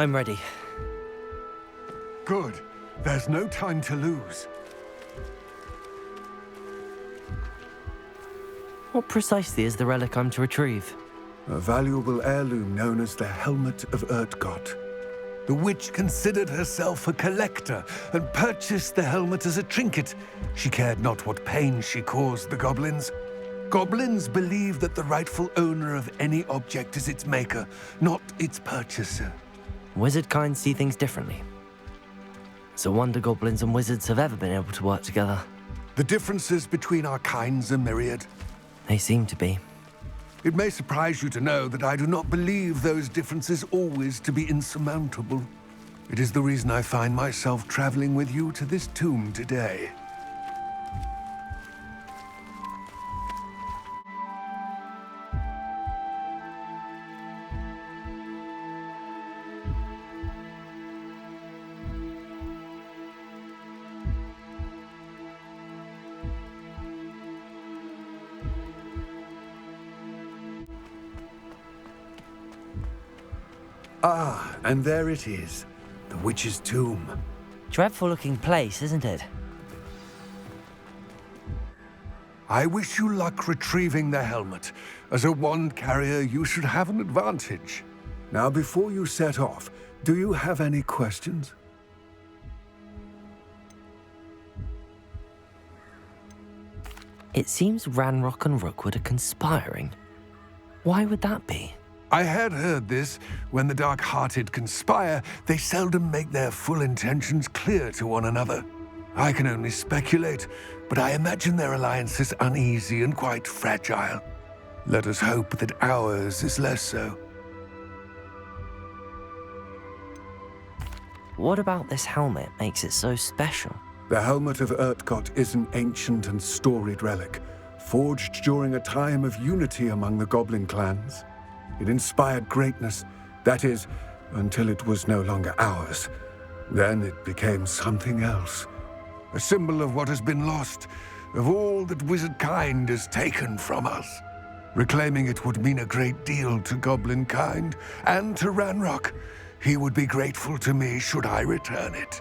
I'm ready. Good. There's no time to lose. What precisely is the relic I'm to retrieve? A valuable heirloom known as the Helmet of Urtkot. The witch considered herself a collector and purchased the helmet as a trinket. She cared not what pain she caused the goblins. Goblins believe that the rightful owner of any object is its maker, not its purchaser. Wizard kind see things differently. It's a wonder goblins and wizards have ever been able to work together. The differences between our kinds are myriad. They seem to be. It may surprise you to know that I do not believe those differences always to be insurmountable. It is the reason I find myself traveling with you to this tomb today. Ah, and there it is, the witch's tomb. Dreadful looking place, isn't it? I wish you luck retrieving the helmet. As a wand carrier, you should have an advantage. Now, before you set off, do you have any questions? It seems Ranrock and Rookwood are conspiring. Why would that be? I had heard this. When the dark-hearted conspire, they seldom make their full intentions clear to one another. I can only speculate, but I imagine their alliance is uneasy and quite fragile. Let us hope that ours is less so. What about this helmet makes it so special? The Helmet of Urtkot is an ancient and storied relic, forged during a time of unity among the goblin clans. It inspired greatness, that is, until it was no longer ours. Then it became something else. A symbol of what has been lost, of all that wizard kind has taken from us. Reclaiming it would mean a great deal to goblin kind, and to Ranrock. He would be grateful to me should I return it.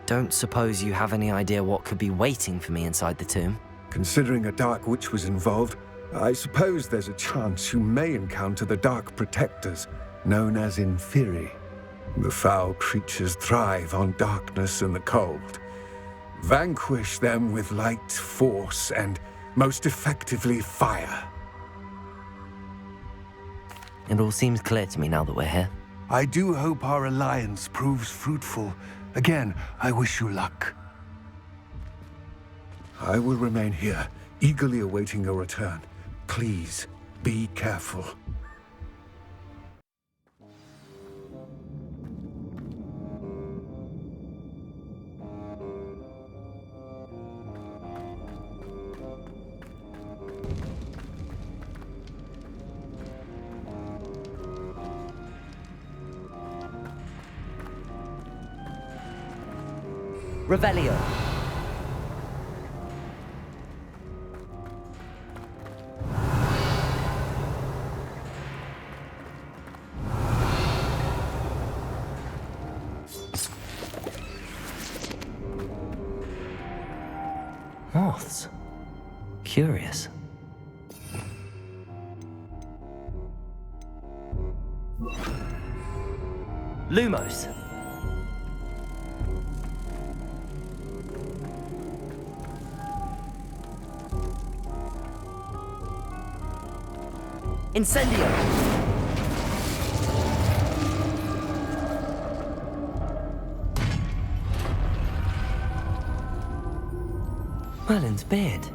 Don't suppose you have any idea what could be waiting for me inside the tomb? Considering a dark witch was involved, I suppose there's a chance you may encounter the Dark Protectors, known as Inferi. The foul creatures thrive on darkness and the cold. Vanquish them with light, force, and, most effectively, fire. It all seems clear to me now that we're here. I do hope our alliance proves fruitful. Again, I wish you luck. I will remain here, eagerly awaiting your return. Please, be careful. Revelio. Moths. Curious. Lumos. Incendio. Merlin's beard.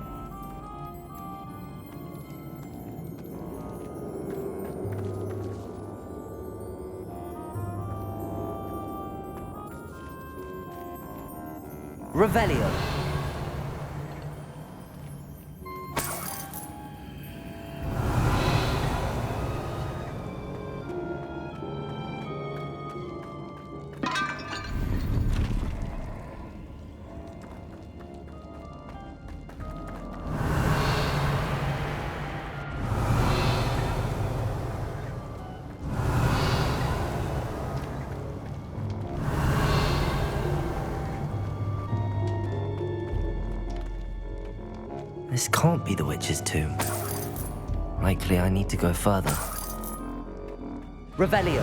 Revelio. This can't be the witch's tomb. Likely I need to go further. Revelio.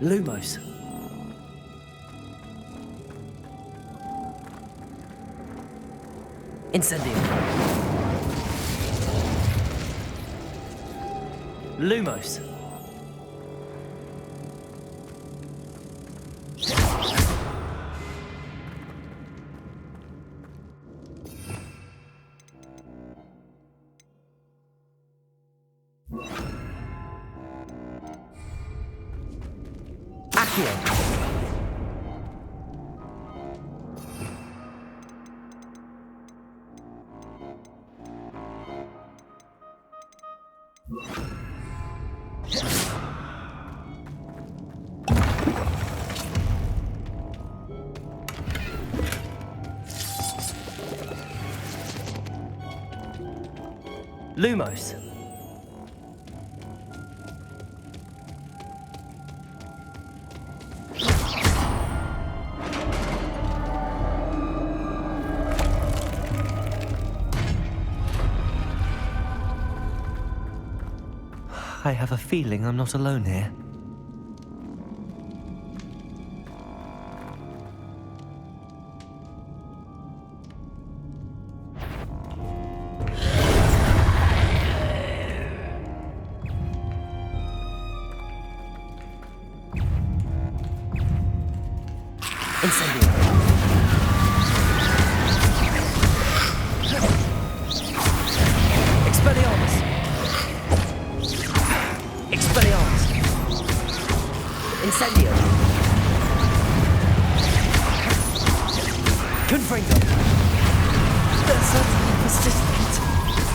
Lumos. Incendio. Lumos. Accio. Lumos. I have a feeling I'm not alone here. Incendio. Expelliarmus. Expelliarmus. Incendio. Confringo. They're certainly persistent.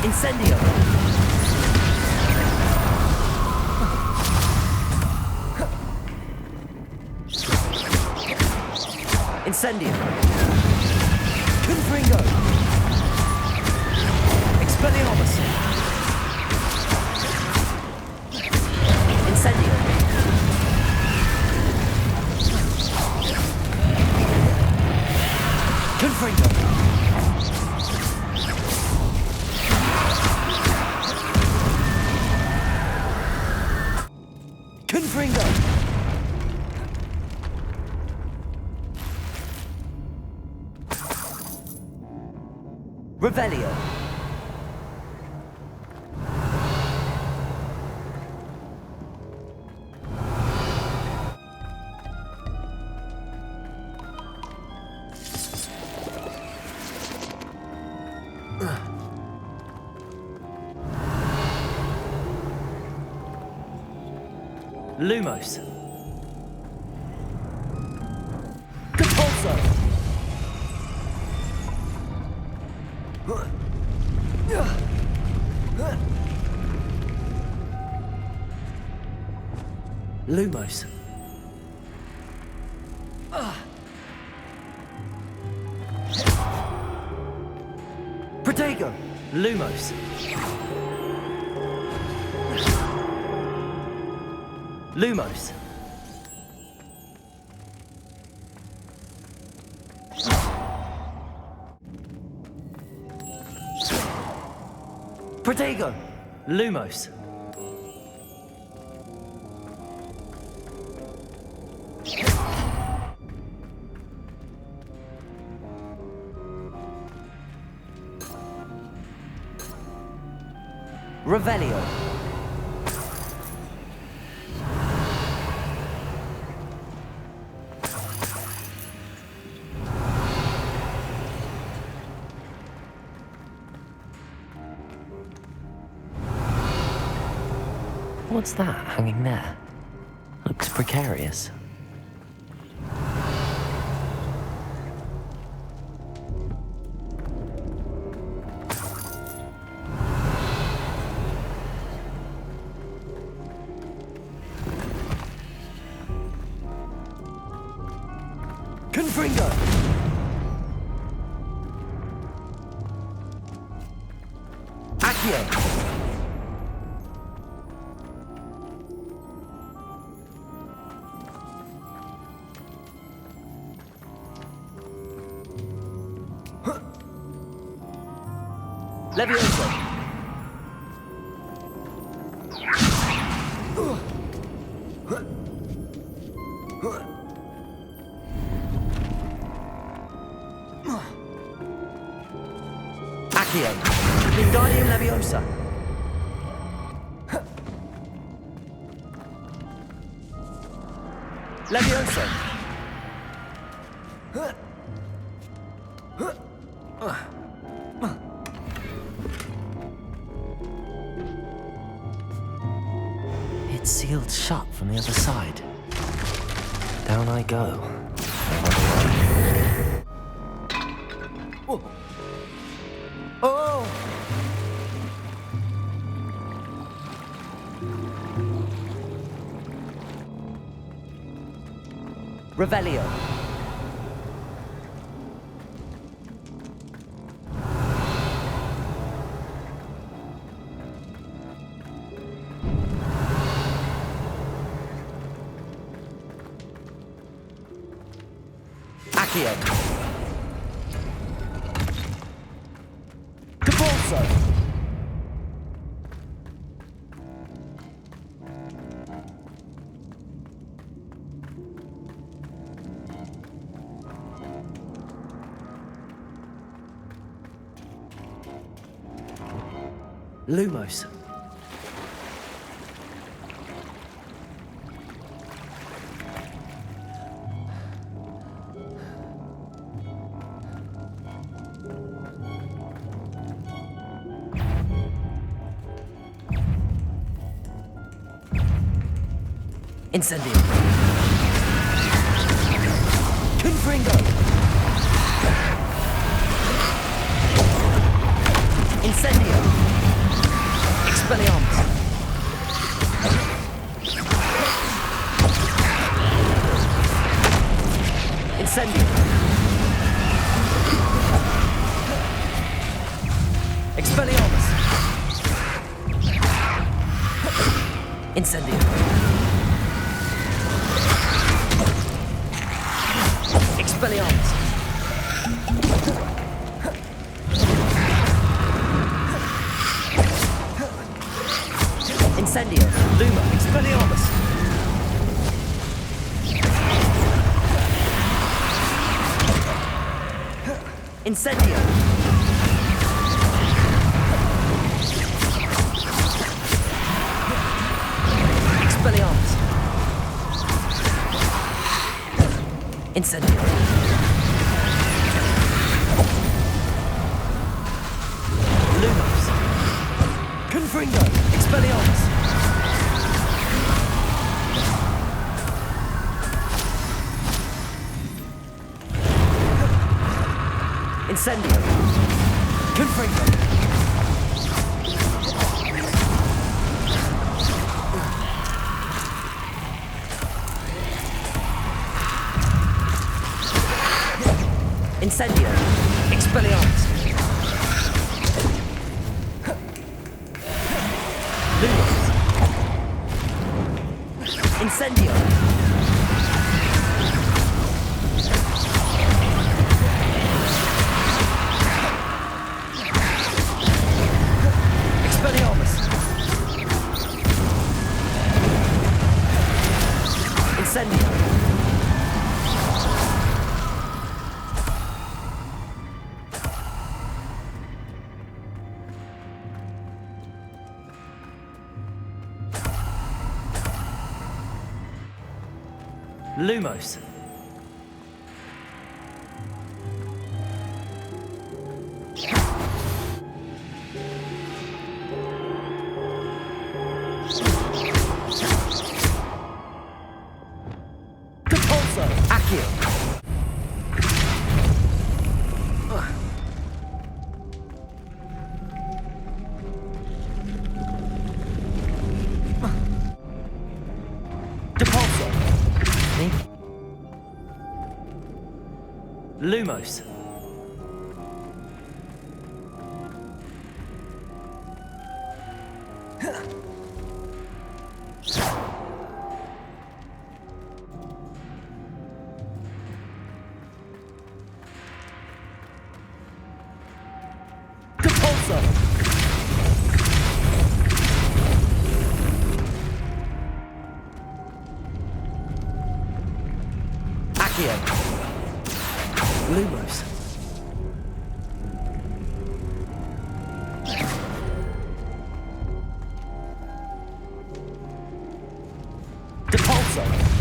Incendio. Incendio. Confringo. Expelliarmus. Incendio. Confringo. Confringo. Revelio. Lumos. Capulso. Lumos. Protego. Lumos. Lumos. Protego. Lumos. Revelio. What's that hanging there? Looks precarious. Confringo! Accio! Levioso. Accio. Wingardium Leviosa. Levioso. It's sealed shut from the other side. Down I go. Oh! Oh! Revelio. Accio. Capulso. Lumos. Incendio. Confringo. Incendio. Expelliarmus. Incendio. Expelliarmus. Incendio. Expelliarmus. Incendio. Luma. Expelliarmus. Incendio. Expelliarmus. Incendio. Lumos. Confringo. Expelliarmus. Incendio. Confringo. Incendio. Expelliarmus. Lumos. Incendio. Expelliarmus. Incendio. Lumos. Capulso. Accio. Capulso. Me? Lumos. Capulso. Expulso!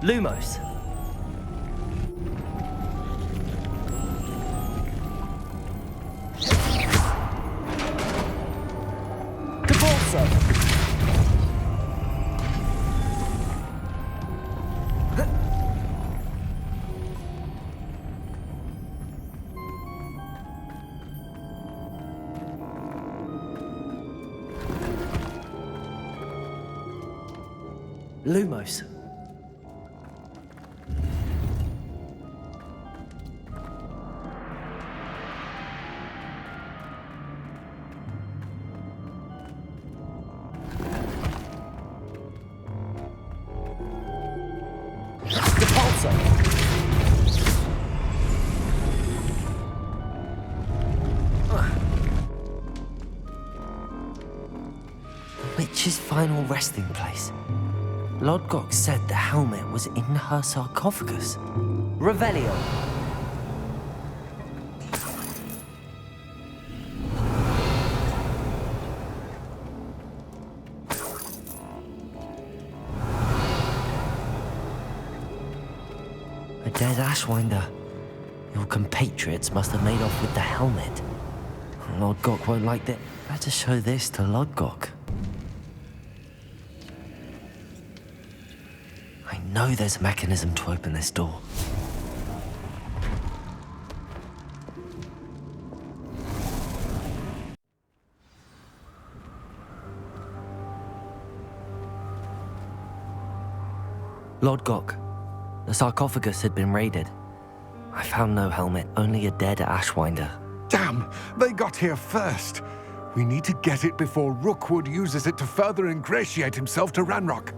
Lumos. Expulso! Lumos. Expulso! Witch's final resting place. Lodgok said the helmet was in her sarcophagus. Revelio. A dead Ashwinder. Your compatriots must have made off with the helmet. Lodgok won't like that. Better show this to Lodgok. I know there's a mechanism to open this door. Lodgok, the sarcophagus had been raided. I found no helmet, only a dead Ashwinder. Damn, they got here first. We need to get it before Rookwood uses it to further ingratiate himself to Ranrock.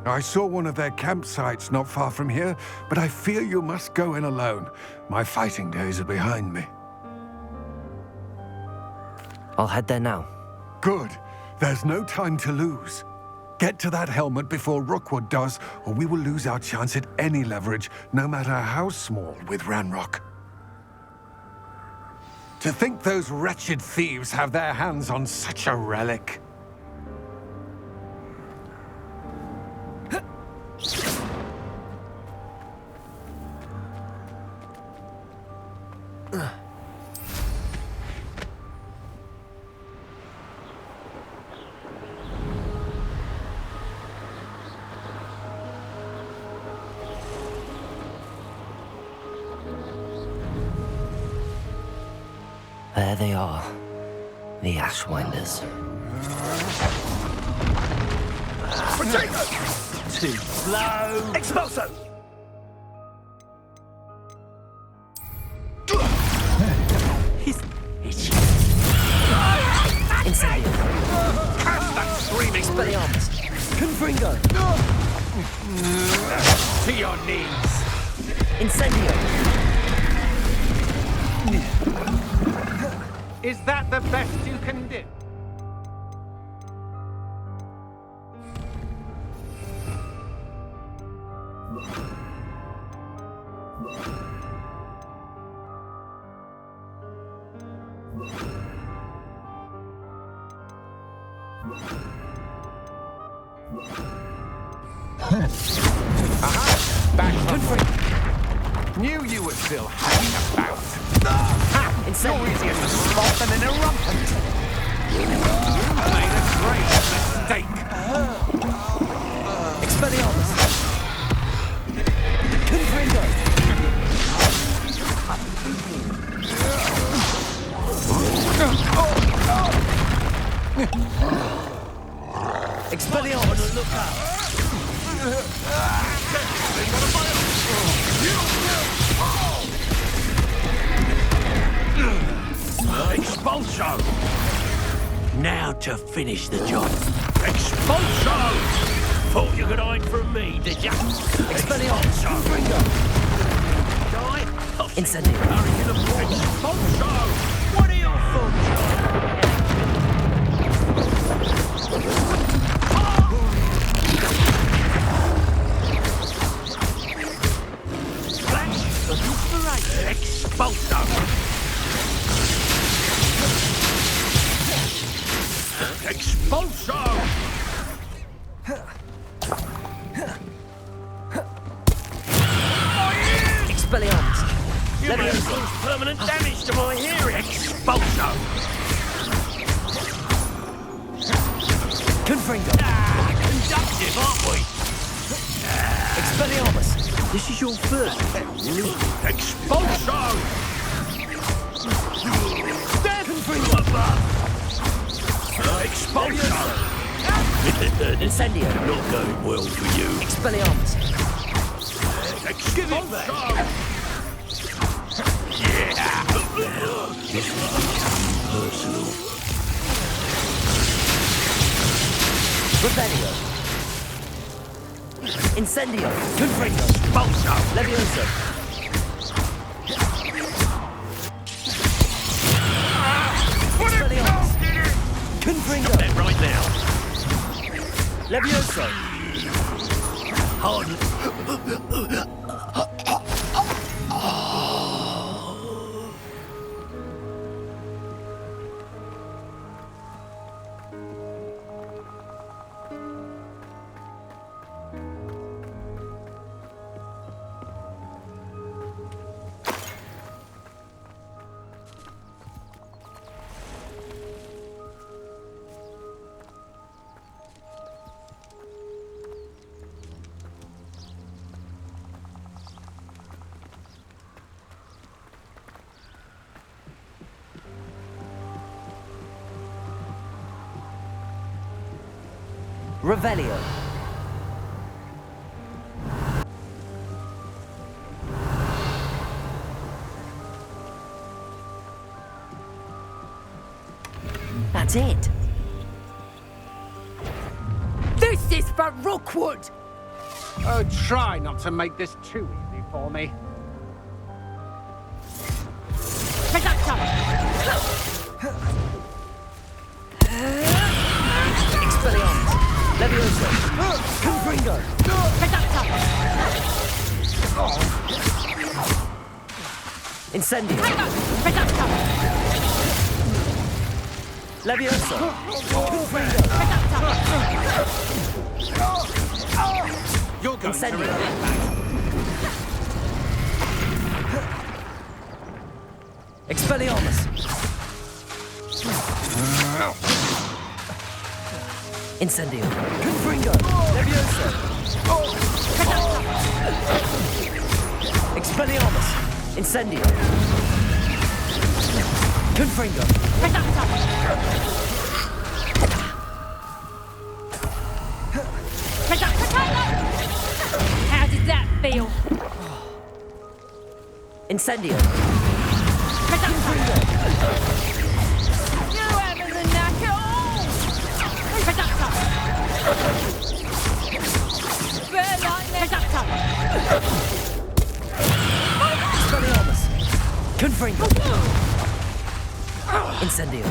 I saw one of their campsites not far from here, but I fear you must go in alone. My fighting days are behind me. I'll head there now. Good. There's no time to lose. Get to that helmet before Rookwood does, or we will lose our chance at any leverage, no matter how small, with Ranrock. To think those wretched thieves have their hands on such a relic. There they are, the Ashwinders. Too slow! Expulso! He's itchy. Incendio. Cast that screaming Expelliarmus. Confringo! to your knees! Incendio. Is that the best you can do? Aha! Back from Knew you were still hanging about. Ha! You're easier to spot than an irrumpent. You made a great mistake. Expelliarmus! Confringo! Expelliarmus! Look out! Expulso! Now to finish the job. Expulso! Thought you could hide from me, did ya? Expelliarmus! Confringo! Die? Incendio. Expulso! What are your thoughts? inspiration. Expulso. Expulso. Expelliarmus. You may have caused permanent damage to my hearing. Expulso. Confringo. Conductive, aren't we? Expelliarmus. This is your first pet, really? Expulso. Confringo. Expulso. Incendio. Not going well for you. Expelliarmus. Expulso. Personal. Rebellion. Incendio. Confringo. Expulso. Levioso. Expelliarmus. Confringo. Stop that right now. Levioso. Hardly. Revelio. That's it. This is for Rookwood! Oh, try not to make this too easy for me. Reductor! Expelliarmus. Levioso. Confringo. Reductor! Incendio. Reductor! Levioso. Confringo. You're going Incendio. to regret Expelliarmus. Incendio. Confringo. Levioso. Expelliarmus. Incendio. Confringo. How did that feel? Incendio. You having the knack at all? Reductor! Bear like Reductor! Expelliarmus. Confringo. Incendio.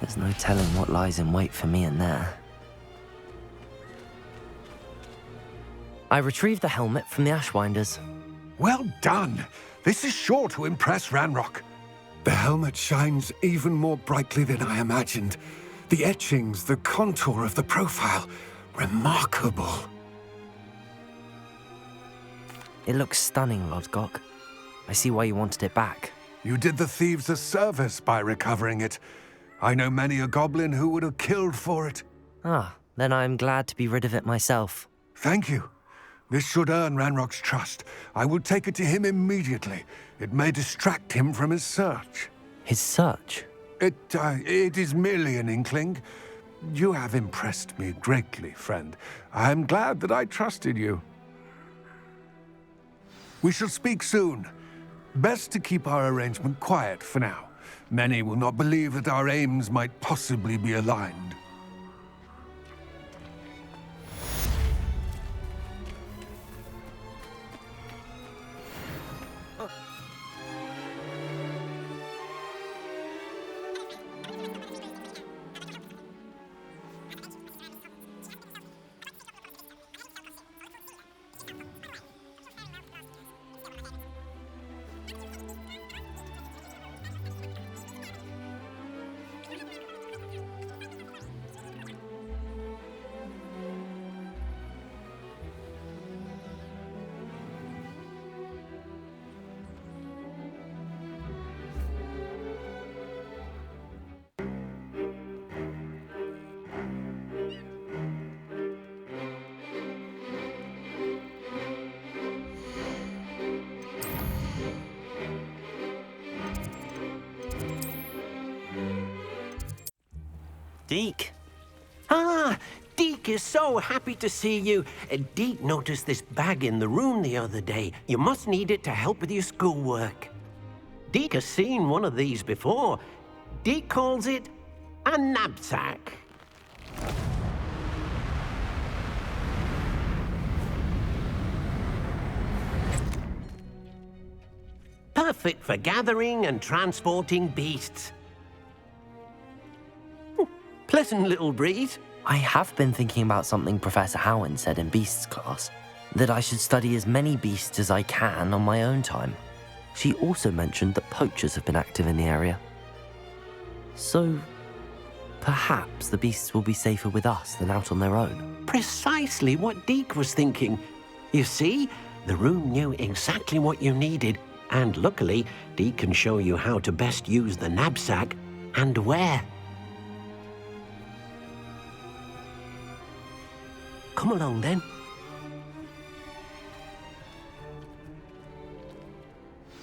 There's no telling what lies in wait for me in there. I retrieved the helmet from the Ashwinders. Well done. This is sure to impress Ranrock. The helmet shines even more brightly than I imagined. The etchings, the contour of the profile, remarkable. It looks stunning, Lodgok. I see why you wanted it back. You did the thieves a service by recovering it. I know many a goblin who would have killed for it. Ah, then I'm glad to be rid of it myself. Thank you. This should earn Ranrock's trust. I will take it to him immediately. It may distract him from his search. His search? It is merely an inkling. You have impressed me greatly, friend. I am glad that I trusted you. We shall speak soon. Best to keep our arrangement quiet for now. Many will not believe that our aims might possibly be aligned. Deke! Ah, Deke is so happy to see you. Deke noticed this bag in the room the other day. You must need it to help with your schoolwork. Deke has seen one of these before. Deke calls it a knapsack. Perfect for gathering and transporting beasts. Pleasant little breeze. I have been thinking about something Professor Howen said in Beasts class, that I should study as many beasts as I can on my own time. She also mentioned that poachers have been active in the area. So, perhaps the beasts will be safer with us than out on their own. Precisely what Deke was thinking. You see, the room knew exactly what you needed, and luckily, Deke can show you how to best use the knapsack and where. Come along, then.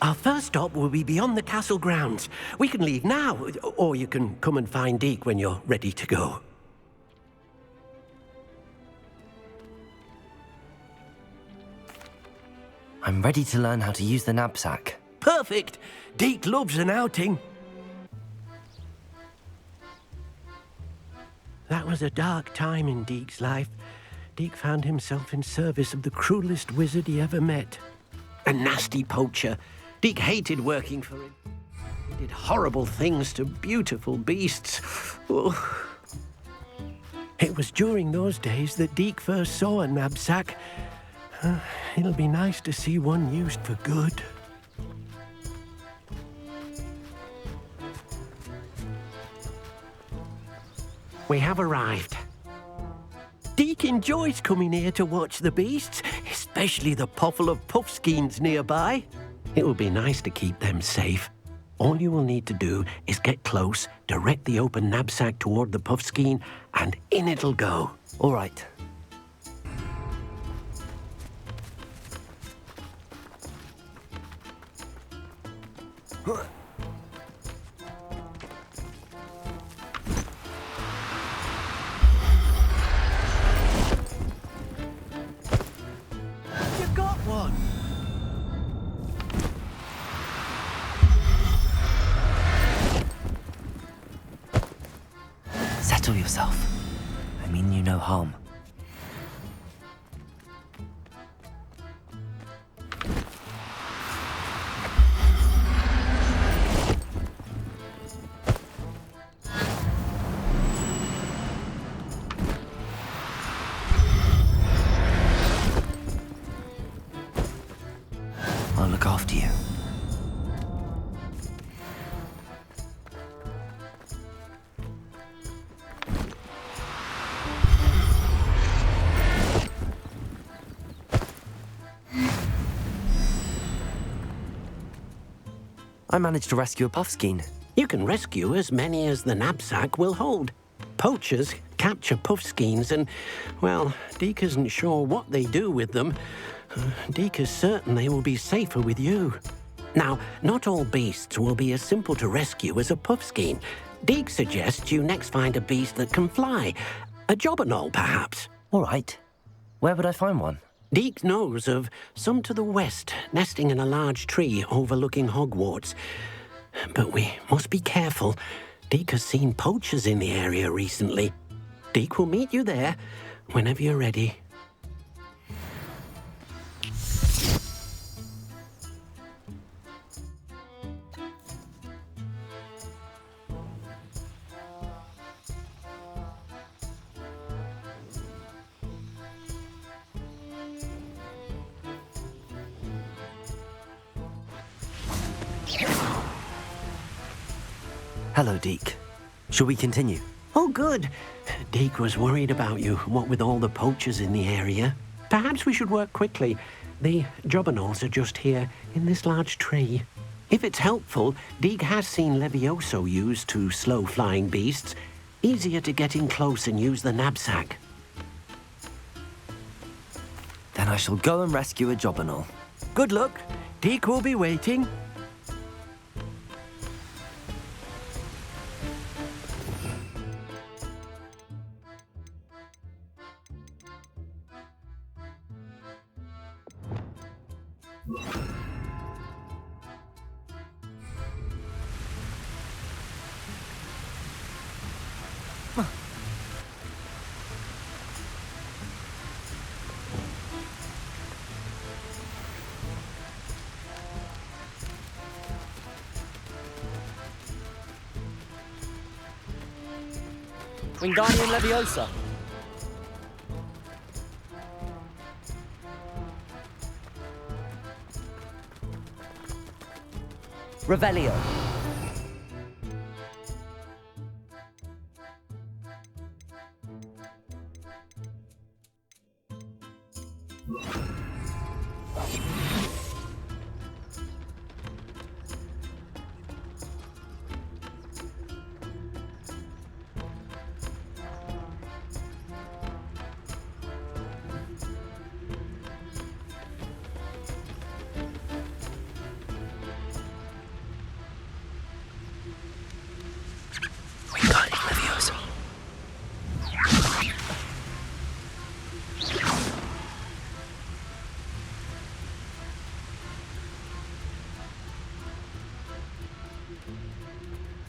Our first stop will be beyond the castle grounds. We can leave now, or you can come and find Deke when you're ready to go. I'm ready to learn how to use the knapsack. Perfect! Deke loves an outing. That was a dark time in Deke's life. Deke found himself in service of the cruelest wizard he ever met. A nasty poacher. Deke hated working for him. He did horrible things to beautiful beasts. Oh. It was during those days that Deke first saw a knapsack. It'll be nice to see one used for good. We have arrived. Deke enjoys coming here to watch the beasts, especially the poffle of puffskeins nearby. It will be nice to keep them safe. All you will need to do is get close, direct the open knapsack toward the puffskein, and in it'll go. All right. yourself. I mean you no harm. I'll look after you. I managed to rescue a puffskein. You can rescue as many as the knapsack will hold. Poachers capture puffskeins and, well, Deke isn't sure what they do with them. Deke is certain they will be safer with you. Now, not all beasts will be as simple to rescue as a puffskein. Deke suggests you next find a beast that can fly. A jobberknoll, perhaps. All right. Where would I find one? Deke knows of some to the west, nesting in a large tree overlooking Hogwarts. But we must be careful. Deke has seen poachers in the area recently. Deke will meet you there whenever you're ready. Hello, Deke. Shall we continue? Oh, good. Deke was worried about you, what with all the poachers in the area. Perhaps we should work quickly. The jobberknolls are just here, in this large tree. If it's helpful, Deke has seen Levioso used to slow flying beasts. Easier to get in close and use the knapsack. Then I shall go and rescue a jobberknoll. Good luck. Deke will be waiting. Wingardium Leviosa. Revelio.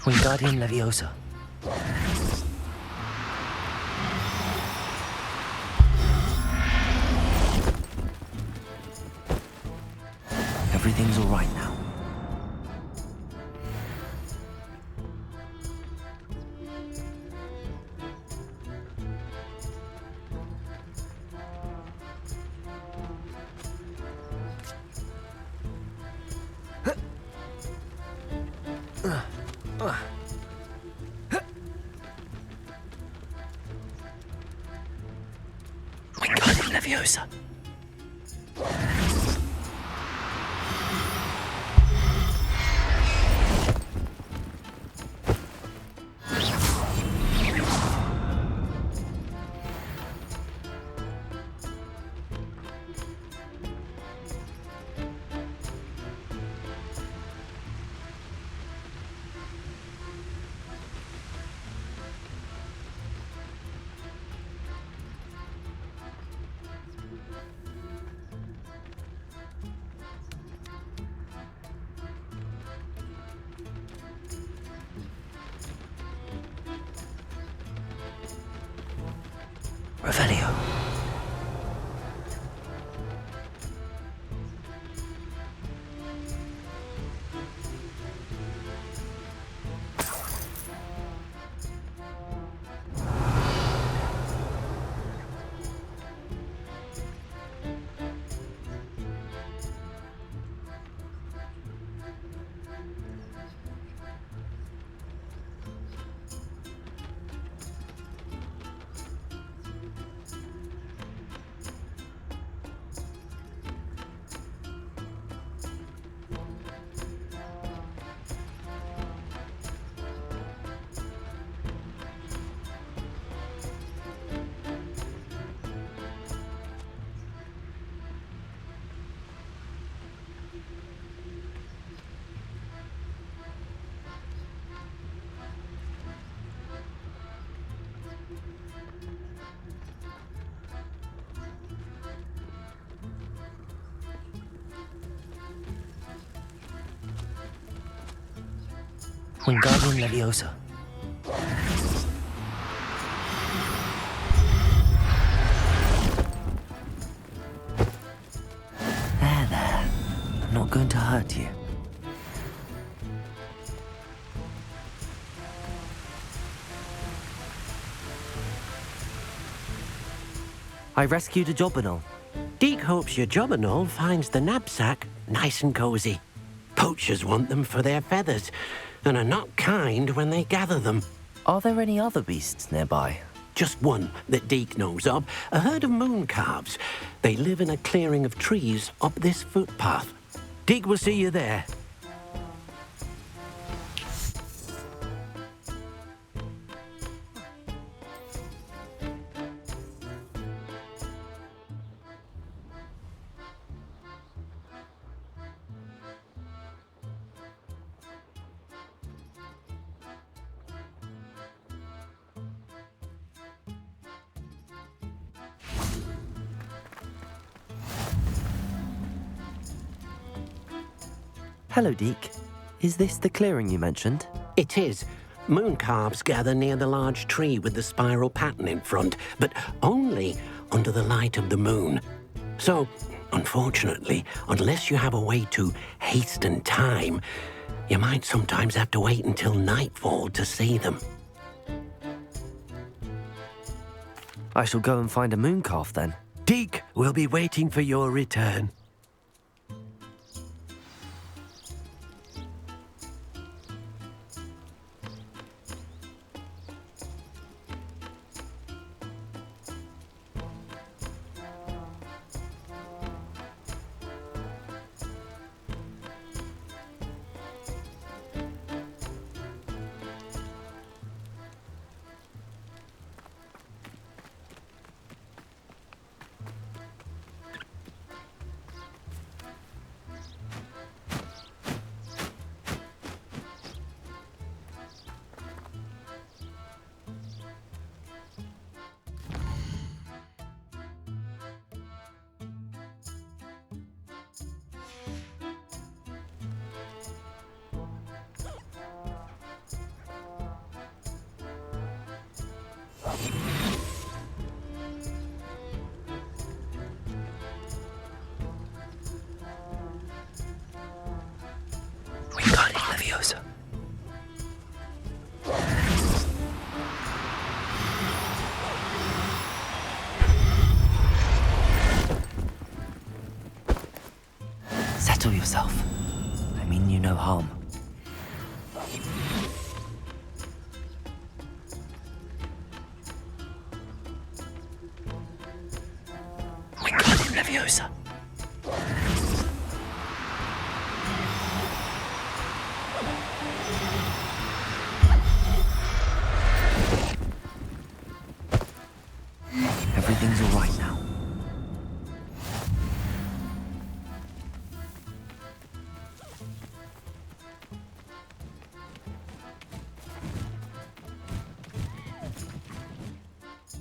Wingardium Leviosa. Everything's all right now. Wingardium Leviosa. Revelio. Wingardium Leviosa. There. I'm not going to hurt you. I rescued a Jobberknoll. Deke hopes your Jobberknoll finds the knapsack nice and cozy. Poachers want them for their feathers, and are not kind when they gather them. Are there any other beasts nearby? Just one that Deke knows of, a herd of moon calves. They live in a clearing of trees up this footpath. Deke will see you there. Hello, Deke. Is this the clearing you mentioned? It is. Moon calves gather near the large tree with the spiral pattern in front, but only under the light of the moon. So, unfortunately, unless you have a way to hasten time, you might sometimes have to wait until nightfall to see them. I shall go and find a moon calf then. Deke will be waiting for your return. Wingardium Leviosa. Settle yourself. I mean you no harm. Wingardium Leviosa. Everything's all right now.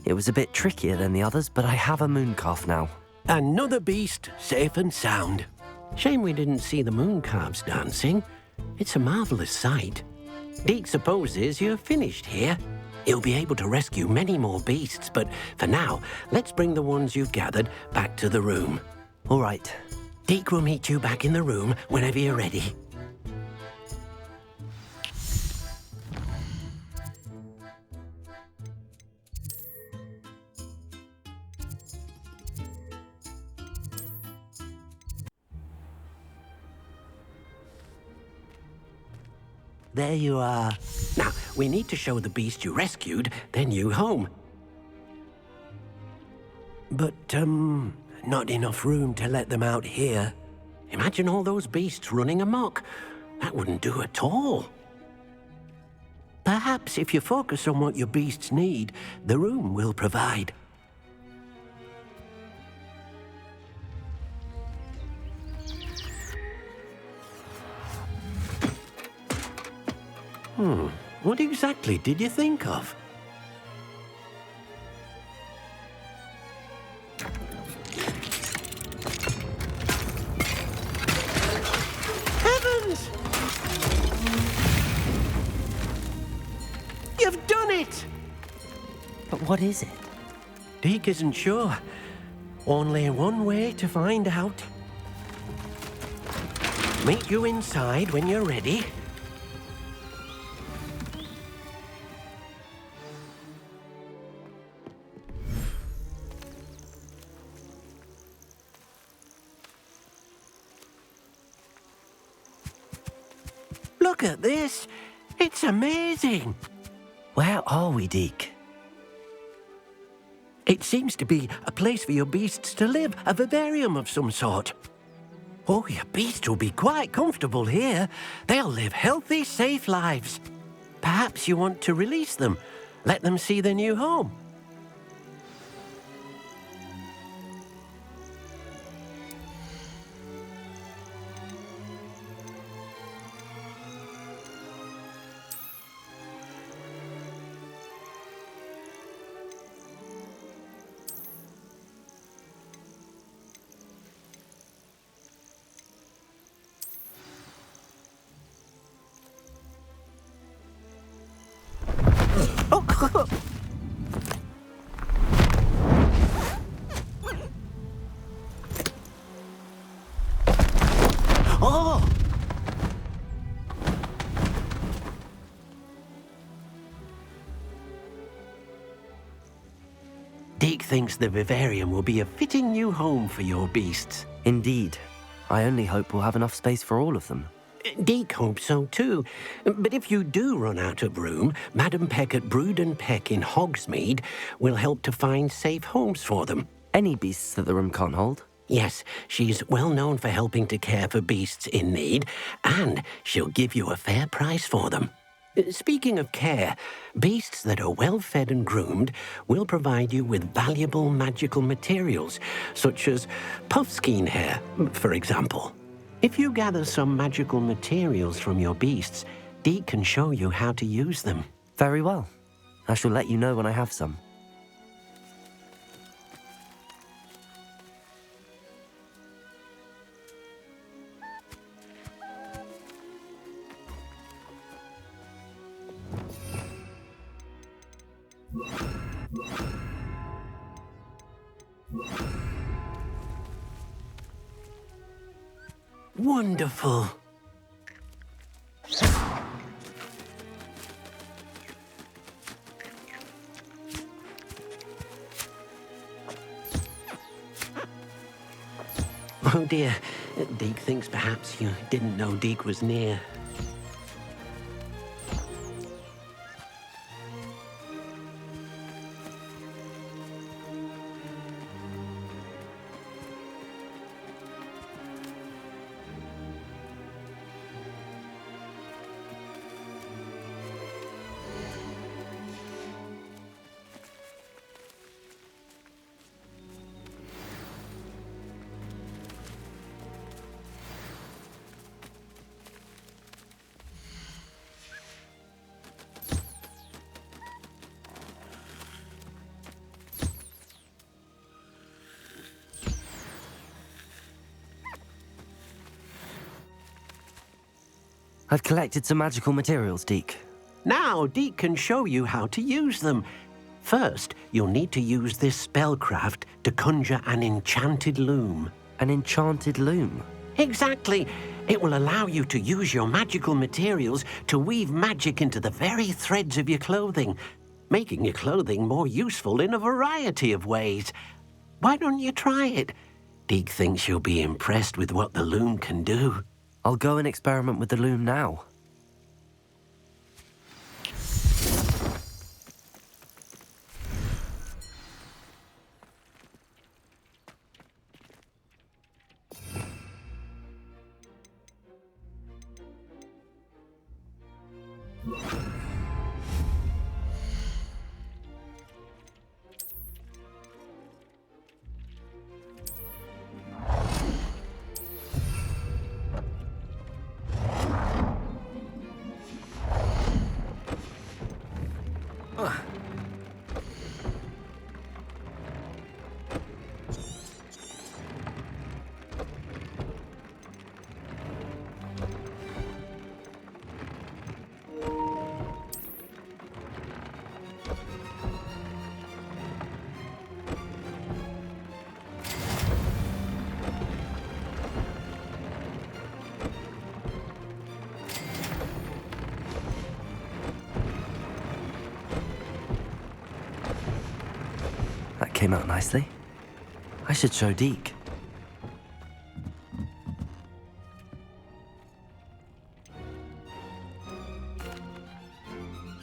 It was a bit trickier than the others, but I have a moon calf now. Another beast, safe and sound. Shame we didn't see the moon calves dancing. It's a marvelous sight. Deke supposes you're finished here. You'll be able to rescue many more beasts, but for now, let's bring the ones you've gathered back to the room. All right. Deke will meet you back in the room whenever you're ready. There you are. Now, we need to show the beast you rescued their new home. But, not enough room to let them out here. Imagine all those beasts running amok. That wouldn't do at all. Perhaps if you focus on what your beasts need, the room will provide. What exactly did you think of? Heavens! You've done it! But what is it? Deke isn't sure. Only one way to find out. Meet you inside when you're ready. Look at this. It's amazing. Where are we, Deke? It seems to be a place for your beasts to live, a vivarium of some sort. Oh, your beasts will be quite comfortable here. They'll live healthy, safe lives. Perhaps you want to release them, let them see their new home. Oh! Deke thinks the vivarium will be a fitting new home for your beasts. Indeed. I only hope we'll have enough space for all of them. Deke hopes so too. But if you do run out of room, Madam Peck at Brood and Peck in Hogsmeade will help to find safe homes for them. Any beasts that the room can't hold? Yes, she's well known for helping to care for beasts in need, and she'll give you a fair price for them. Speaking of care, beasts that are well fed and groomed will provide you with valuable magical materials, such as puffskein hair, for example. If you gather some magical materials from your beasts, Deke can show you how to use them. Very well. I shall let you know when I have some. Wonderful. Oh dear, Deke thinks perhaps you didn't know Deke was near. I've collected some magical materials, Deke. Now, Deke can show you how to use them. First, you'll need to use this spellcraft to conjure an enchanted loom. An enchanted loom? Exactly. It will allow you to use your magical materials to weave magic into the very threads of your clothing, making your clothing more useful in a variety of ways. Why don't you try it? Deke thinks you'll be impressed with what the loom can do. I'll go and experiment with the loom now. That came out nicely. I should show Deke.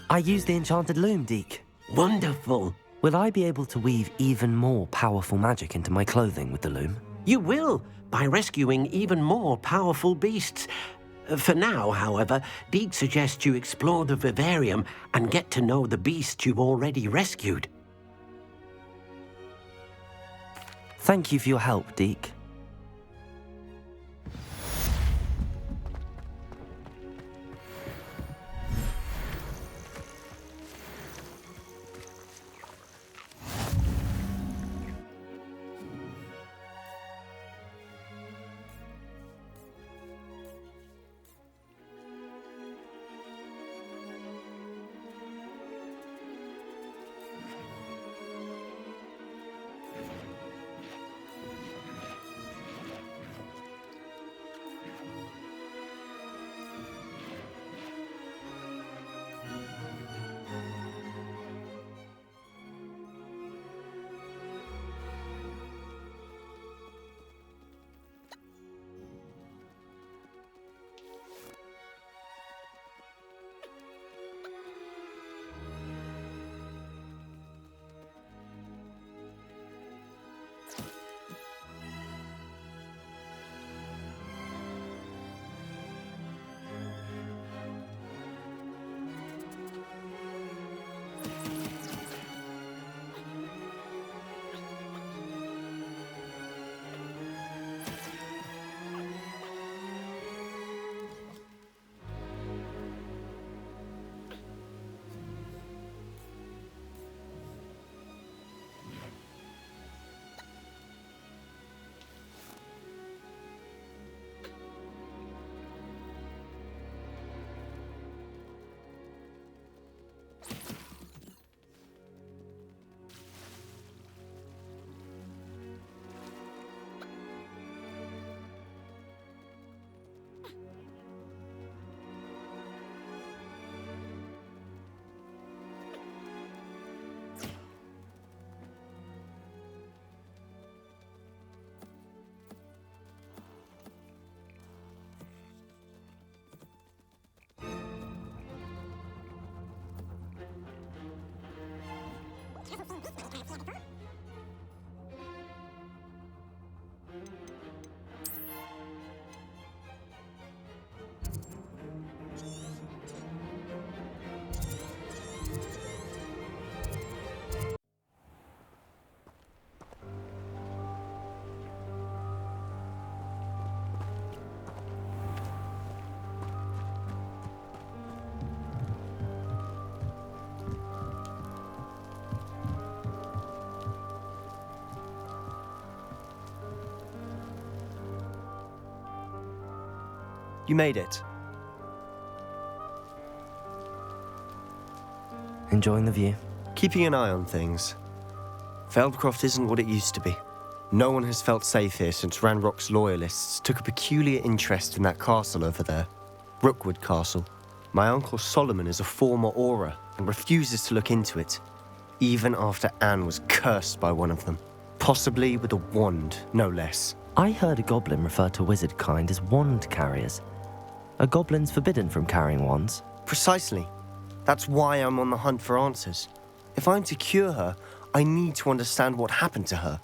I used the enchanted loom, Deke. Wonderful. Will I be able to weave even more powerful magic into my clothing with the loom? You will, by rescuing even more powerful beasts. For now, however, Deke suggests you explore the vivarium and get to know the beasts you've already rescued. Thank you for your help, Deke. You made it. enjoying the view. Keeping an eye on things. Feldcroft isn't what it used to be. No one has felt safe here since Ranrock's loyalists took a peculiar interest in that castle over there. Rookwood Castle. My uncle Solomon is a former Auror and refuses to look into it, even after Anne was cursed by one of them. Possibly with a wand, no less. I heard a goblin refer to wizard kind as wand carriers. Are goblins forbidden from carrying wands? Precisely. That's why I'm on the hunt for answers. If I'm to cure her, I need to understand what happened to her.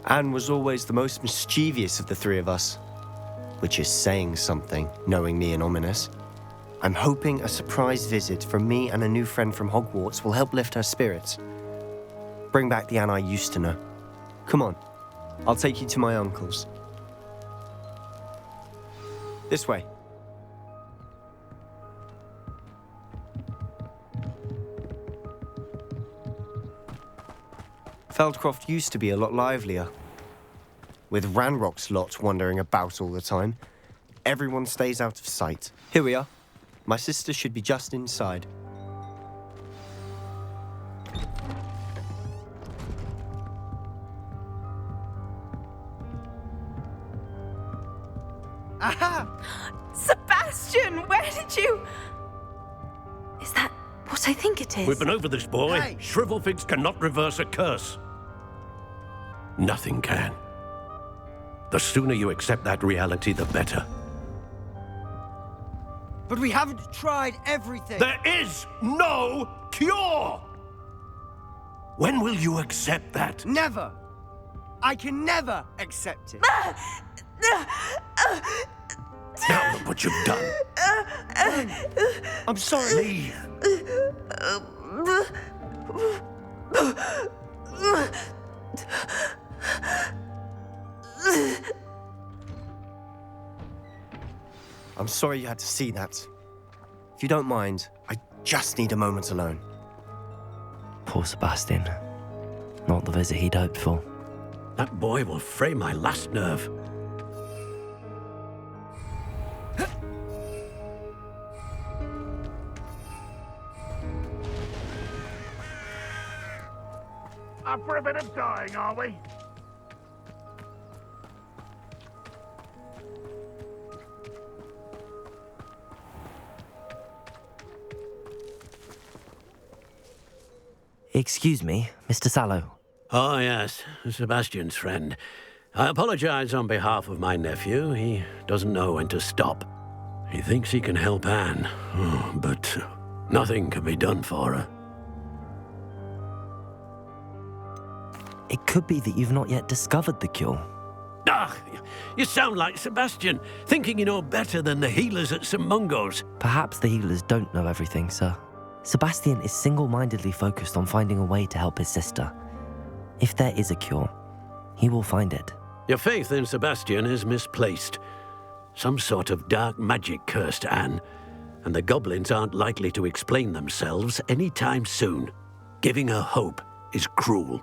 Anne was always the most mischievous of the three of us. Which is saying something, knowing me and Ominous. I'm hoping a surprise visit from me and a new friend from Hogwarts will help lift her spirits. Bring back the Anne I used to know. Come on, I'll take you to my uncle's. This way. Feldcroft used to be a lot livelier. With Ranrock's lot wandering about all the time, everyone stays out of sight. Here we are. My sister should be just inside. Aha! Sebastian, where did you... Is that what I think it is? We've been over this, boy. Hey. Shrivelfigs cannot reverse a curse. Nothing can. The sooner you accept that reality, the better. But we haven't tried everything. There is no cure! When will you accept that? Never. I can never accept it. Now look what you've done. I'm sorry. Leave. I'm sorry you had to see that. If you don't mind, I just need a moment alone. Poor Sebastian. Not the visit he'd hoped for. That boy will fray my last nerve. Up for a bit of dying, are we? Excuse me, Mr. Sallow. Oh, yes, Sebastian's friend. I apologize on behalf of my nephew. He doesn't know when to stop. He thinks he can help Anne, but nothing can be done for her. It could be that you've not yet discovered the cure. Ah, you sound like Sebastian, thinking you know better than the healers at St. Mungo's. Perhaps the healers don't know everything, sir. Sebastian is single-mindedly focused on finding a way to help his sister. If there is a cure, he will find it. Your faith in Sebastian is misplaced. Some sort of dark magic cursed Anne, and the goblins aren't likely to explain themselves anytime soon. Giving her hope is cruel.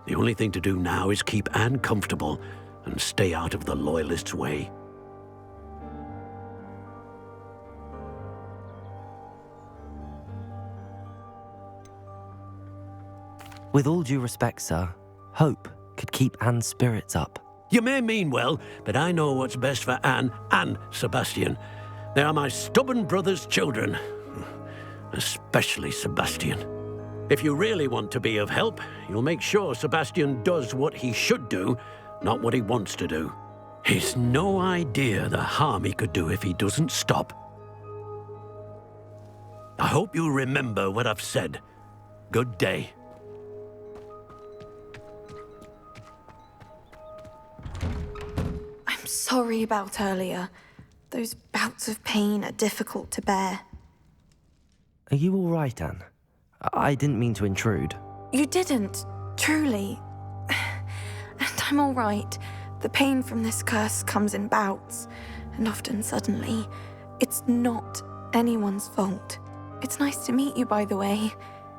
The only thing to do now is keep Anne comfortable and stay out of the Loyalists' way. With all due respect, sir, hope could keep Anne's spirits up. You may mean well, but I know what's best for Anne and Sebastian. They are my stubborn brother's children, especially Sebastian. If you really want to be of help, you'll make sure Sebastian does what he should do, not what he wants to do. He's no idea the harm he could do if he doesn't stop. I hope you'll remember what I've said. Good day. I'm sorry about earlier. Those bouts of pain are difficult to bear. Are you all right, Anne? I didn't mean to intrude. You didn't, truly. And I'm all right. The pain from this curse comes in bouts, and often suddenly. It's not anyone's fault. It's nice to meet you, by the way.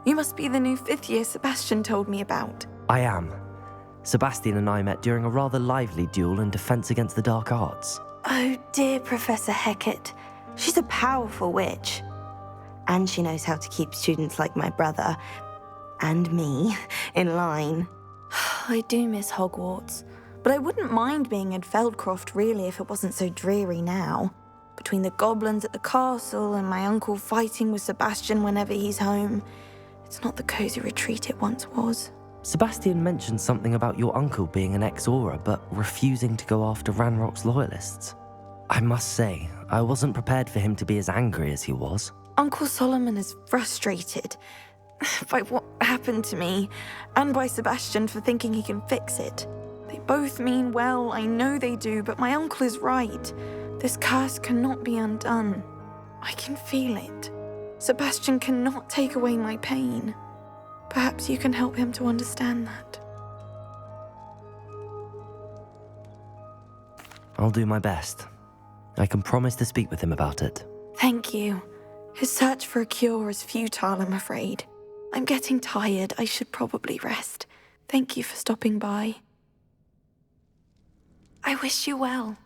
You must be the new 5th year Sebastian told me about. I am. Sebastian and I met during a rather lively duel in defense against the dark arts. Oh dear, Professor Hecat. She's a powerful witch. And she knows how to keep students like my brother and me in line. I do miss Hogwarts, but I wouldn't mind being in Feldcroft really if it wasn't so dreary now. Between the goblins at the castle and my uncle fighting with Sebastian whenever he's home, it's not the cosy retreat it once was. Sebastian mentioned something about your uncle being an ex-Auror, but refusing to go after Ranrock's loyalists. I must say, I wasn't prepared for him to be as angry as he was. Uncle Solomon is frustrated by what happened to me, and by Sebastian for thinking he can fix it. They both mean well, I know they do, but my uncle is right. This curse cannot be undone. I can feel it. Sebastian cannot take away my pain. Perhaps you can help him to understand that. I'll do my best. I can promise to speak with him about it. Thank you. His search for a cure is futile, I'm afraid. I'm getting tired. I should probably rest. Thank you for stopping by. I wish you well.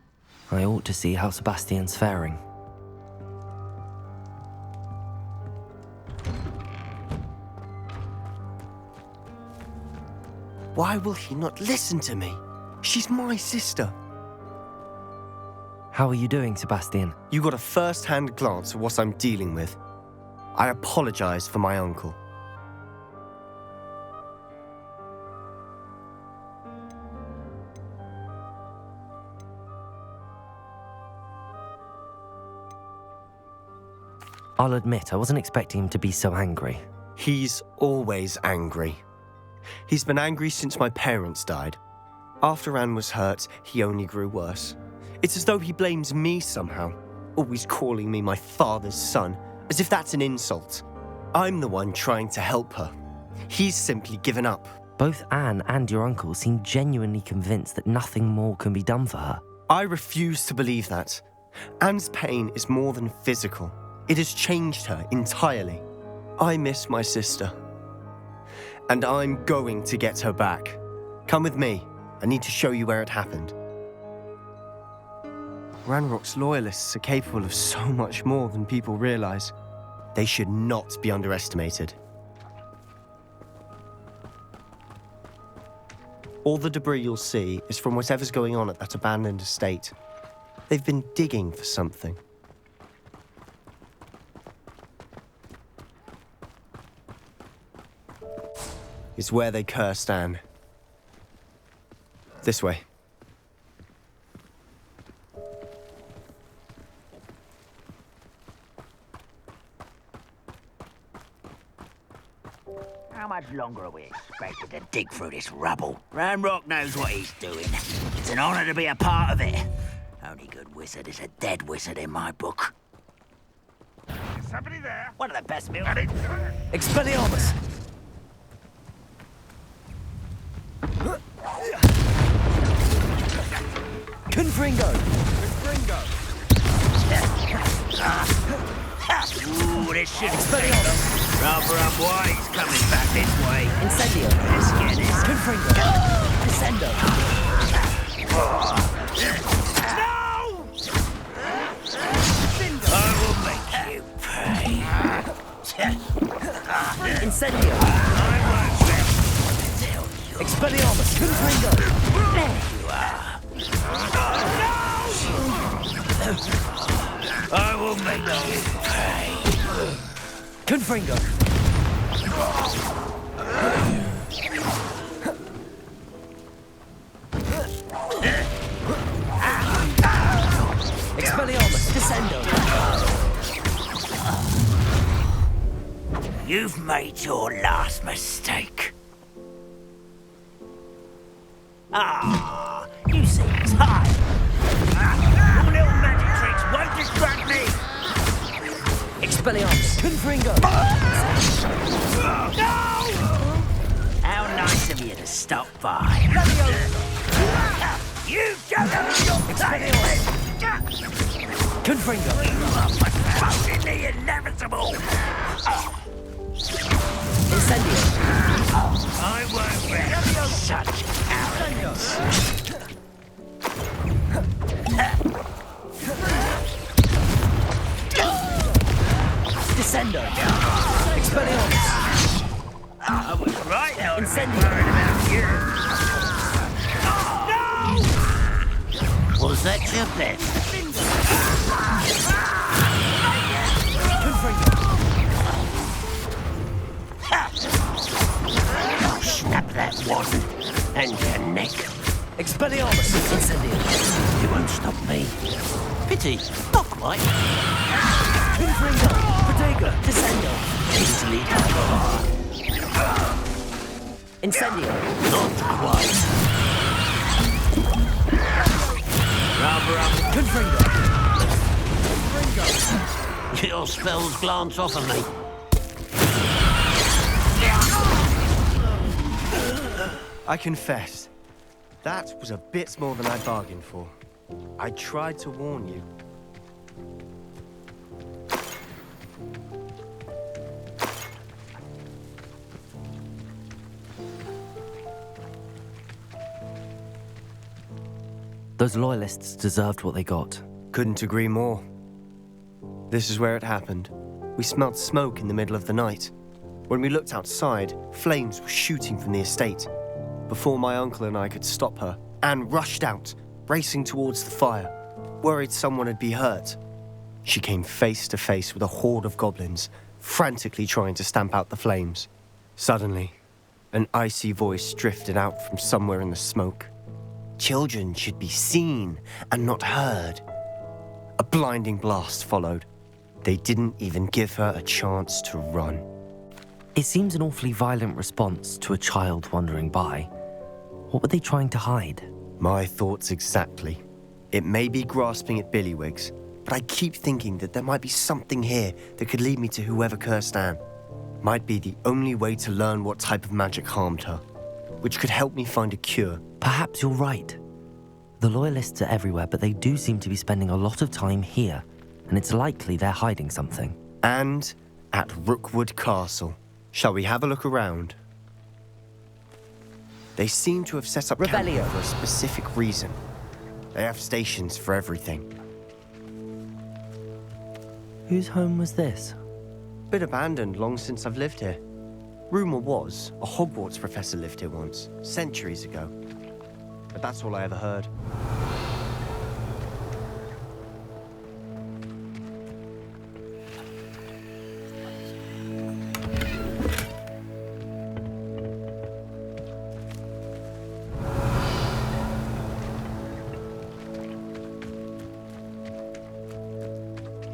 I ought to see how Sebastian's faring. Why will he not listen to me? She's my sister. How are you doing, Sebastian? You got a first-hand glance at what I'm dealing with. I apologize for my uncle. I'll admit, I wasn't expecting him to be so angry. He's always angry. He's been angry since my parents died. After Anne was hurt, he only grew worse. It's as though he blames me somehow, always calling me my father's son, as if that's an insult. I'm the one trying to help her. He's simply given up. Both Anne and your uncle seem genuinely convinced that nothing more can be done for her. I refuse to believe that. Anne's pain is more than physical. It has changed her entirely. I miss my sister. And I'm going to get her back. Come with me. I need to show you where it happened. Ranrock's loyalists are capable of so much more than people realize. They should not be underestimated. All the debris you'll see is from whatever's going on at that abandoned estate. They've been digging for something. It's where they cursed Anne. This way. How much longer are we expected to dig through this rubble? Ranrock knows what he's doing. It's an honor to be a part of it. Only good wizard is a dead wizard in my book. Is somebody there? One of the best meals. Expelliarmus! Confringo! Ooh, this shit is rather up wide. He's coming back this way. Incendio! Let's get this. Confringo! Descendo! No! I will make you pay. Incendio! I won't tell you. Expelliarmus! Confringo! There you are. I will make you pay. Confringo! Expelliarmus! Descendo! You've made your last mistake. Ah, you see it's high. Your little magic tricks won't distract me. Expelliarmus! Confringo! No! How nice of you to stop by. You don't have your time. Confringo! You are fucking inevitable. Incendio! I won't rest such arrogance. Descendo. Expelliarmus. I was right now. Incendio. Was that your best? Confringo. Snap that one. And your neck. Expelliarmus. Incendio. You won't stop me. Pity. Not quite. Confringo. Protego. Descendo. Easily. Incendio. Not quite. Rubber. Confringo. Your spells glance off of me. I confess, that was a bit more than I bargained for. I tried to warn you. Those loyalists deserved what they got. Couldn't agree more. This is where it happened. We smelled smoke in the middle of the night. When we looked outside, flames were shooting from the estate. Before my uncle and I could stop her, Anne rushed out, racing towards the fire, worried someone had been hurt. She came face to face with a horde of goblins, frantically trying to stamp out the flames. Suddenly, an icy voice drifted out from somewhere in the smoke. Children should be seen and not heard. A blinding blast followed. They didn't even give her a chance to run. It seems an awfully violent response to a child wandering by. What were they trying to hide? My thoughts exactly. It may be grasping at Billywigs, but I keep thinking that there might be something here that could lead me to whoever cursed Anne. Might be the only way to learn what type of magic harmed her, which could help me find a cure. Perhaps you're right. The Loyalists are everywhere, but they do seem to be spending a lot of time here, and it's likely they're hiding something. And at Rookwood Castle. Shall we have a look around? They seem to have set up camp Revelio. for a specific reason. They have stations for everything. Whose home was this? Been abandoned long since I've lived here. Rumour was a Hogwarts professor lived here once, centuries ago. But that's all I ever heard.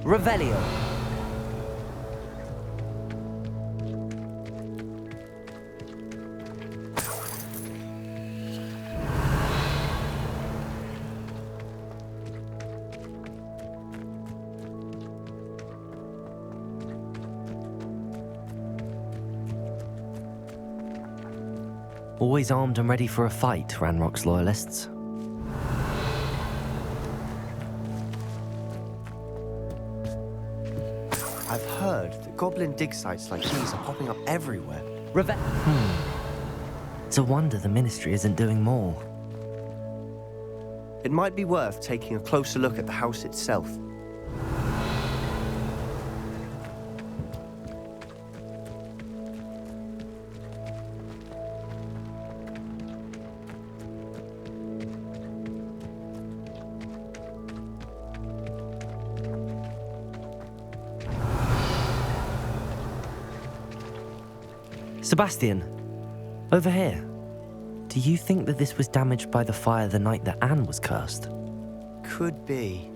Revelio. Always armed and ready for a fight, Ranrock's Loyalists. I've heard that goblin dig sites like these are popping up everywhere. It's a wonder the Ministry isn't doing more. It might be worth taking a closer look at the house itself. Sebastian, over here. Do you think that this was damaged by the fire the night that Anne was cursed? Could be.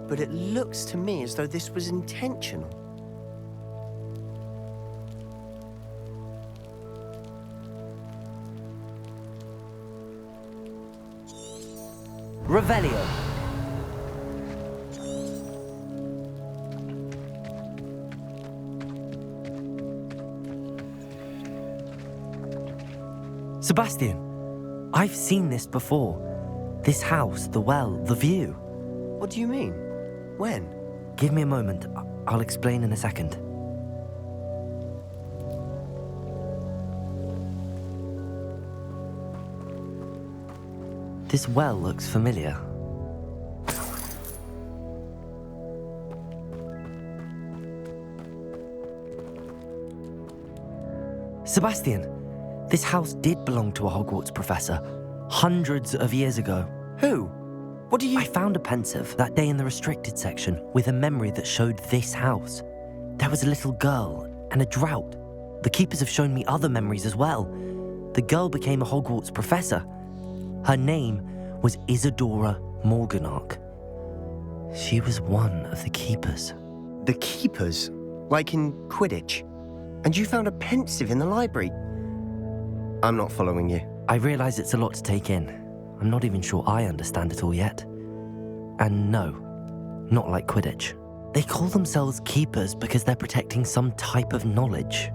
But it looks to me as though this was intentional. Revelio. Sebastian, I've seen this before. This house, the well, the view. What do you mean? When? Give me a moment. I'll explain in a second. This well looks familiar. Sebastian, this house did belong to a Hogwarts professor hundreds of years ago. Who? What do you... I found a pensive that day in the restricted section with a memory that showed this house. There was a little girl and a drought. The keepers have shown me other memories as well. The girl became a Hogwarts professor. Her name was Isadora Morganach. She was one of the keepers. The keepers? Like in Quidditch? And you found a pensive in the library? I'm not following you. I realise it's a lot to take in. I'm not even sure I understand it all yet. And no, not like Quidditch. They call themselves keepers because they're protecting some type of knowledge.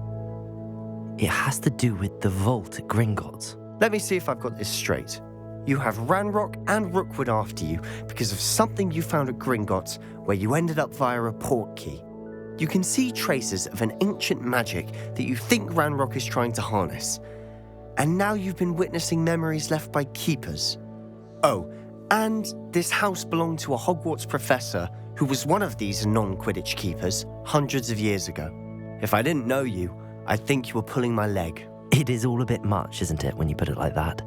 It has to do with the vault at Gringotts. Let me see if I've got this straight. You have Ranrock and Rookwood after you because of something you found at Gringotts where you ended up via a port key. You can see traces of an ancient magic that you think Ranrock is trying to harness. And now you've been witnessing memories left by keepers. Oh, and this house belonged to a Hogwarts professor who was one of these non-Quidditch keepers hundreds of years ago. If I didn't know you, I'd think you were pulling my leg. It is all a bit much, isn't it, when you put it like that?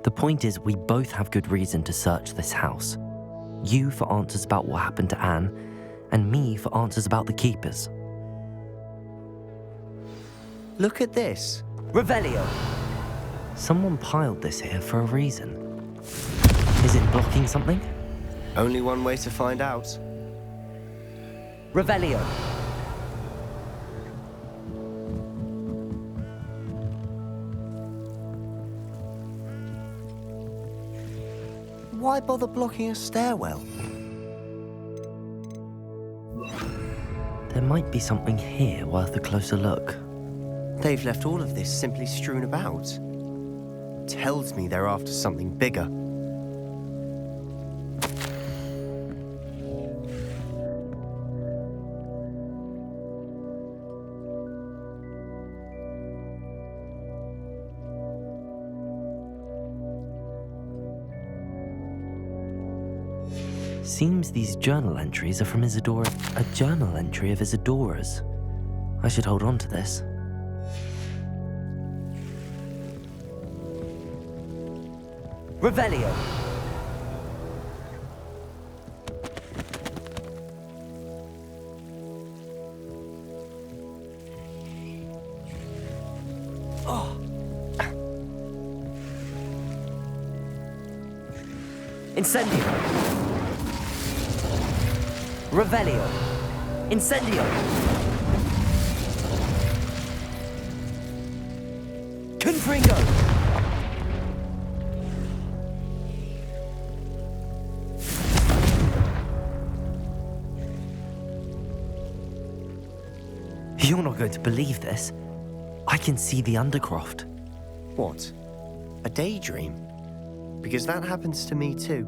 The point is, we both have good reason to search this house. You for answers about what happened to Anne, and me for answers about the keepers. Look at this. Revelio. Someone piled this here for a reason. Is it blocking something? Only one way to find out. Revelio. Why bother blocking a stairwell? There might be something here worth a closer look. They've left all of this simply strewn about. Tells me they're after something bigger. Seems these journal entries are from Isadora. A journal entry of Isadora's. I should hold on to this. Revelio. Incendio. Revelio. Incendio. Confringo. You're not going to believe this. I can see the Undercroft. What? A daydream? Because that happens to me too.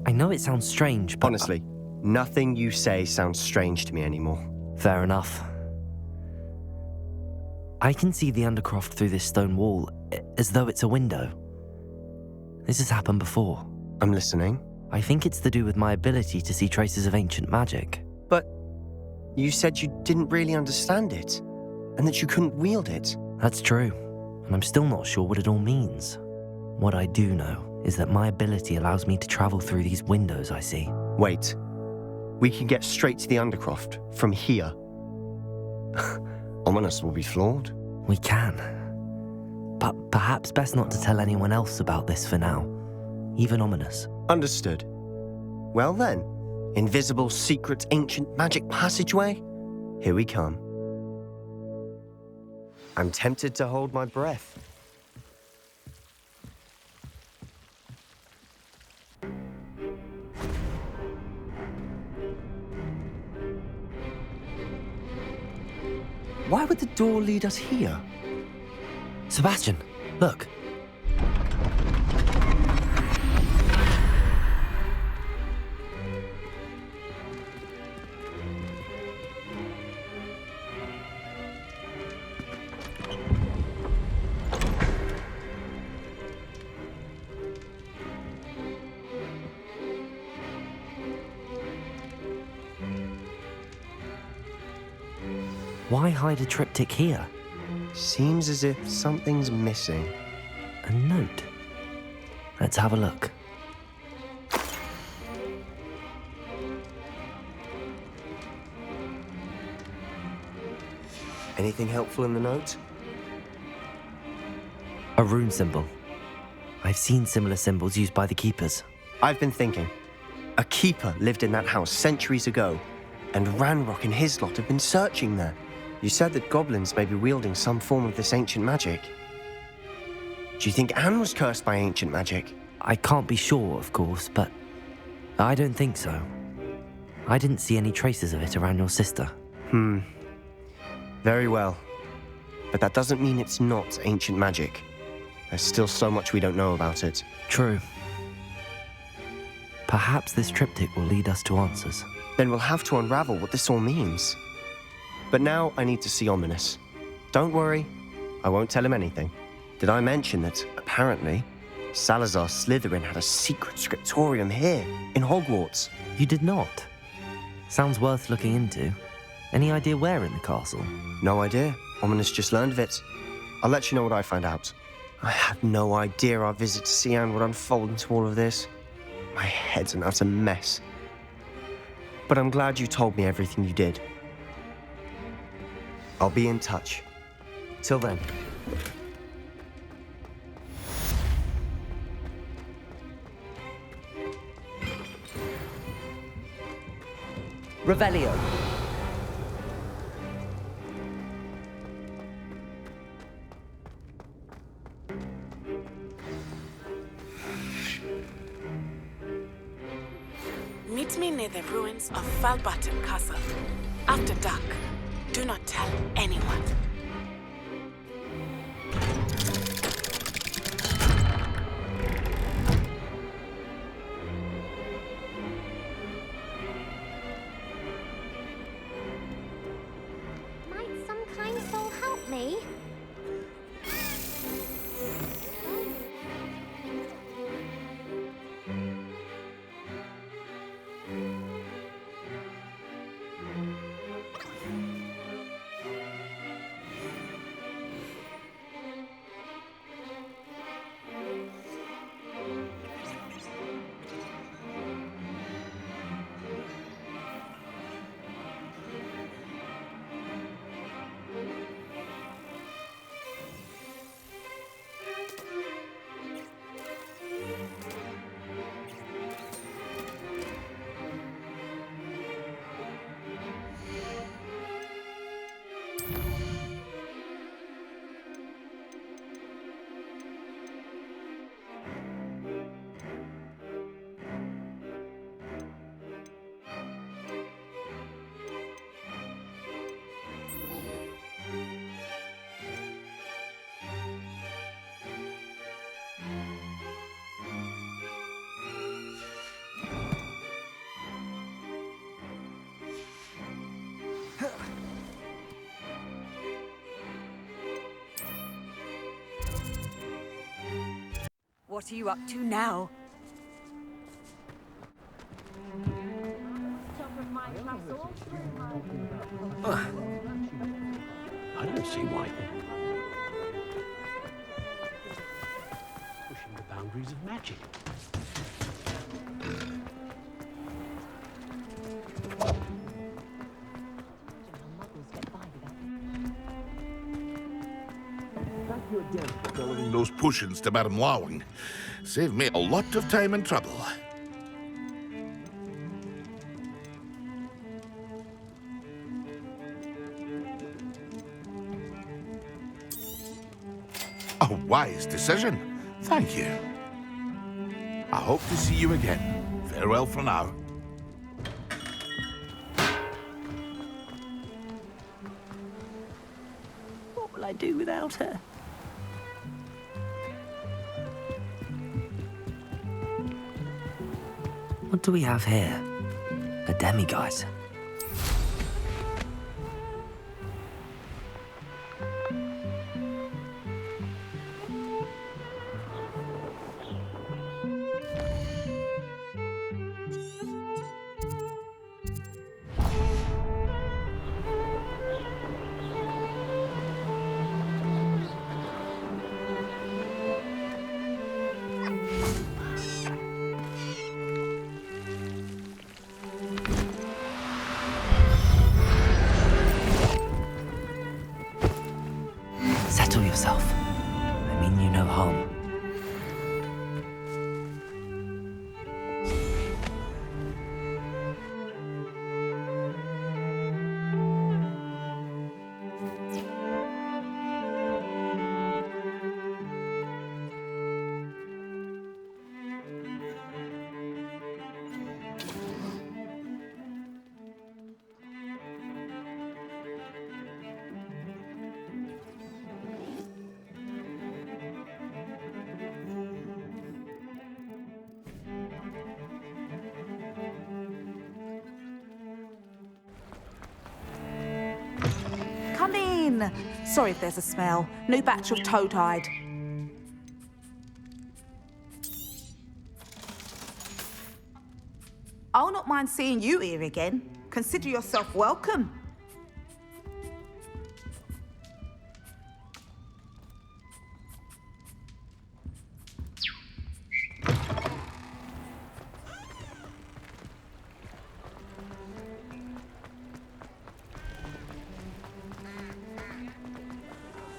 I know it sounds strange, but... Honestly, nothing you say sounds strange to me anymore. Fair enough. I can see the Undercroft through this stone wall, as though it's a window. This has happened before. I'm listening. I think it's to do with my ability to see traces of ancient magic. But you said you didn't really understand it, and that you couldn't wield it. That's true, and I'm still not sure what it all means. What I do know is that my ability allows me to travel through these windows I see. Wait. We can get straight to the Undercroft from here. Ominous will be flawed. We can. But perhaps best not to tell anyone else about this for now. Even Ominous. Understood. Well then, invisible, secret, ancient magic passageway? Here we come. I'm tempted to hold my breath. Why would the door lead us here? Sebastian, look. Why hide a triptych here? Seems as if something's missing. A note. Let's have a look. Anything helpful in the note? A rune symbol. I've seen similar symbols used by the keepers. I've been thinking. A keeper lived in that house centuries ago, and Ranrock and his lot have been searching there. You said that goblins may be wielding some form of this ancient magic. Do you think Anne was cursed by ancient magic? I can't be sure, of course, but I don't think so. I didn't see any traces of it around your sister. Very well. But that doesn't mean it's not ancient magic. There's still so much we don't know about it. True. Perhaps this triptych will lead us to answers. Then we'll have to unravel what this all means. But now I need to see Ominous. Don't worry, I won't tell him anything. Did I mention that, apparently, Salazar Slytherin had a secret scriptorium here, in Hogwarts? You did not? Sounds worth looking into. Any idea where in the castle? No idea. Ominous just learned of it. I'll let you know what I find out. I had no idea our visit to Cian would unfold into all of this. My head's an utter mess. But I'm glad you told me everything you did. I'll be in touch. Till then. Revelio. Meet me near the ruins of Falbutton Castle. After dark. Do not tell anyone. Might some kind soul help me? What are you up to now? I don't see why. Pushing the boundaries of magic. Thank you again for delivering those potions to Madame Lawing. Saved me a lot of time and trouble. A wise decision. Thank you. I hope to see you again. Farewell for now. What will I do without her? What do we have here? A demiguise. clean. Sorry if there's a smell. New batch of toad hide. I'll not mind seeing you here again. Consider yourself welcome.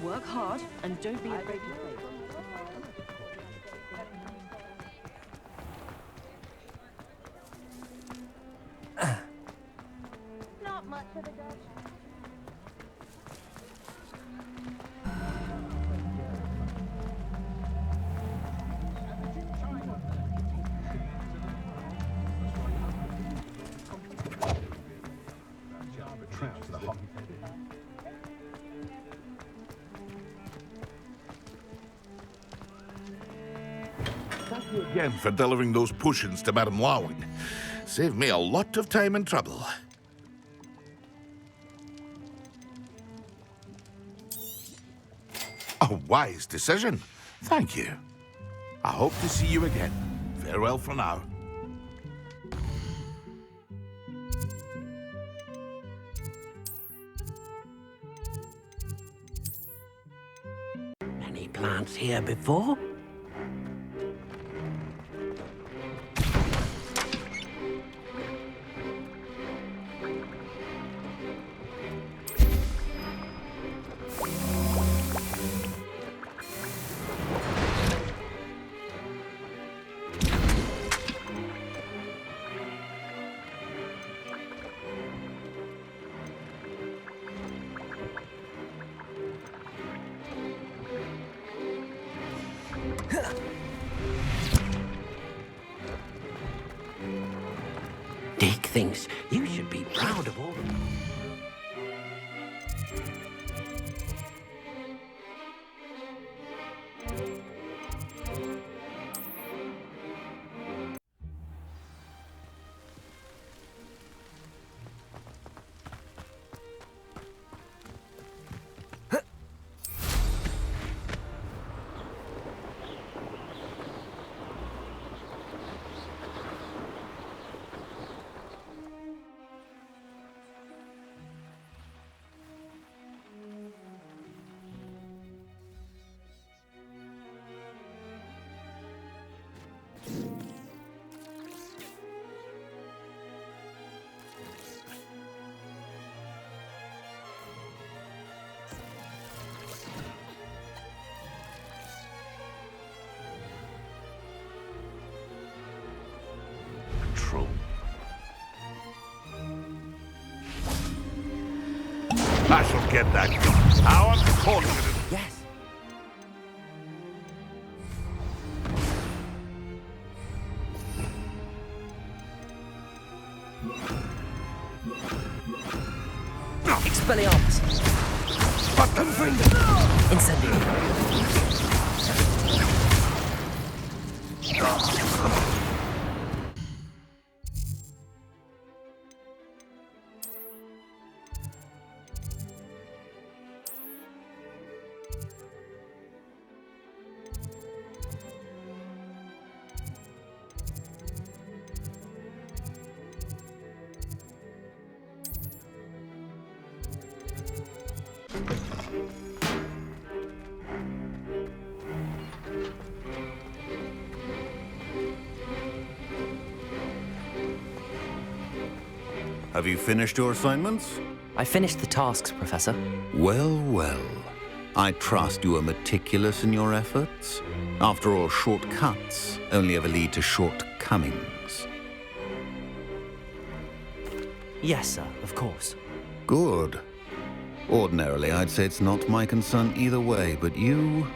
Work hard and don't be afraid to fail. Not much of a dodge. Thank you again for delivering those potions to Madame Lawing. Saved me a lot of time and trouble. A wise decision. Thank you. I hope to see you again. Farewell for now. Any plants here before? Deke thinks you should be proud of all. True. I shall get that done. How unfortunate. Yes. Expelliarmus. But the Incendiary. Have you finished your assignments? I finished the tasks, Professor. Well, well. I trust you are meticulous in your efforts. After all, shortcuts only ever lead to shortcomings. Yes, sir, of course. Good. Ordinarily, I'd say it's not my concern either way, but you...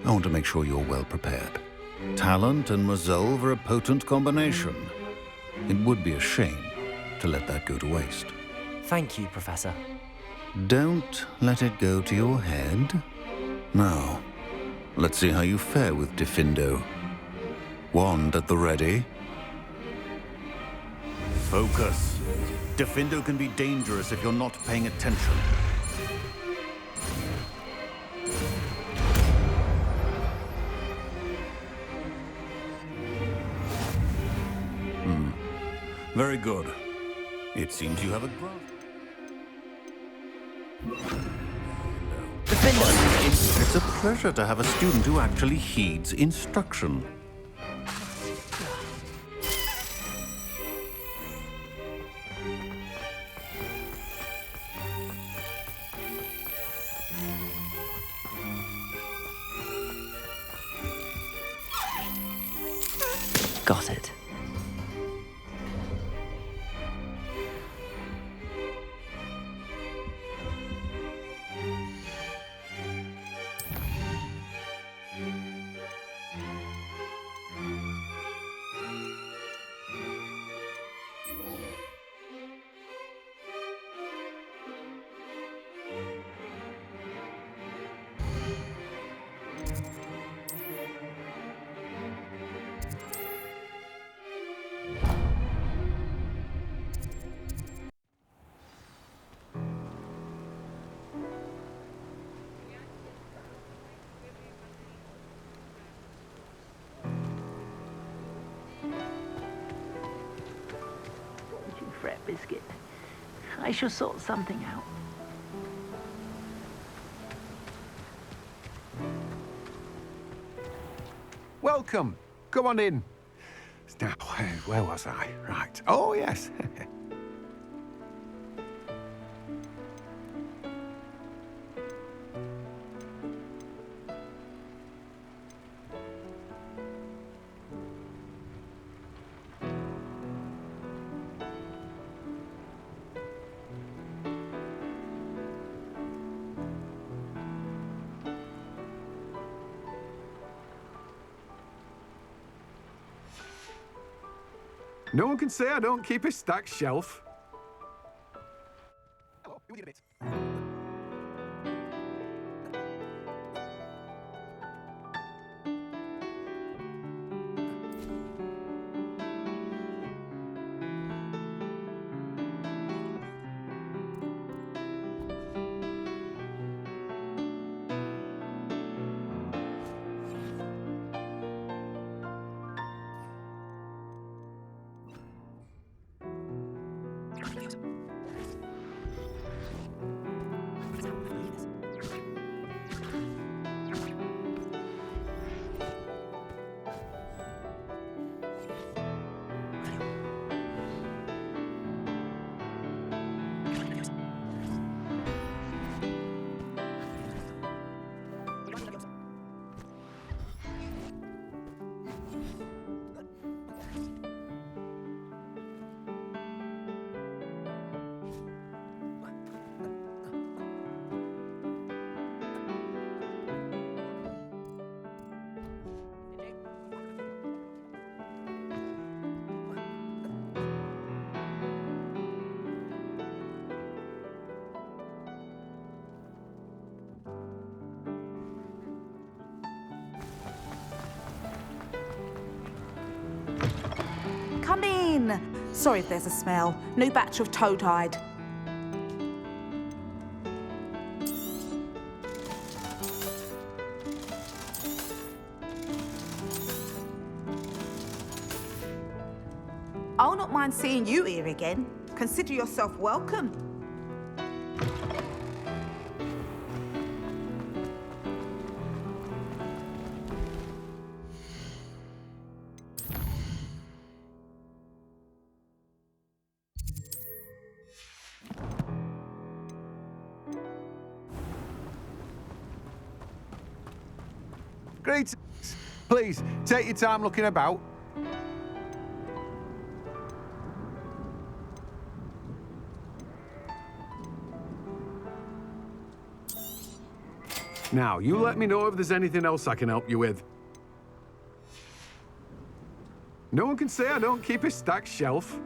I want to make sure you're well prepared. Talent and resolve are a potent combination. It would be a shame to let that go to waste. Thank you, Professor. Don't let it go to your head. Now, let's see how you fare with Diffindo. Wand at the ready. Focus. Diffindo can be dangerous if you're not paying attention. Very good. It seems you have a grasp. It's a pleasure to have a student who actually heeds instruction. Got it. Fret, Biscuit. I shall sort something out. Welcome. Come on in. Now, where was I? Right. Oh, yes. No one can say I don't keep a stacked shelf. Hello, who did it? Come in. Sorry if there's a smell. New batch of toad-hide. I'll not mind seeing you here again. Consider yourself welcome. Greetings. Please, take your time looking about. Now, you let me know if there's anything else I can help you with. No one can say I don't keep a stacked shelf.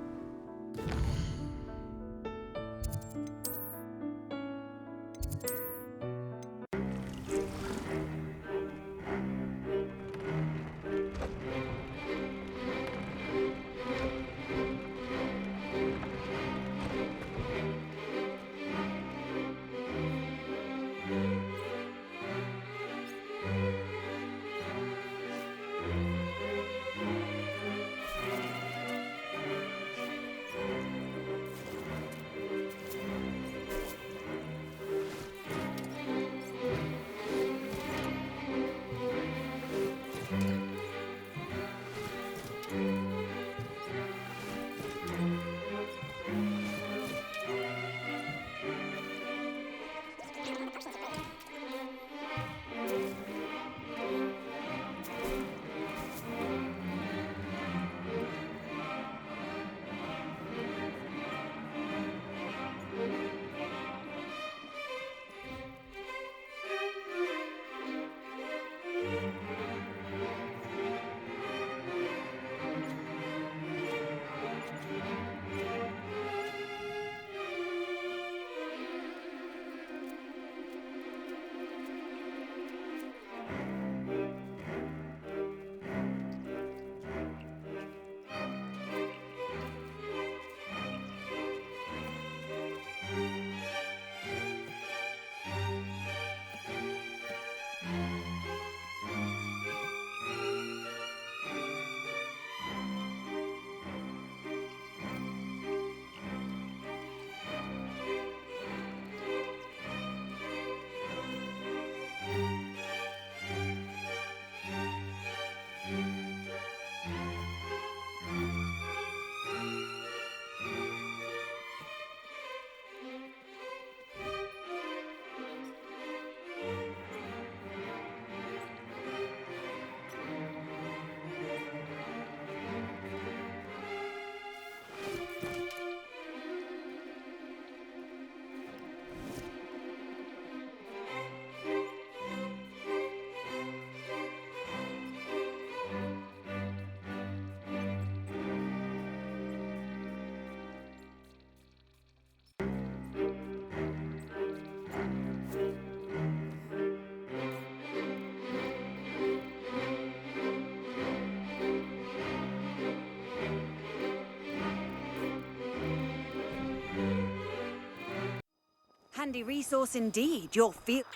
handy resource indeed. Your field.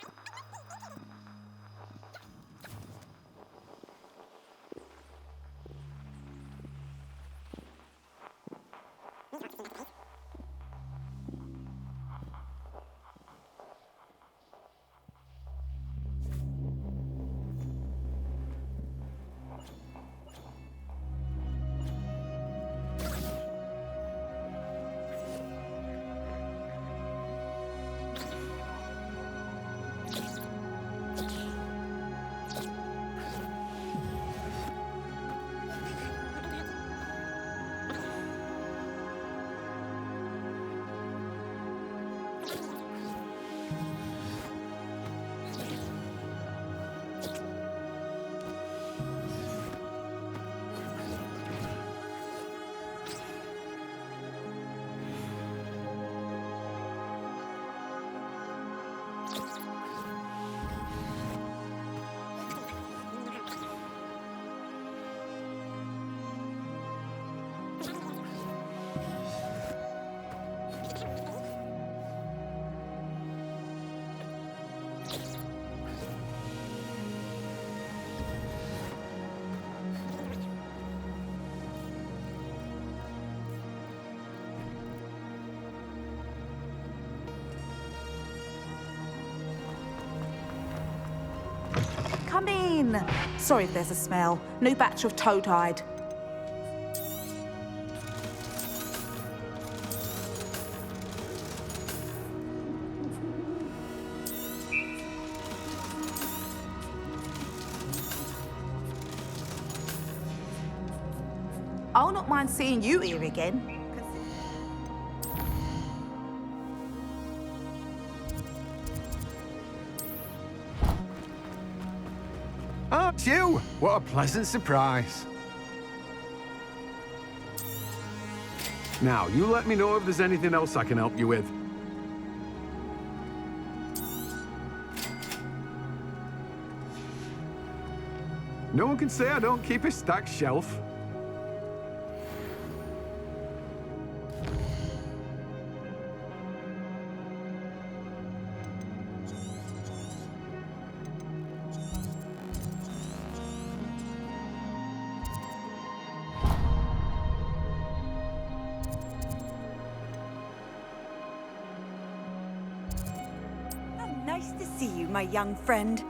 Come in. Sorry if there's a smell. New batch of toad-hide. I'll not mind seeing you here again. Oh, it's you! What a pleasant surprise. Now, you let me know if there's anything else I can help you with. No one can say I don't keep a stacked shelf. Nice to see you, my young friend.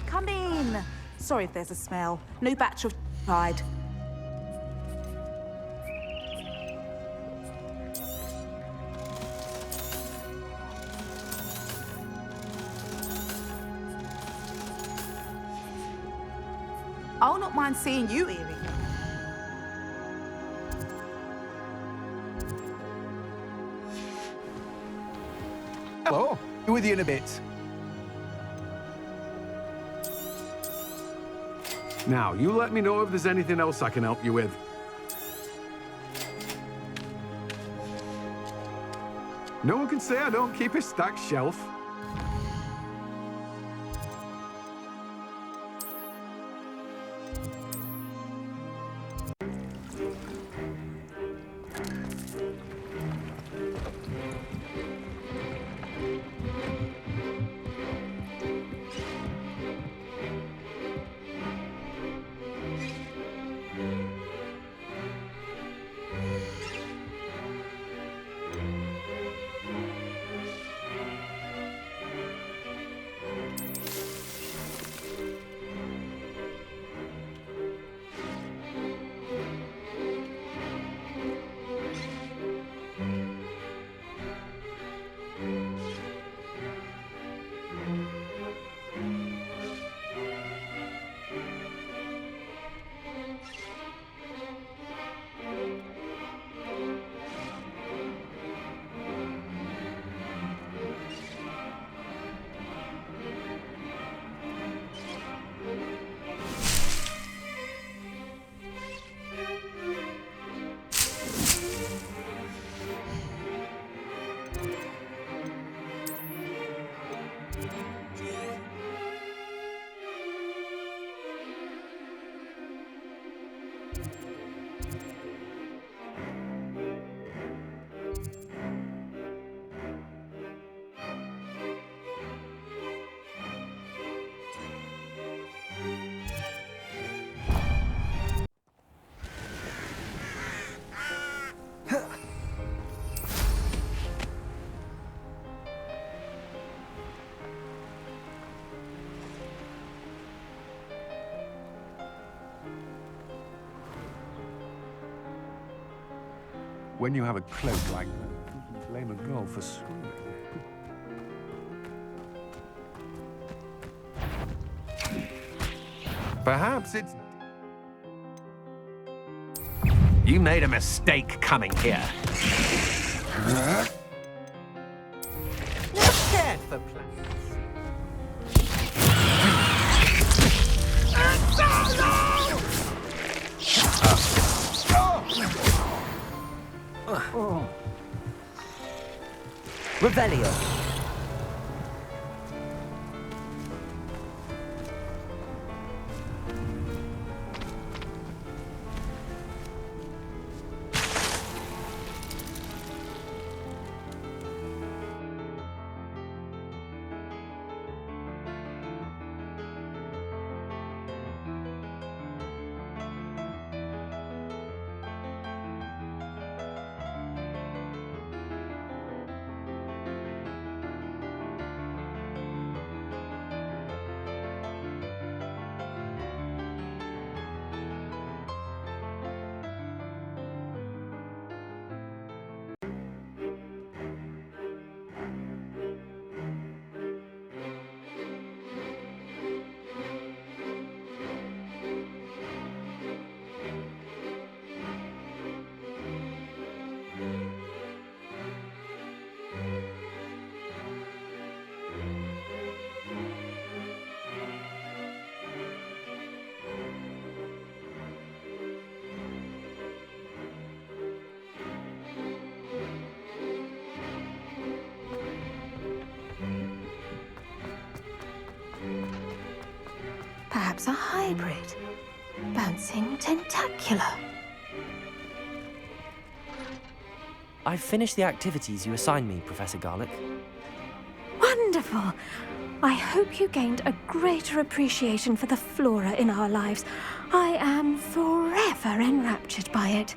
Come in. Sorry if there's a smell. New batch of hide. I'll not mind seeing you here again. Hello. Be with you in a bit. Now, you let me know if there's anything else I can help you with. No one can say I don't keep a stacked shelf. When you have a cloak like that, you can blame a girl for screaming. Perhaps it's... You made a mistake coming here. Not scared for plants. Revelio. Perhaps a hybrid. Bouncing tentacular. I've finished the activities you assigned me, Professor Garlick. Wonderful! I hope you gained a greater appreciation for the flora in our lives. I am forever enraptured by it.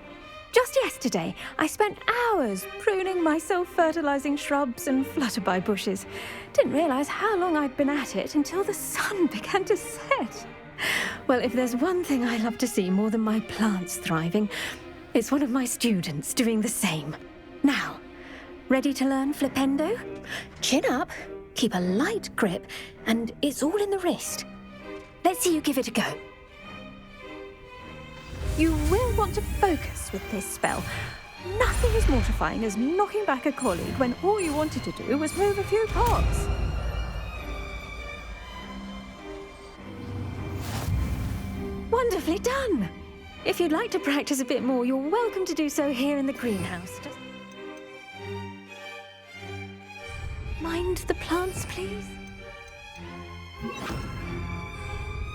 Just yesterday, I spent hours pruning my self-fertilizing shrubs and flutterby bushes. Didn't realize how long I'd been at it until the sun began to set. Well, if there's one thing I love to see more than my plants thriving, it's one of my students doing the same. Now, ready to learn flipendo? Chin up, keep a light grip, and it's all in the wrist. Let's see you give it a go. You will want to focus with this spell. Nothing as mortifying as knocking back a colleague when all you wanted to do was move a few pots. Wonderfully done! If you'd like to practice a bit more, you're welcome to do so here in the greenhouse. Just mind the plants, please.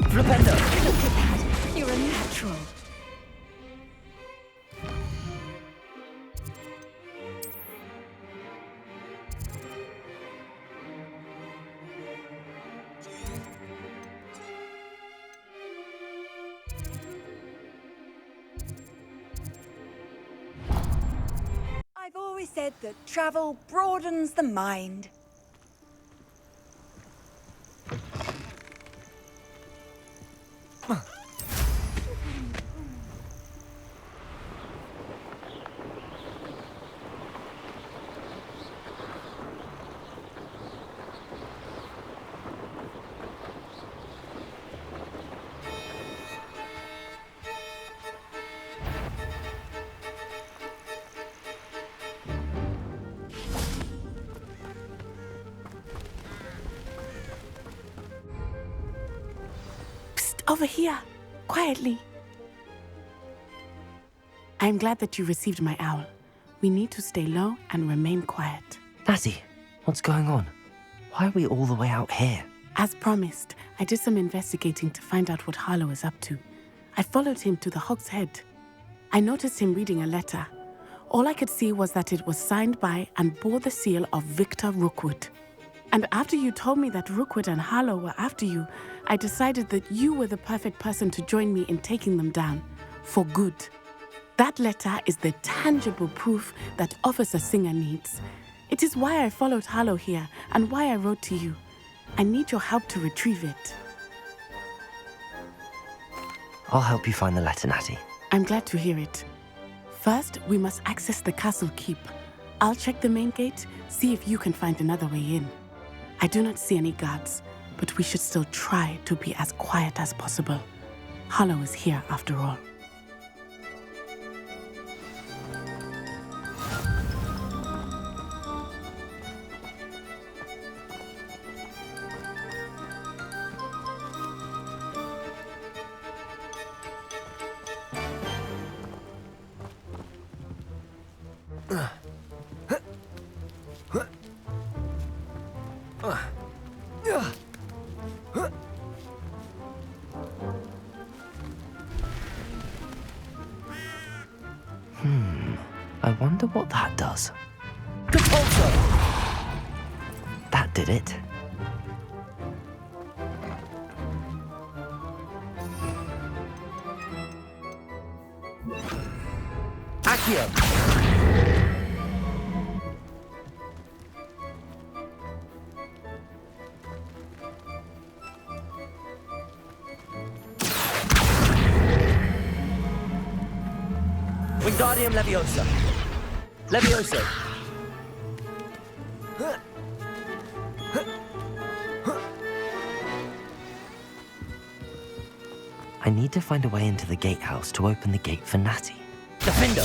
Flipendo! Look at that! You're a natural. I've always said that travel broadens the mind. Over here, quietly. I'm glad that you received my owl. We need to stay low and remain quiet. Natty, what's going on? Why are we all the way out here? As promised, I did some investigating to find out what Harlow is up to. I followed him to the Hog's Head. I noticed him reading a letter. All I could see was that it was signed by and bore the seal of Victor Rookwood. And after you told me that Rookwood and Harlow were after you, I decided that you were the perfect person to join me in taking them down, for good. That letter is the tangible proof that Officer Singer needs. It is why I followed Harlow here and why I wrote to you. I need your help to retrieve it. I'll help you find the letter, Natty. I'm glad to hear it. First, we must access the castle keep. I'll check the main gate, see if you can find another way in. I do not see any guards, but we should still try to be as quiet as possible. Hollow is here after all. I wonder what that does. That did it. Wingardium Leviosa. Levioso. I need to find a way into the gatehouse to open the gate for Natty. Defendo.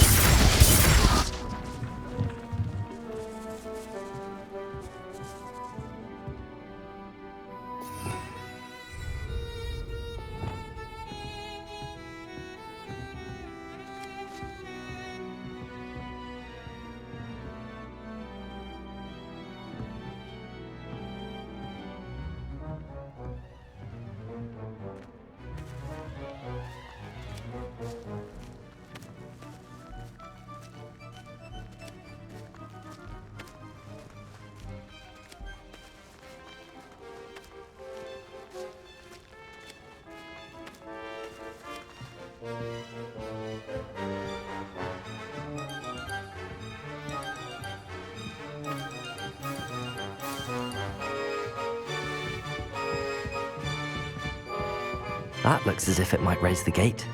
That looks as if it might raise the gate.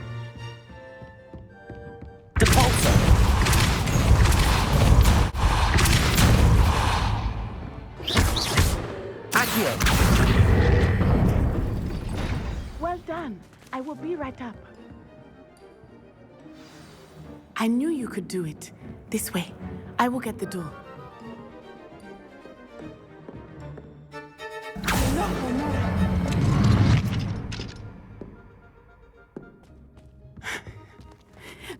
Well done. I will be right up. I knew you could do it. This way. I will get the door.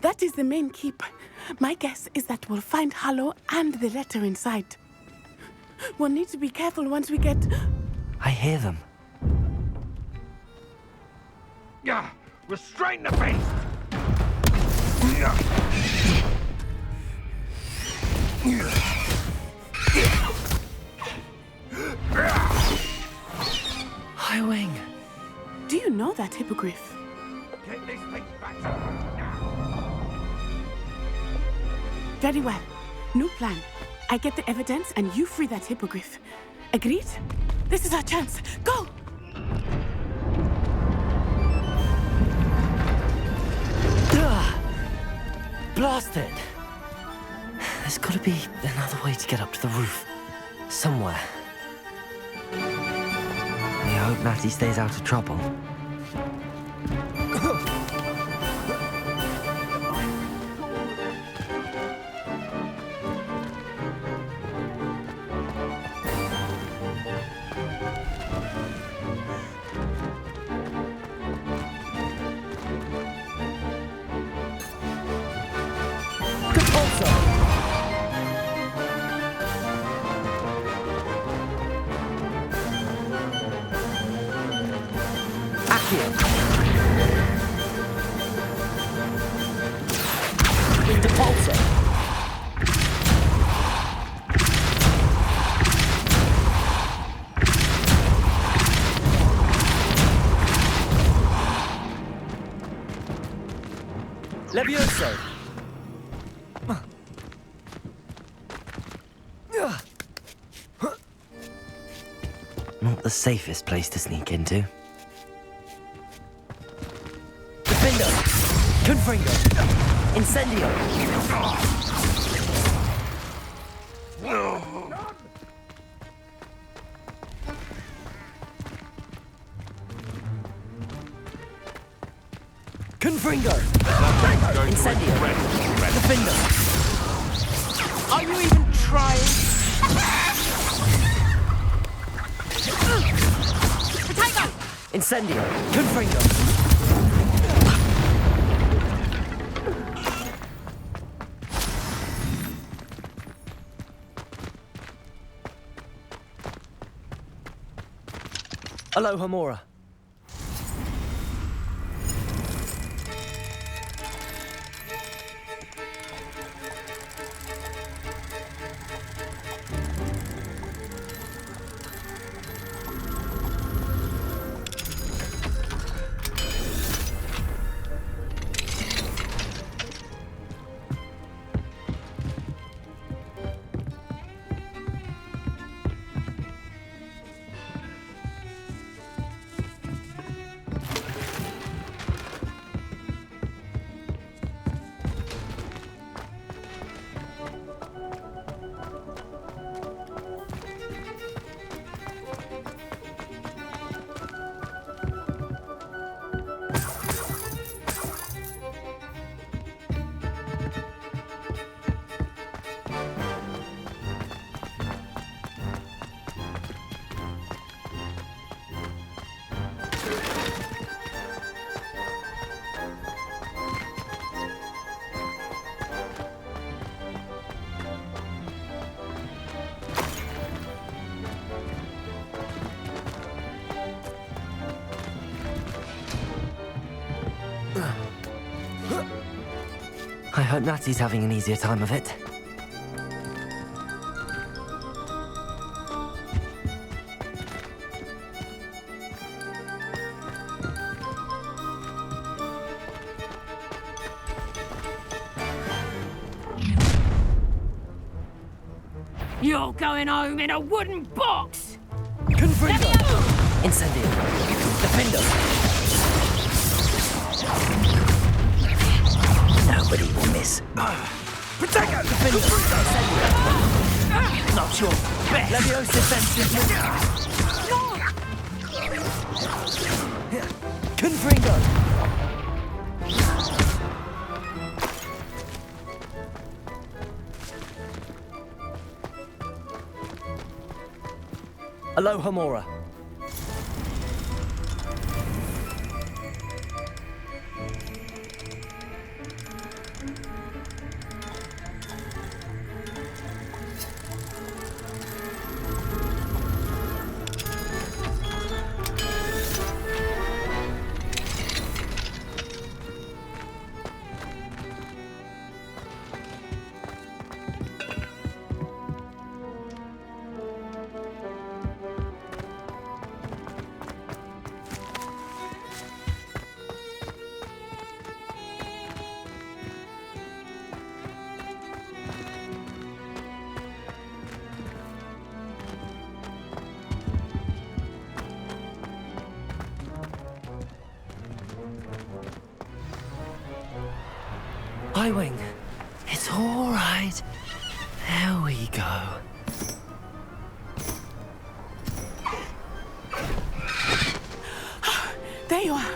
That is the main keep. My guess is that we'll find Hollow and the letter inside. We'll need to be careful once we get... I hear them. Yeah, restrain the beast! Highwing. Do you know that hippogriff? Get this thing back. Very well. New plan. I get the evidence and you free that hippogriff. Agreed? This is our chance. Go! Blasted! There's got to be another way to get up to the roof. Somewhere. We hope Natty stays out of trouble. Levioso. Not the safest place to sneak into. Defendo. Confringo. Incendio! Confringo! Incendio! Defender! Are you even trying? Potato! Incendio! Confringo! Aloha Mora. I hope Natty's having an easier time of it. You're going home in a wooden box! Confringo! Incendio! Defender! Nobody will miss. Potato! Defender! Not your best! Leviosa defensive! Confringo! Aloha Mora. Wing, it's all right. There we go. There you are.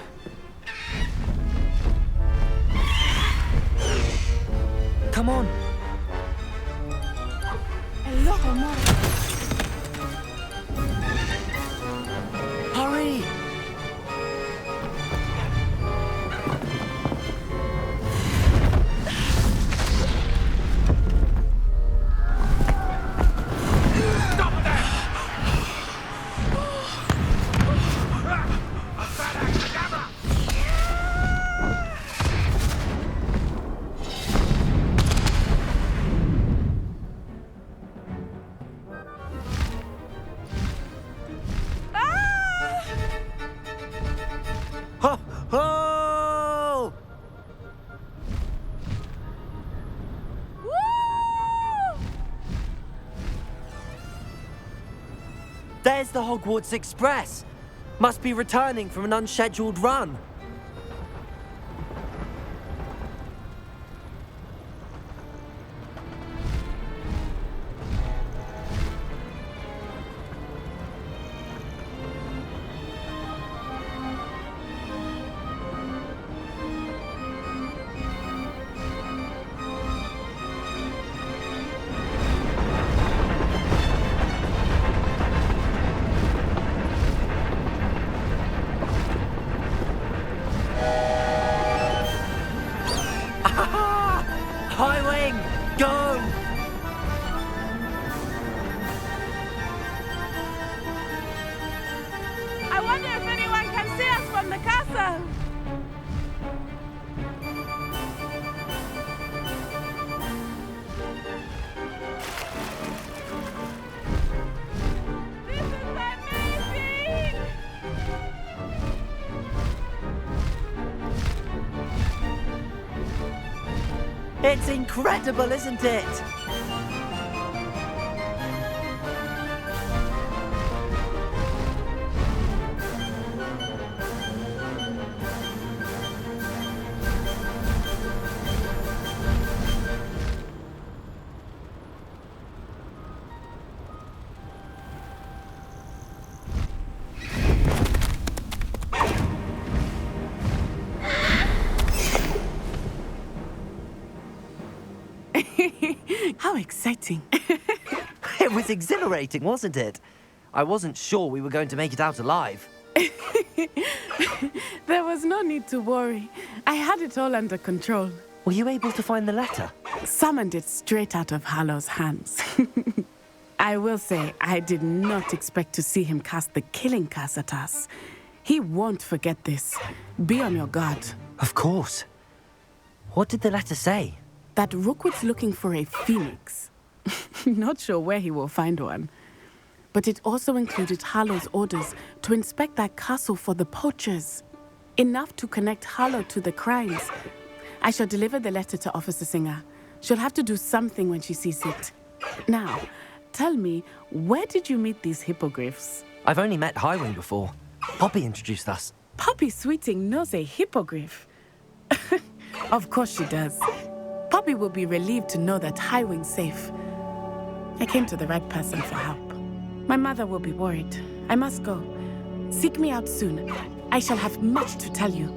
Come on. Aloha Mora. Hurry! Oh! There's the Hogwarts Express. Must be returning from an unscheduled run. It's incredible, isn't it? How exciting. It was exhilarating, wasn't it? I wasn't sure we were going to make it out alive. There was no need to worry. I had it all under control. Were you able to find the letter? Summoned it straight out of Harlow's hands. I will say, I did not expect to see him cast the killing curse at us. He won't forget this. Be on your guard. Of course. What did the letter say? That Rookwood's looking for a phoenix. Not sure where he will find one. But it also included Harlow's orders to inspect that castle for the poachers. Enough to connect Harlow to the crimes. I shall deliver the letter to Officer Singer. She'll have to do something when she sees it. Now, tell me, where did you meet these hippogriffs? I've only met Highwing before. Poppy introduced us. Poppy Sweeting knows a hippogriff. Of course she does. Poppy will be relieved to know that Highwing's safe. I came to the right person for help. My mother will be worried. I must go. Seek me out soon. I shall have much to tell you.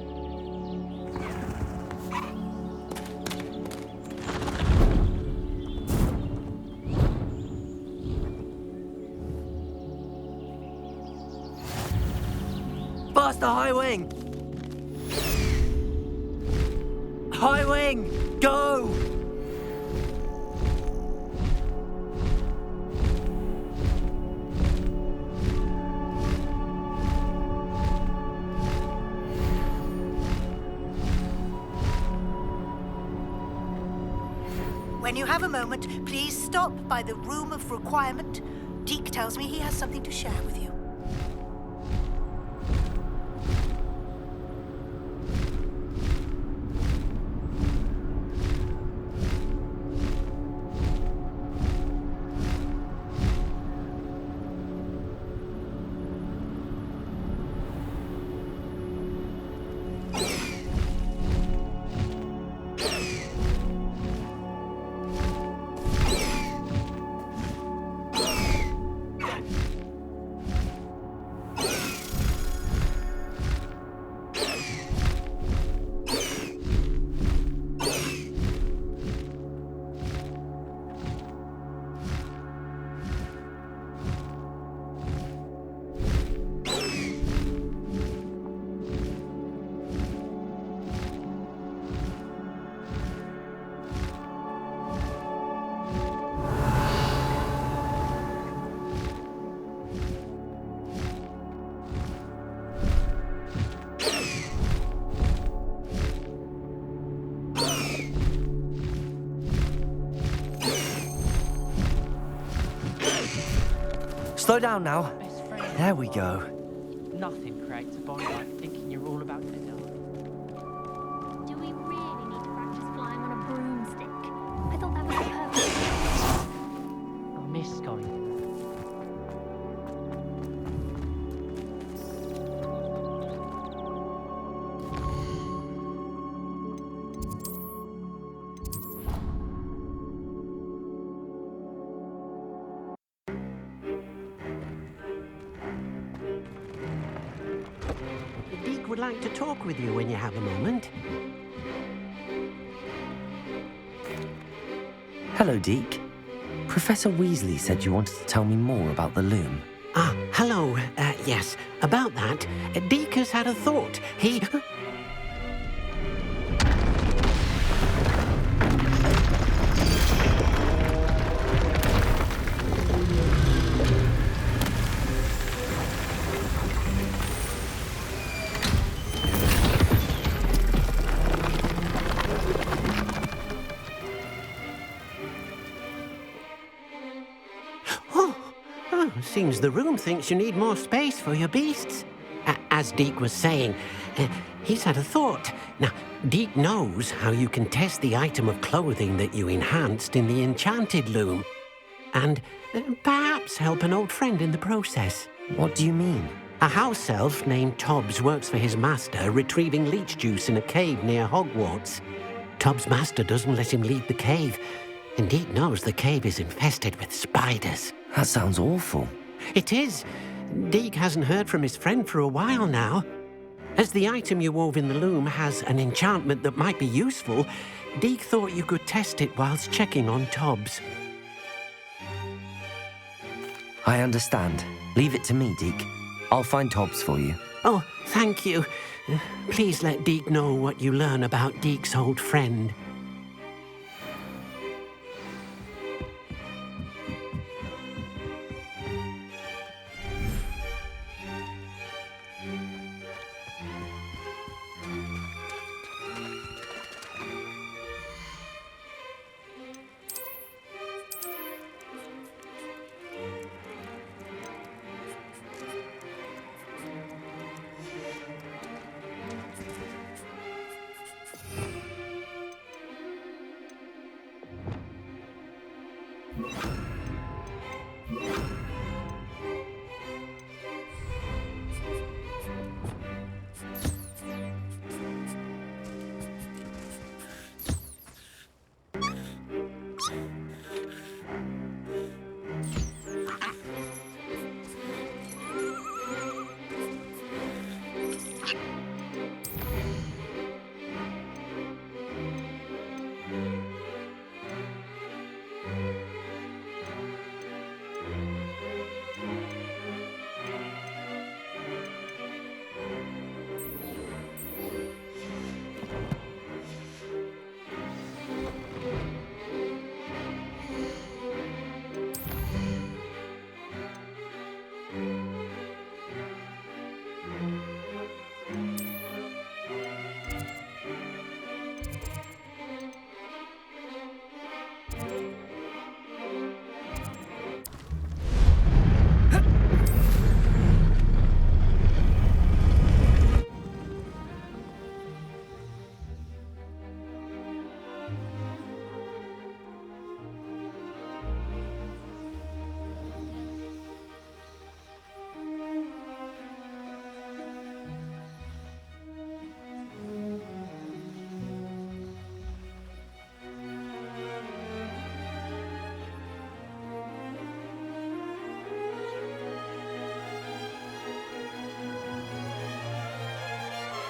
Faster, Highwing! Highwing, go! When you have a moment, please stop by the Room of Requirement. Deke tells me he has something to share with you. Slow down now. There we go. Nothing creates a bond like thinking you're all about to die. Do we really need to practice flying on a broomstick? I thought that was the purpose. I miss going. Would like to talk with you when you have a moment. Hello, Deke. Professor Weasley said you wanted to tell me more about the loom. Ah, hello. Yes, about that. Deke has had a thought. He... Seems the room thinks you need more space for your beasts. As Deke was saying, He's had a thought. Now, Deke knows how you can test the item of clothing that you enhanced in the enchanted loom. And perhaps help an old friend in the process. What do you mean? A house elf named Tobbs works for his master, retrieving leech juice in a cave near Hogwarts. Tobbs' master doesn't let him leave the cave, and Deke knows the cave is infested with spiders. That sounds awful. It is. Deke hasn't heard from his friend for a while now. As the item you wove in the loom has an enchantment that might be useful, Deke thought you could test it whilst checking on Tobbs. I understand. Leave it to me, Deke. I'll find Tobbs for you. Oh, thank you. Please let Deke know what you learn about Deke's old friend.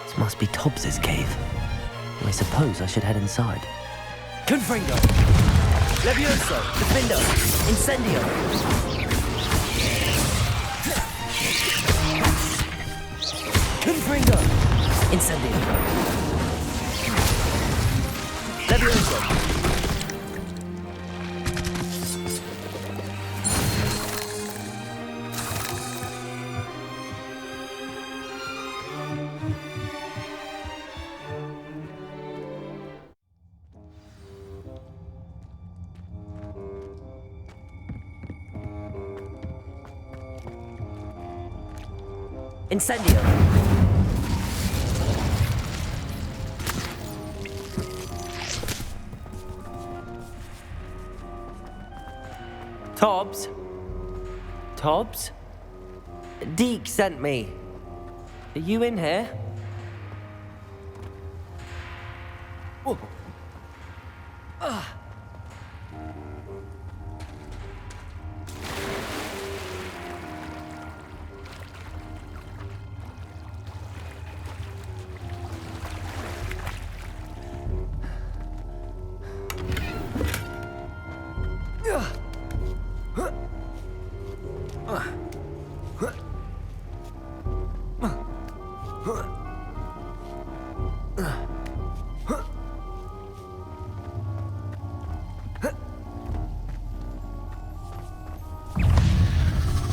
This must be Tobbs's cave. I suppose I should head inside. Confringo! Levioso! Defendo! Incendio! Confringo! Incendio! Levioso! Incendio! Tobbs? Tobbs? Deke sent me. Are you in here? Oh.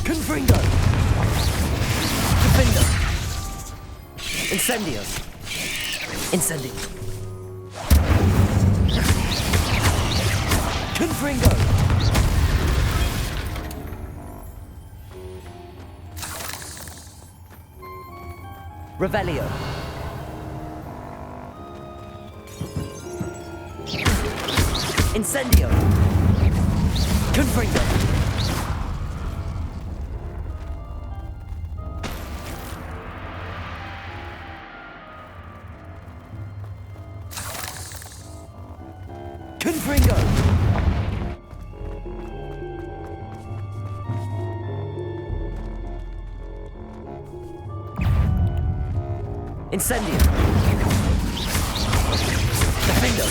Confringo! Defendo! Incendio! Incendio! Confringo! Revelio! Incendio! Confringo! Confringo! Incendio! Defendo!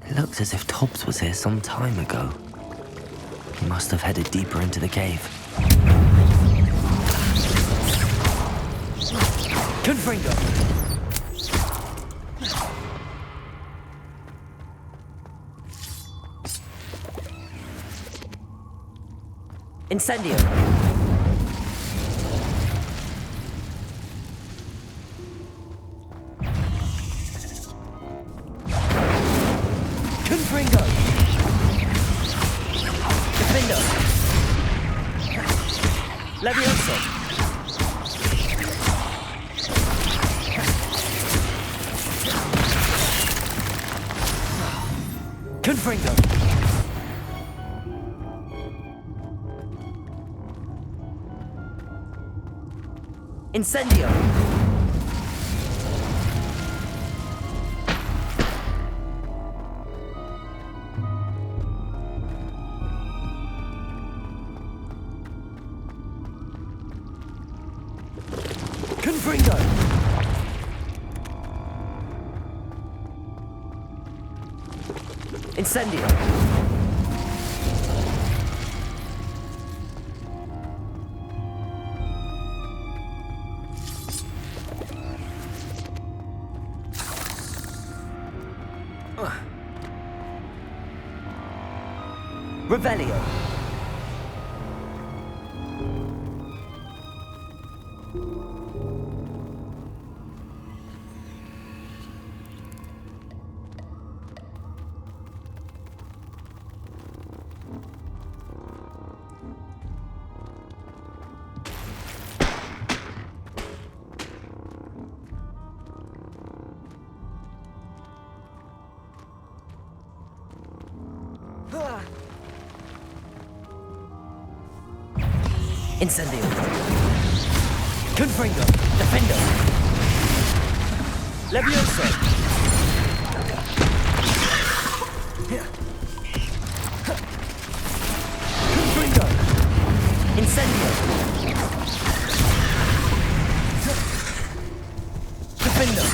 It looks as if Tobbs was here some time ago. He must have headed deeper into the cave. Confringo! Incendio! Confringo! Defendo! Levioso! Confringo! Incendio! Confringo! Incendio! Revelio! Incendio! Confringo! Defendo! Levioso! Confringo! Incendio! Defendo!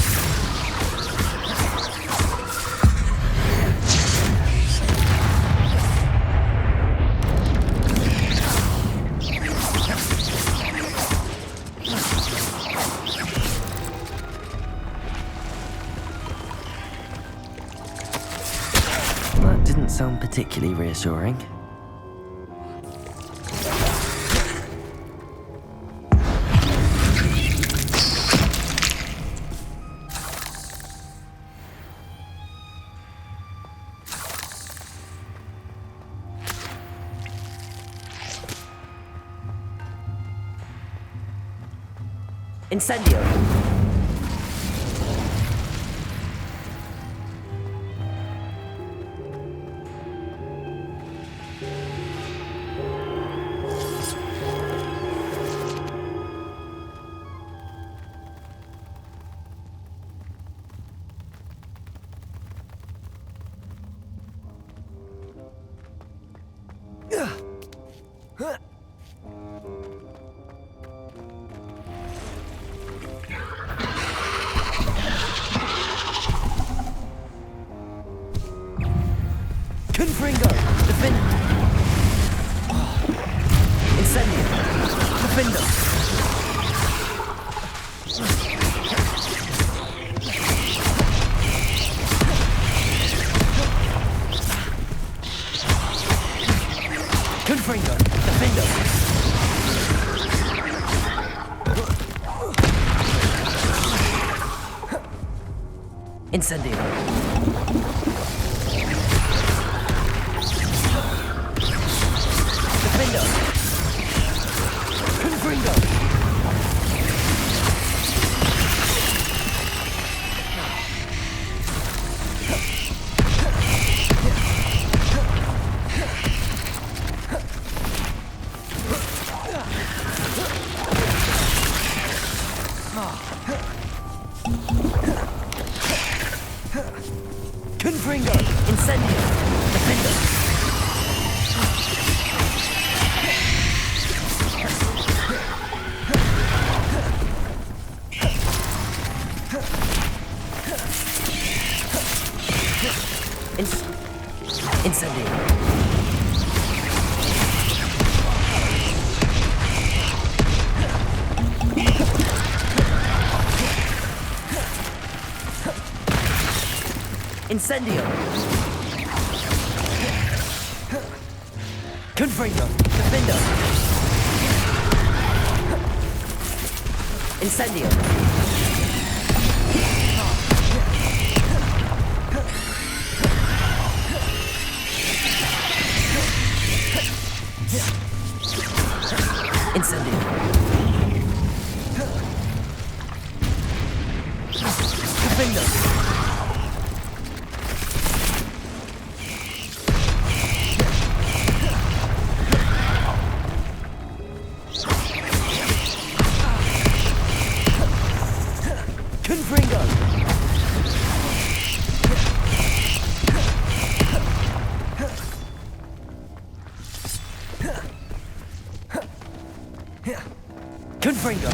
Sound particularly reassuring. Incendio! Confringo! Defend! Incendio! Defendo! Confringo! Defendo! Incendio! Incendio. Incendio. Confringo. Defendo. Incendio. Incendio. Defendo. Confringo. Confringo.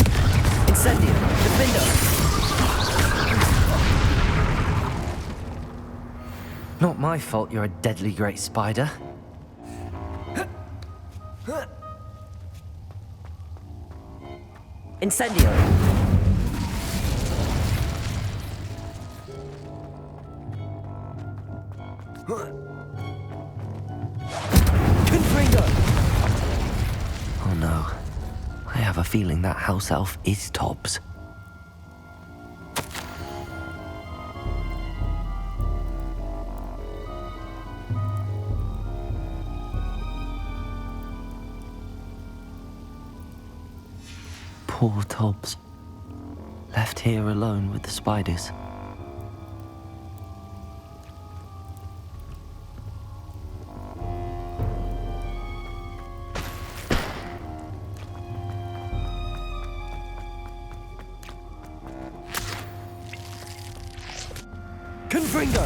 Incendio. Defendo. Not my fault you're a deadly great spider. Incendio. Confringo. Oh no. I have a feeling that house elf is Tobbs. Poor Tobbs. Left here alone with the spiders. Confringo!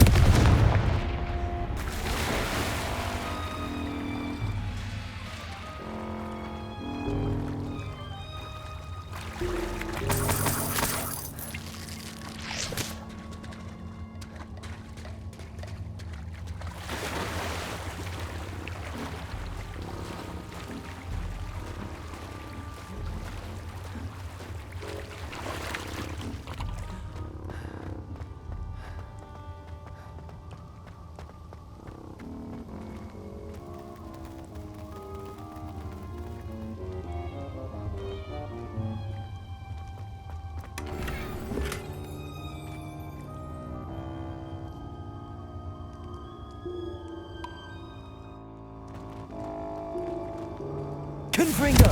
Confringo!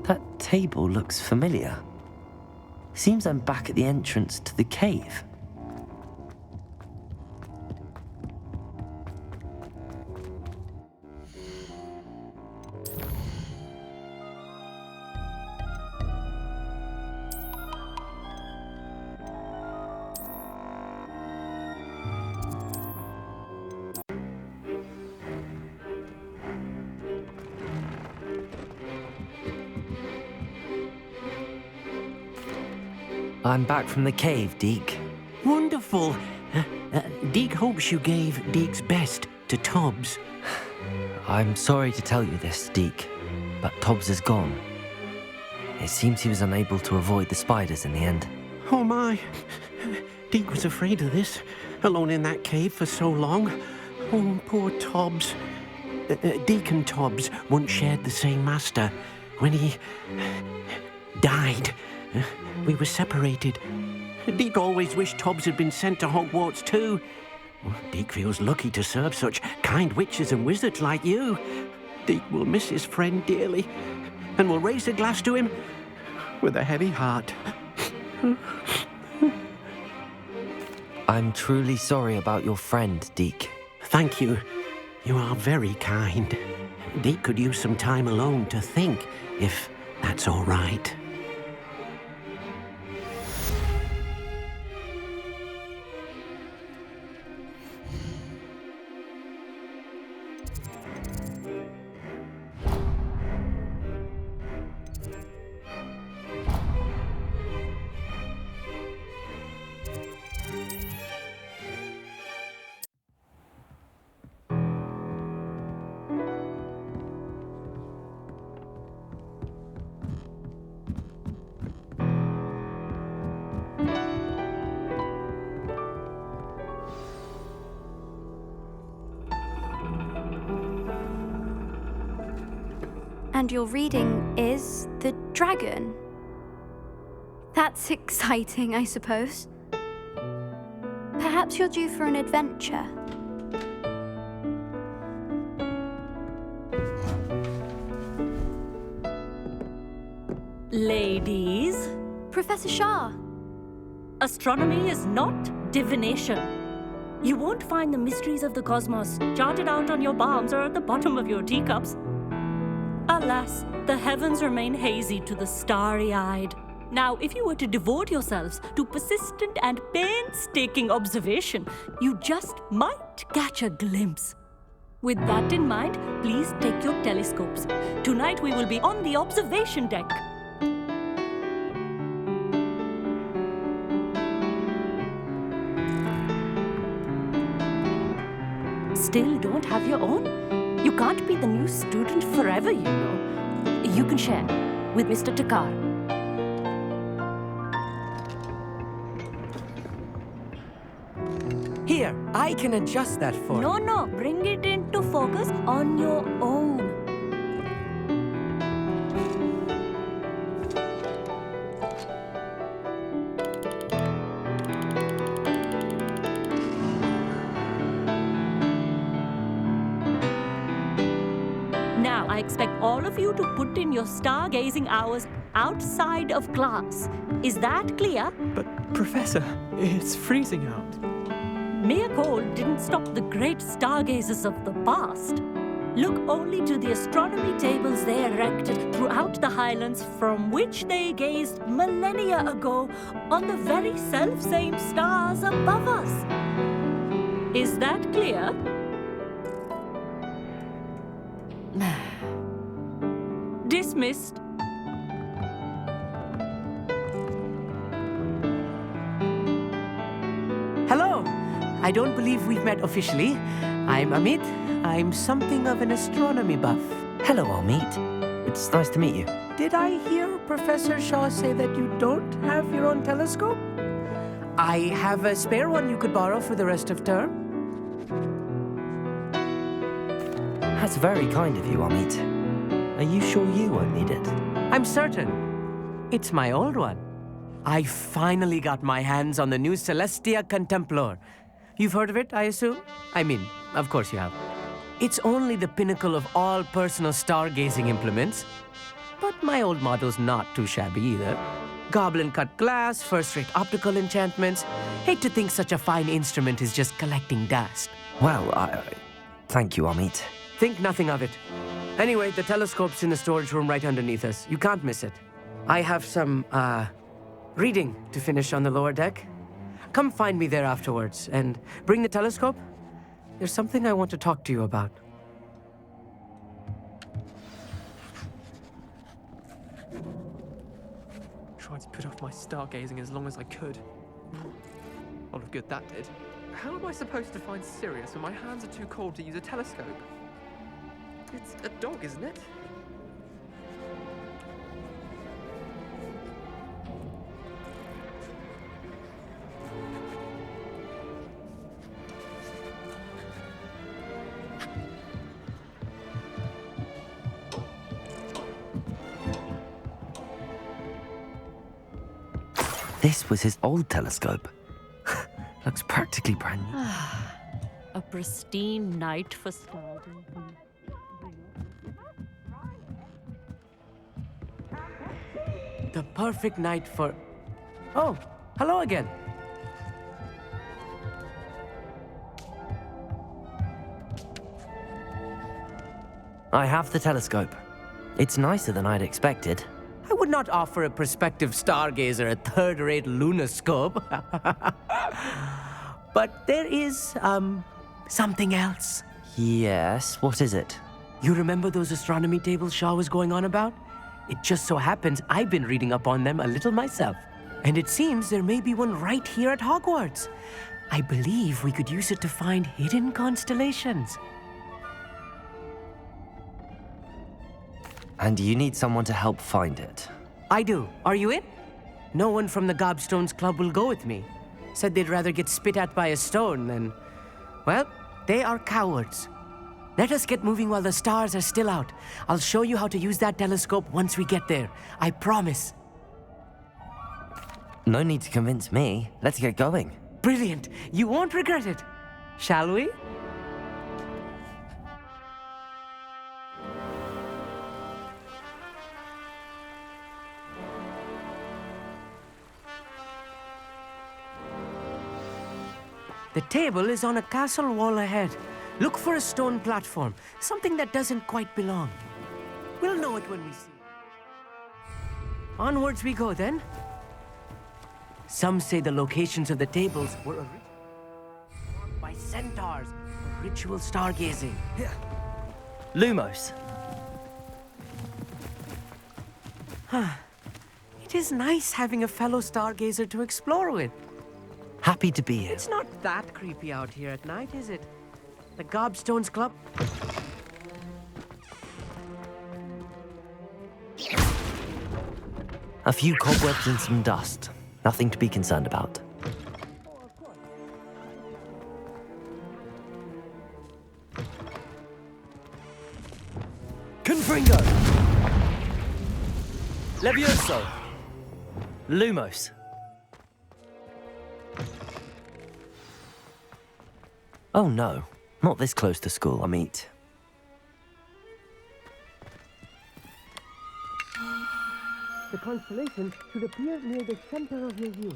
That table looks familiar. Seems I'm back at the entrance to the cave. I'm back from the cave, Deke. Wonderful. Deke hopes you gave Deke's best to Tobbs. I'm sorry to tell you this, Deke, but Tobbs is gone. It seems he was unable to avoid the spiders in the end. Oh my. Deke was afraid of this, alone in that cave for so long. Oh, poor Tobbs. Deke and Tobbs once shared the same master. When he died, we were separated. Deke always wished Tobbs had been sent to Hogwarts too. Deke feels lucky to serve such kind witches and wizards like you. Deke will miss his friend dearly, and will raise a glass to him with a heavy heart. I'm truly sorry about your friend, Deke. Thank you. You are very kind. Deke could use some time alone to think, if that's all right. And your reading is the dragon. That's exciting, I suppose. Perhaps you're due for an adventure. Ladies. Professor Shah. Astronomy is not divination. You won't find the mysteries of the cosmos charted out on your palms or at the bottom of your teacups. Alas, the heavens remain hazy to the starry-eyed. Now, if you were to devote yourselves to persistent and painstaking observation, you just might catch a glimpse. With that in mind, please take your telescopes. Tonight we will be on the observation deck. Still don't have your own? You can't be the new student forever, you know. You can share with Mr. Takar. Here, I can adjust that for you. No, bring it into focus on your own. Now, I expect all of you to put in your stargazing hours outside of class. Is that clear? But, Professor, it's freezing out. Mere cold didn't stop the great stargazers of the past. Look only to the astronomy tables they erected throughout the highlands from which they gazed millennia ago on the very self-same stars above us. Is that clear? Dismissed. Hello! I don't believe we've met officially. I'm Amit. I'm something of an astronomy buff. Hello, Amit. It's nice to meet you. Did I hear Professor Shaw say that you don't have your own telescope? I have a spare one you could borrow for the rest of term. That's very kind of you, Amit. Are you sure you won't need it? I'm certain. It's my old one. I finally got my hands on the new Celestia Contemplar. You've heard of it, I assume? I mean, of course you have. It's only the pinnacle of all personal stargazing implements. But my old model's not too shabby either. Goblin-cut glass, first-rate optical enchantments. Hate to think such a fine instrument is just collecting dust. Well, thank you, Amit. Think nothing of it. Anyway, the telescope's in the storage room right underneath us. You can't miss it. I have some, reading to finish on the lower deck. Come find me there afterwards, and bring the telescope. There's something I want to talk to you about. Tried to put off my stargazing as long as I could. A lot of good that did. How am I supposed to find Sirius when my hands are too cold to use a telescope? It's a dog, isn't it? This was his old telescope. Looks practically brand new. A pristine night for stargazing. The perfect night for... Oh, hello again. I have the telescope. It's nicer than I'd expected. I would not offer a prospective stargazer a third-rate lunoscope. But there is, something else. Yes, what is it? You remember those astronomy tables Shaw was going on about? It just so happens I've been reading up on them a little myself. And it seems there may be one right here at Hogwarts. I believe we could use it to find hidden constellations. And you need someone to help find it. I do. Are you in? No one from the Gobstones Club will go with me. Said they'd rather get spit at by a stone than... Well, they are cowards. Let us get moving while the stars are still out. I'll show you how to use that telescope once we get there. I promise. No need to convince me. Let's get going. Brilliant. You won't regret it. Shall we? The table is on a castle wall ahead. Look for a stone platform, something that doesn't quite belong. We'll know it when we see it. Onwards we go, then. Some say the locations of the tables were marked by centaurs for ritual stargazing. Lumos. It is nice having a fellow stargazer to explore with. Happy to be here. It's not that creepy out here at night, is it? The Gobstones Club? A few cobwebs and some dust. Nothing to be concerned about. Confringo! Levioso! Lumos. Oh no, not this close to school, Amit. The constellation should appear near the center of your view.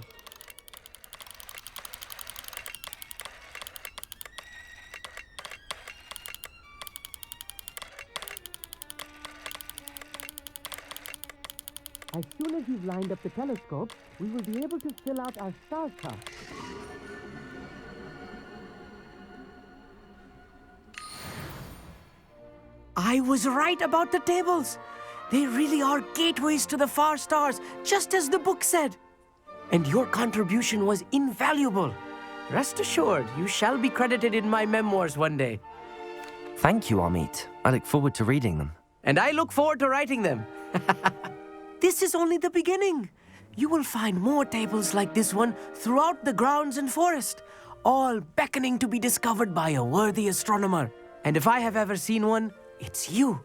As soon as you've lined up the telescope, we will be able to fill out our star chart. I was right about the tables. They really are gateways to the far stars, just as the book said. And your contribution was invaluable. Rest assured, you shall be credited in my memoirs one day. Thank you, Amit. I look forward to reading them. And I look forward to writing them. This is only the beginning. You will find more tables like this one throughout the grounds and forest, all beckoning to be discovered by a worthy astronomer. And if I have ever seen one, it's you.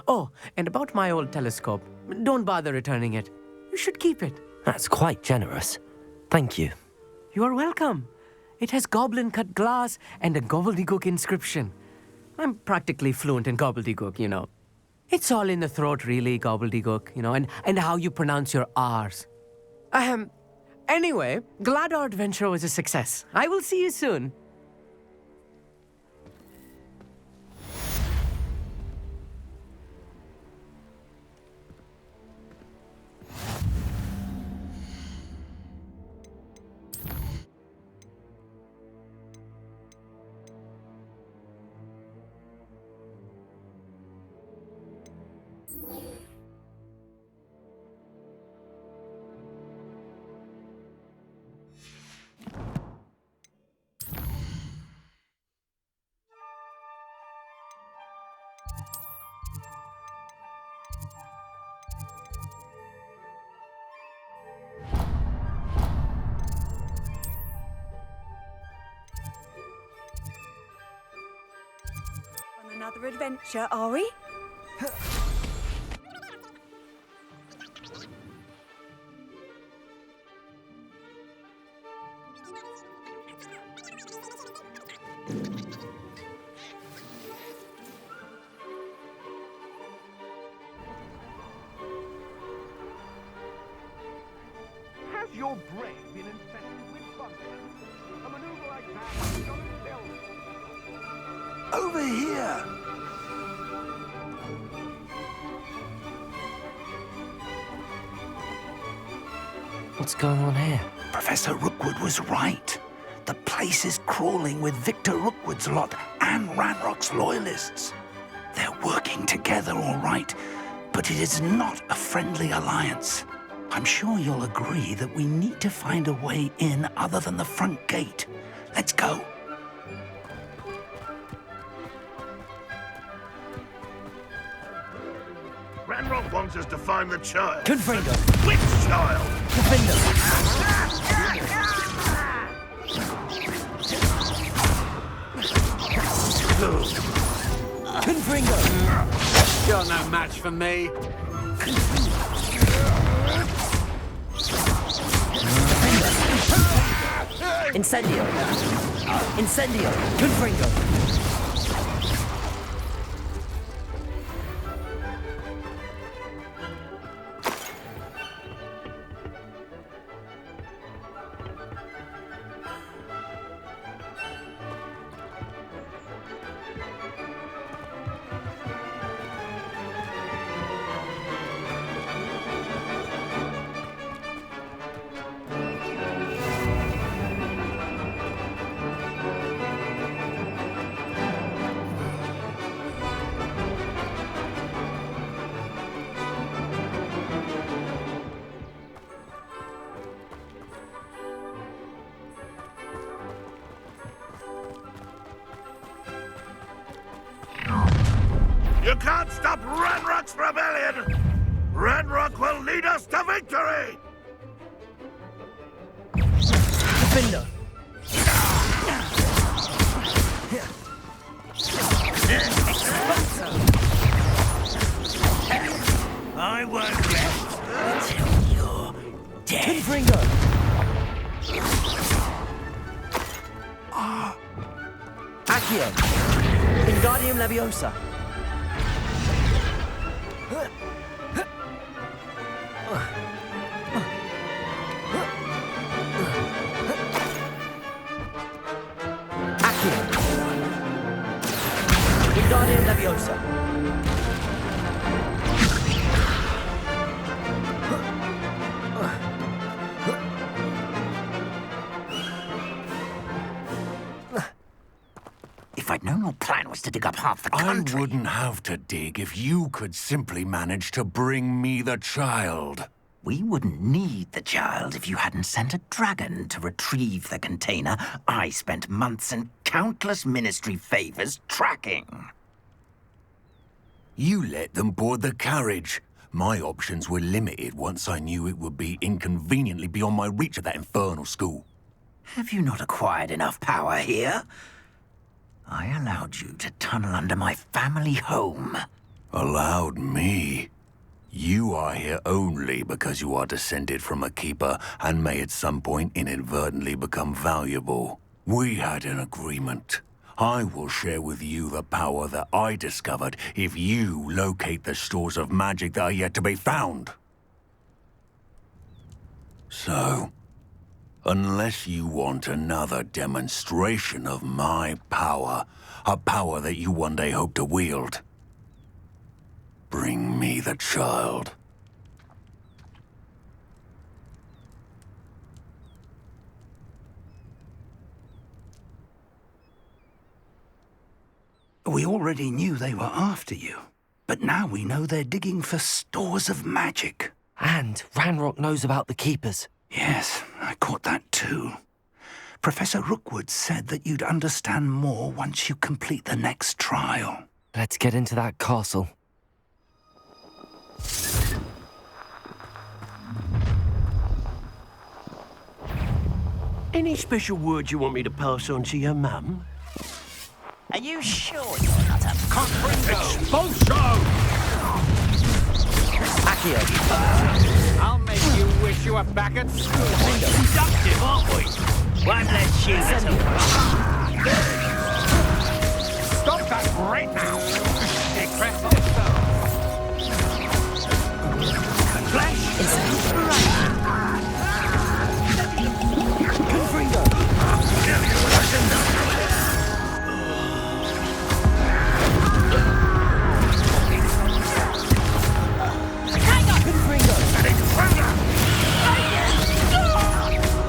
Oh, and about my old telescope, don't bother returning it. You should keep it. That's quite generous. Thank you. You're welcome. It has goblin-cut glass and a gobbledygook inscription. I'm practically fluent in gobbledygook, you know. It's all in the throat, really, gobbledygook, you know, and how you pronounce your R's. Anyway, glad our adventure was a success. I will see you soon. On another adventure, are we? Has your brain been infested with fungus? A maneuver like that is gonna kill you. Over here! What's going on here? Professor Rookwood was right. The place is crawling with Victor Rookwood's lot and Ranrock's loyalists. They're working together, all right, but it is not a friendly alliance. I'm sure you'll agree that we need to find a way in other than the front gate. Let's go. Ranrock wants us to find the child. Confringo. Which child? You're no match for me. Incendio! Incendio! Confringo! You can't stop Ranrock's rebellion! Ranrock will lead us to victory! Defender! I won't rest until you're dead. Confringo! Accio! Wingardium Leviosa! Accio! Wingardium Leviosa! If I'd known your plan was to dig up half the country... I wouldn't have to dig if you could simply manage to bring me the child. We wouldn't need the child if you hadn't sent a dragon to retrieve the container I spent months and countless ministry favors tracking. You let them board the carriage. My options were limited once I knew it would be inconveniently beyond my reach at that infernal school. Have you not acquired enough power here? I allowed you to tunnel under my family home. Allowed me? You are here only because you are descended from a keeper and may at some point inadvertently become valuable. We had an agreement. I will share with you the power that I discovered if you locate the stores of magic that are yet to be found. So, unless you want another demonstration of my power, a power that you one day hope to wield, bring me the child. We already knew they were after you, but now we know they're digging for stores of magic. And Ranrock knows about the Keepers. Yes, I caught that too. Professor Rookwood said that you'd understand more once you complete the next trial. Let's get into that castle. Any special words you want me to pass on to your mum? Are you sure you're not a Expulso! Accio! I'll make you wish you were back at school. Productive, aren't we? One less shoot. Stop that right now! Flash!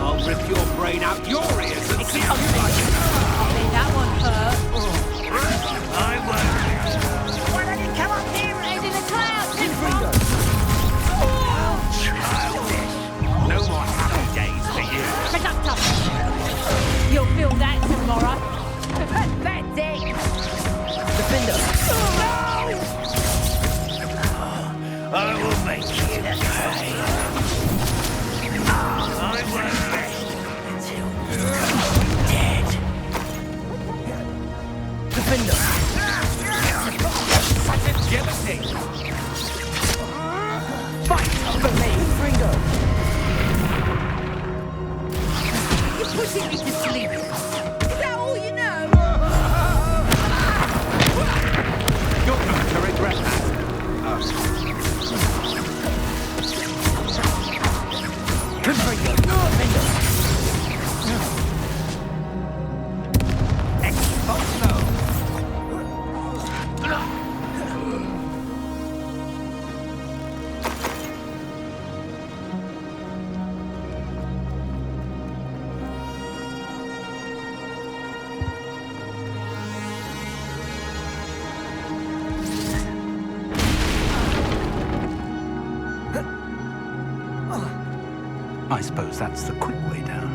I'll rip your brain out your ears and see how you I mean, that one hurt. I won't. Why don't you come up here and in the clouds, Childish. No more happy days for you. Conductor! You'll feel that tomorrow. That's it! Defender! I will make you pay. I won't rest until you're dead. Defender! Ready! Fight for me! Fringo! You're putting me to sleep. Is that all you know? You're going to regret that. Confringo! Confringo! Expulso! I suppose that's the quick way down.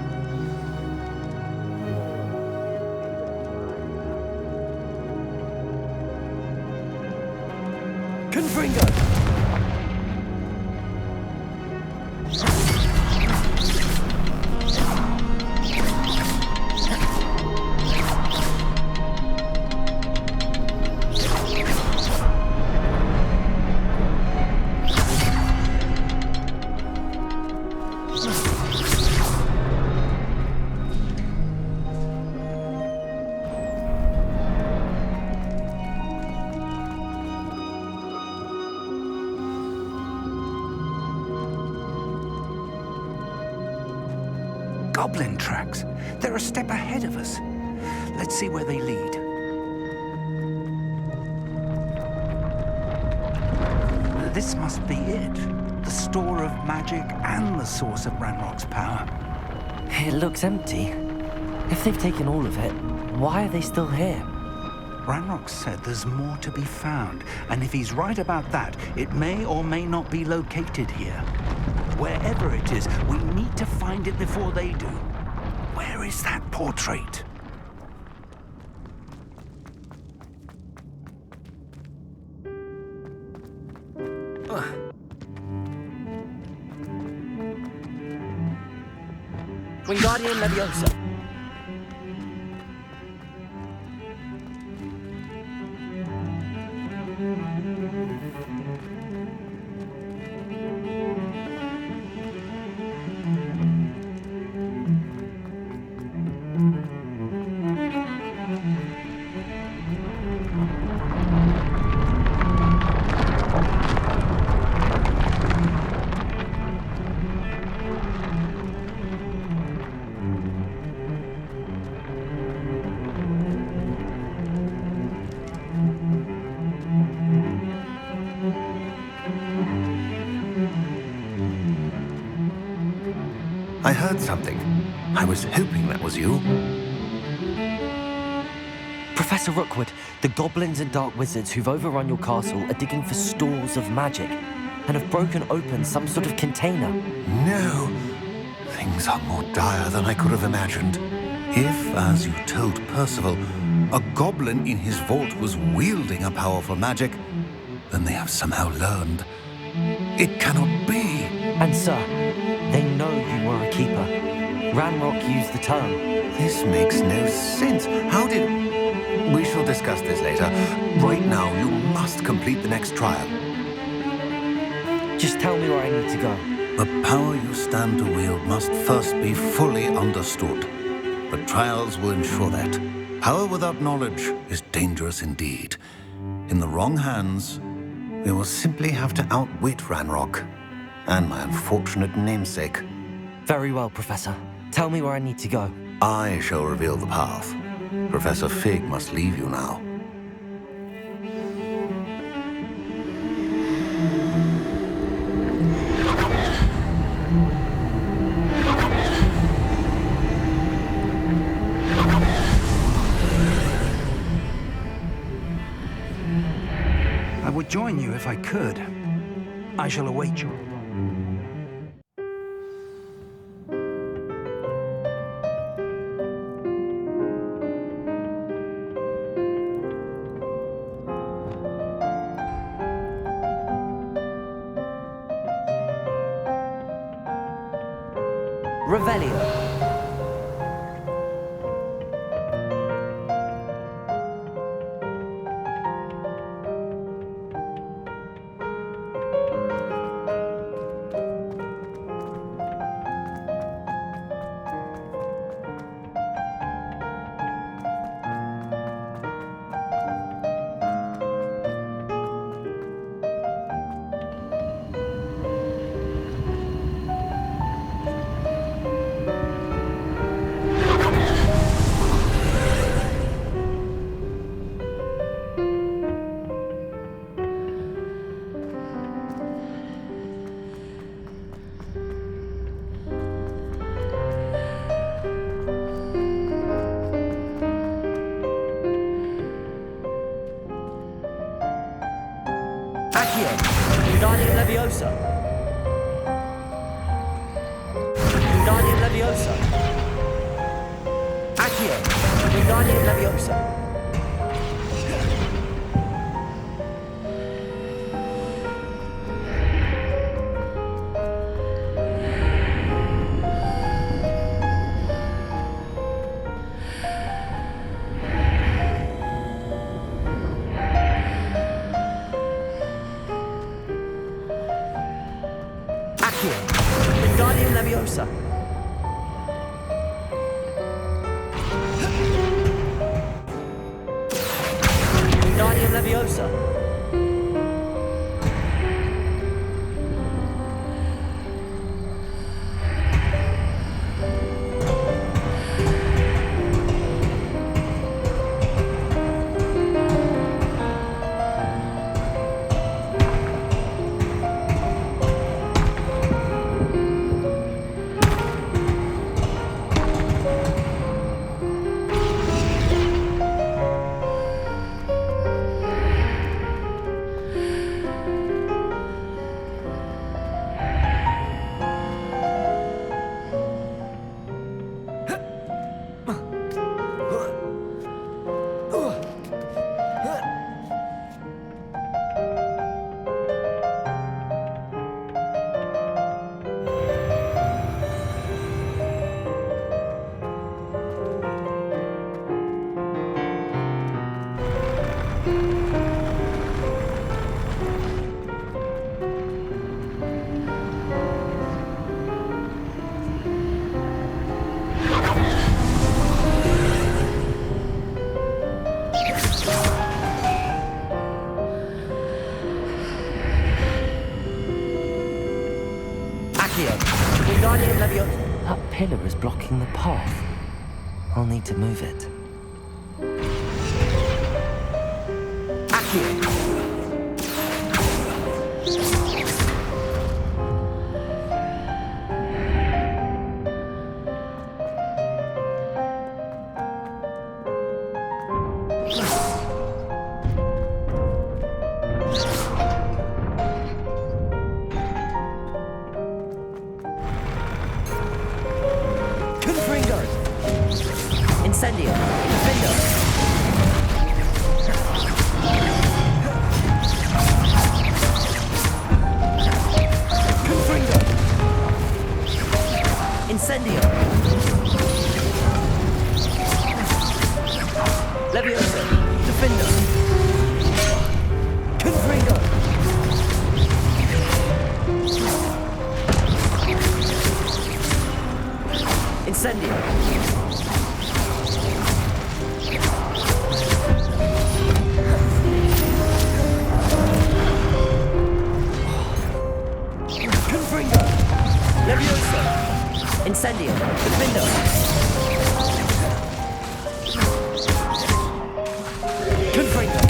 Confringo! Goblin tracks. They're a step ahead of us. Let's see where they lead. This must be it. The store of magic and the source of Ranrock's power. It looks empty. If they've taken all of it, why are they still here? Ranrock said there's more to be found, and if he's right about that, it may or may not be located here. Wherever it is, we need to find it before they do. Where is that portrait? Wingardium Leviosa. I heard something. I was hoping that was you. Professor Rookwood, the goblins and dark wizards who've overrun your castle are digging for stores of magic and have broken open some sort of container. No. Things are more dire than I could have imagined. If, as you told Percival, a goblin in his vault was wielding a powerful magic, then they have somehow learned. It cannot be. And sir, they know you were a keeper. Ranrock used the term. This makes no sense. How did... We shall discuss this later. Right now, you must complete the next trial. Just tell me where I need to go. The power you stand to wield must first be fully understood. The trials will ensure that. Power without knowledge is dangerous indeed. In the wrong hands, we will simply have to outwit Ranrock and my unfortunate namesake. Very well, Professor. Tell me where I need to go. I shall reveal the path. Professor Fig must leave you now. I would join you if I could. I shall await you. Revelio. Accio, Wingardium Leviosa. Wingardium Leviosa. Accio, Wingardium Leviosa. Accio, Wingardium Leviosa. Wingardium Leviosa. Wingardium Leviosa. That pillar is blocking the path. I'll need to move it. Accio. Incendio. Defender. Confringo. Incendio. Leviosa. Defender. Confringo. Incendio. Leviosa. Incendio. Defendo. Confringo.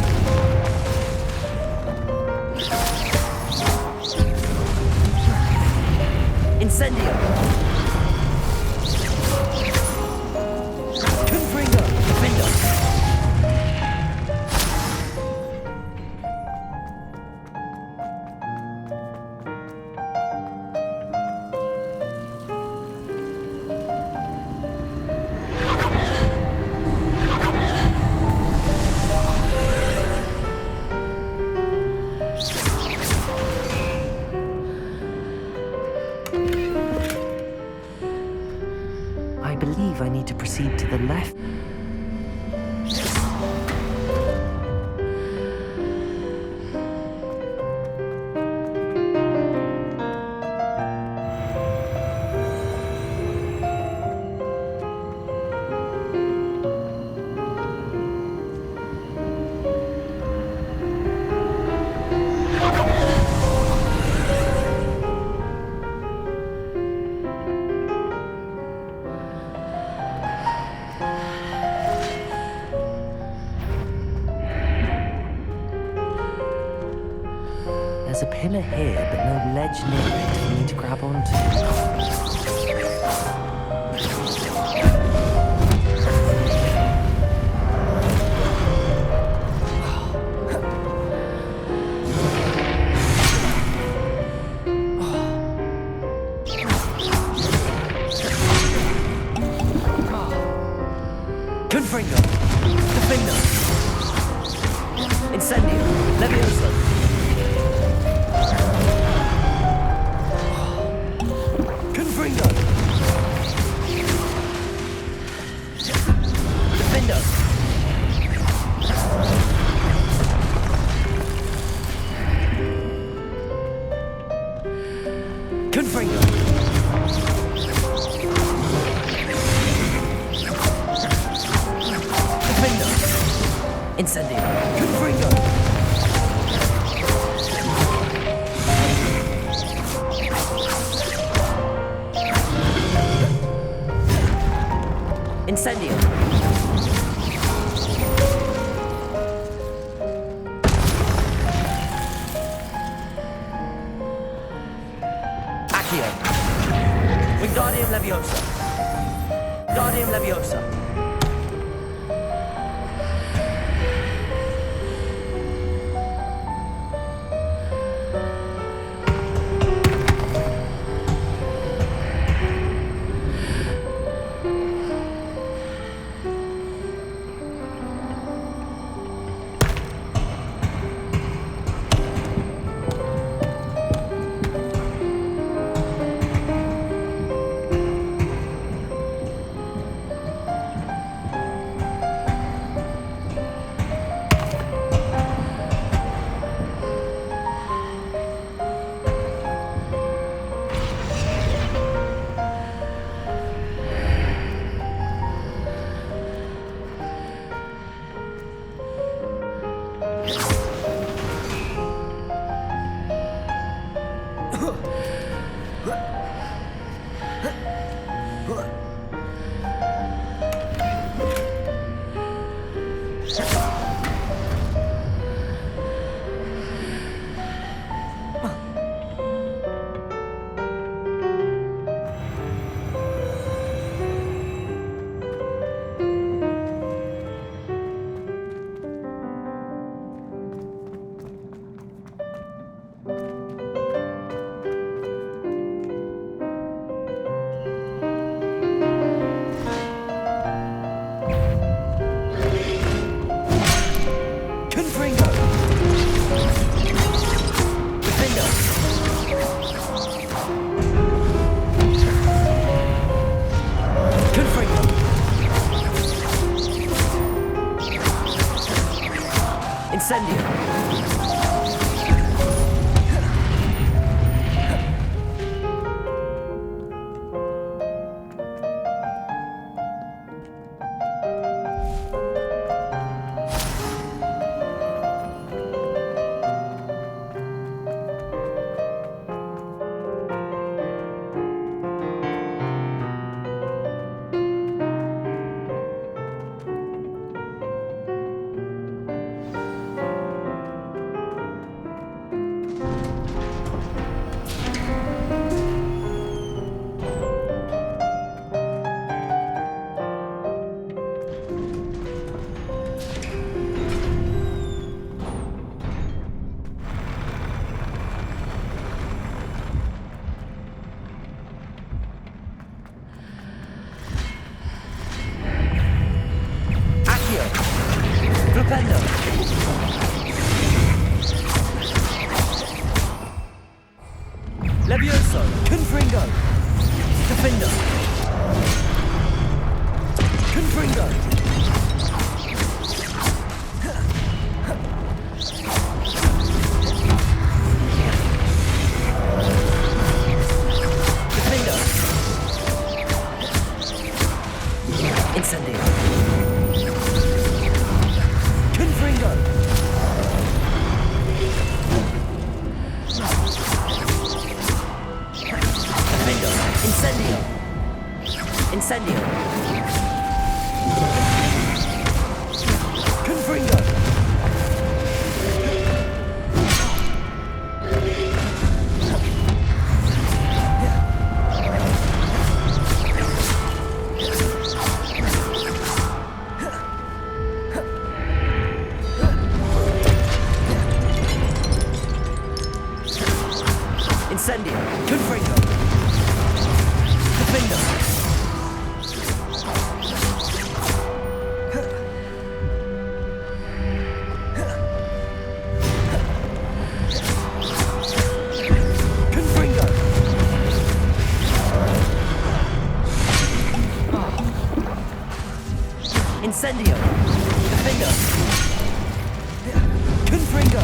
Incendio. Confringo. Defendo. I believe I need to proceed to the left. There's a pillar here, but no ledge near it for me to grab onto. Incendio. Confringo. Incendio. Accio. Wingardium Leviosa. Wingardium Leviosa. Levioso, Confringo, Defender, Confringo, Defender, Incendio, Confringo. Incendio! Incendio! Confringo! Incendio! Confringo! Defender! Confringo! Incendio! Defender! Confringo!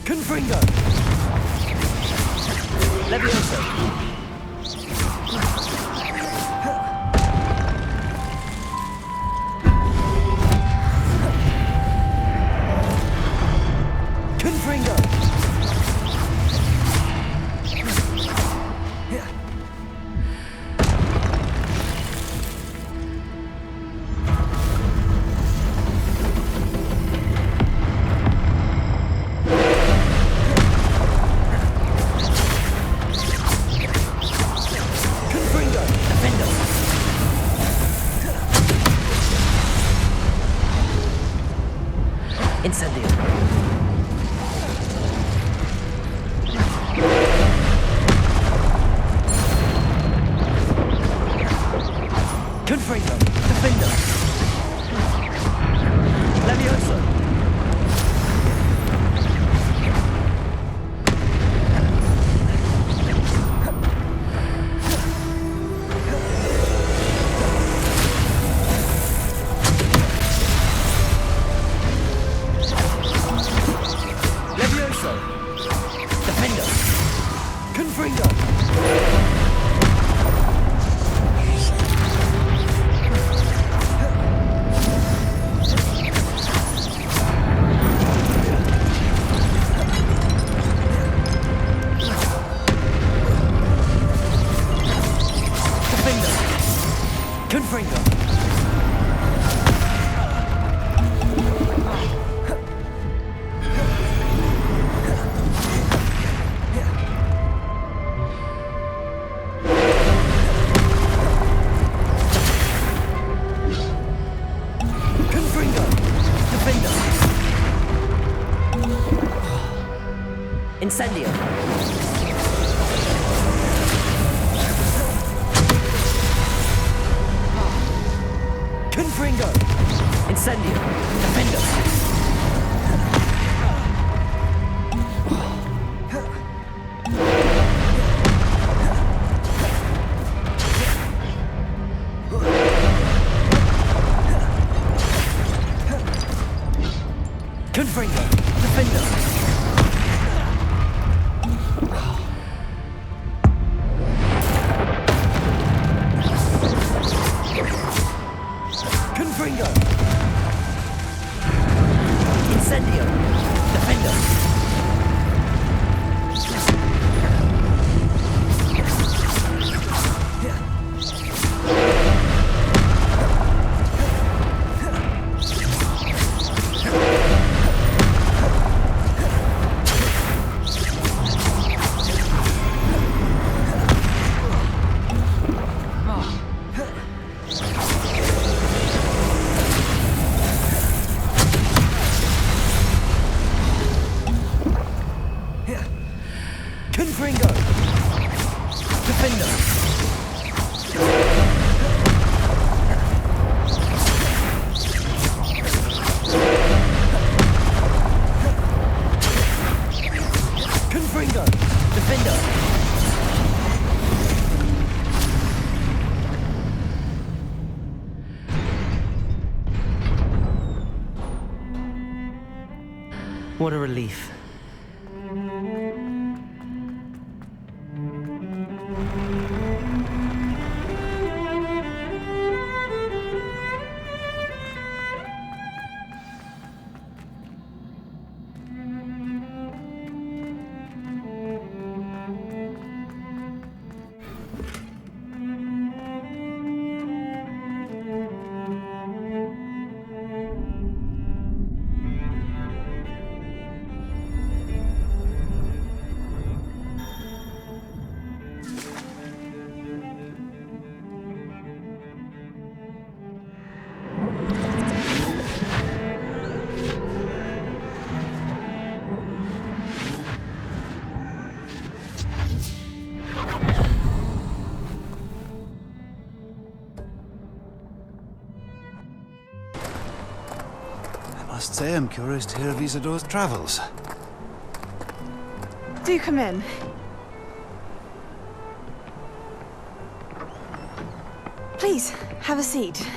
Confringo! Levioso. Confringo. Incendio. Confringo. Defendo. Levioso. Levioso. Defendo. Confringo. Defendo. Confringo. Confringo. Defendo. Incendio. Confringo. Incendio. Defendo. Confringo. Defendo. Confringo. Incendio. Defendo. Confringo. Defendo. Confringo. Defendo. What a relief. I must say I'm curious to hear of Isidore's travels. Do come in. Please, have a seat.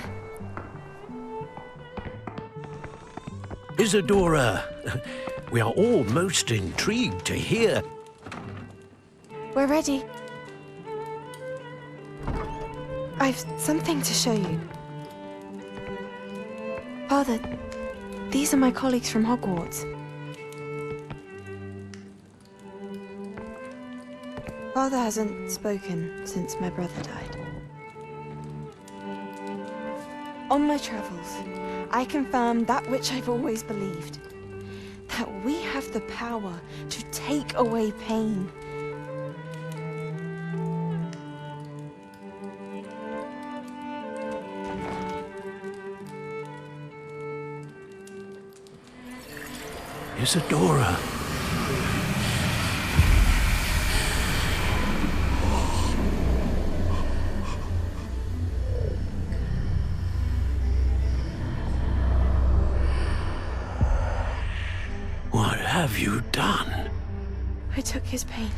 Isidora, we are all most intrigued to hear. we're ready. I've something to show you. Father, these are my colleagues from Hogwarts. Father hasn't spoken since my brother died. On my travels, I confirmed that which I've always believed. That we have the power to take away pain. Isadora. What have you done? I took his pain.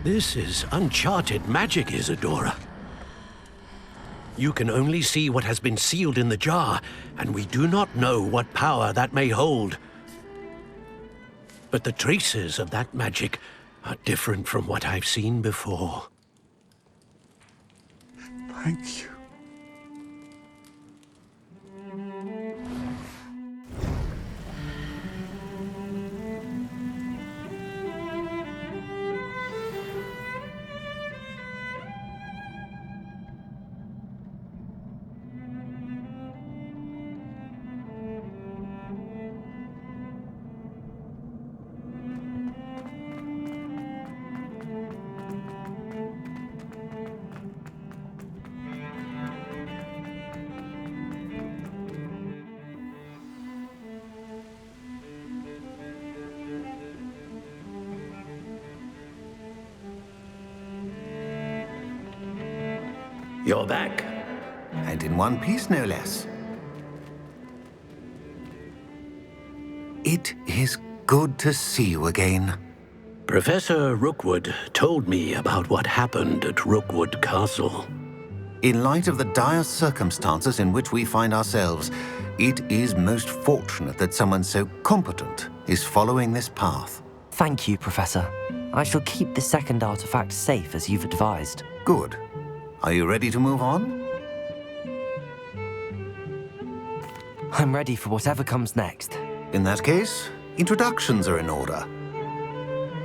This is uncharted magic, Isadora. You can only see what has been sealed in the jar, and we do not know what power that may hold. But the traces of that magic are different from what I've seen before. Thank you. You're back. And in one piece, no less. It is good to see you again. Professor Rookwood told me about what happened at Rookwood Castle. In light of the dire circumstances in which we find ourselves, it is most fortunate that someone so competent is following this path. Thank you, Professor. I shall keep the second artifact safe as you've advised. Good. Are you ready to move on? I'm ready for whatever comes next. In that case, introductions are in order.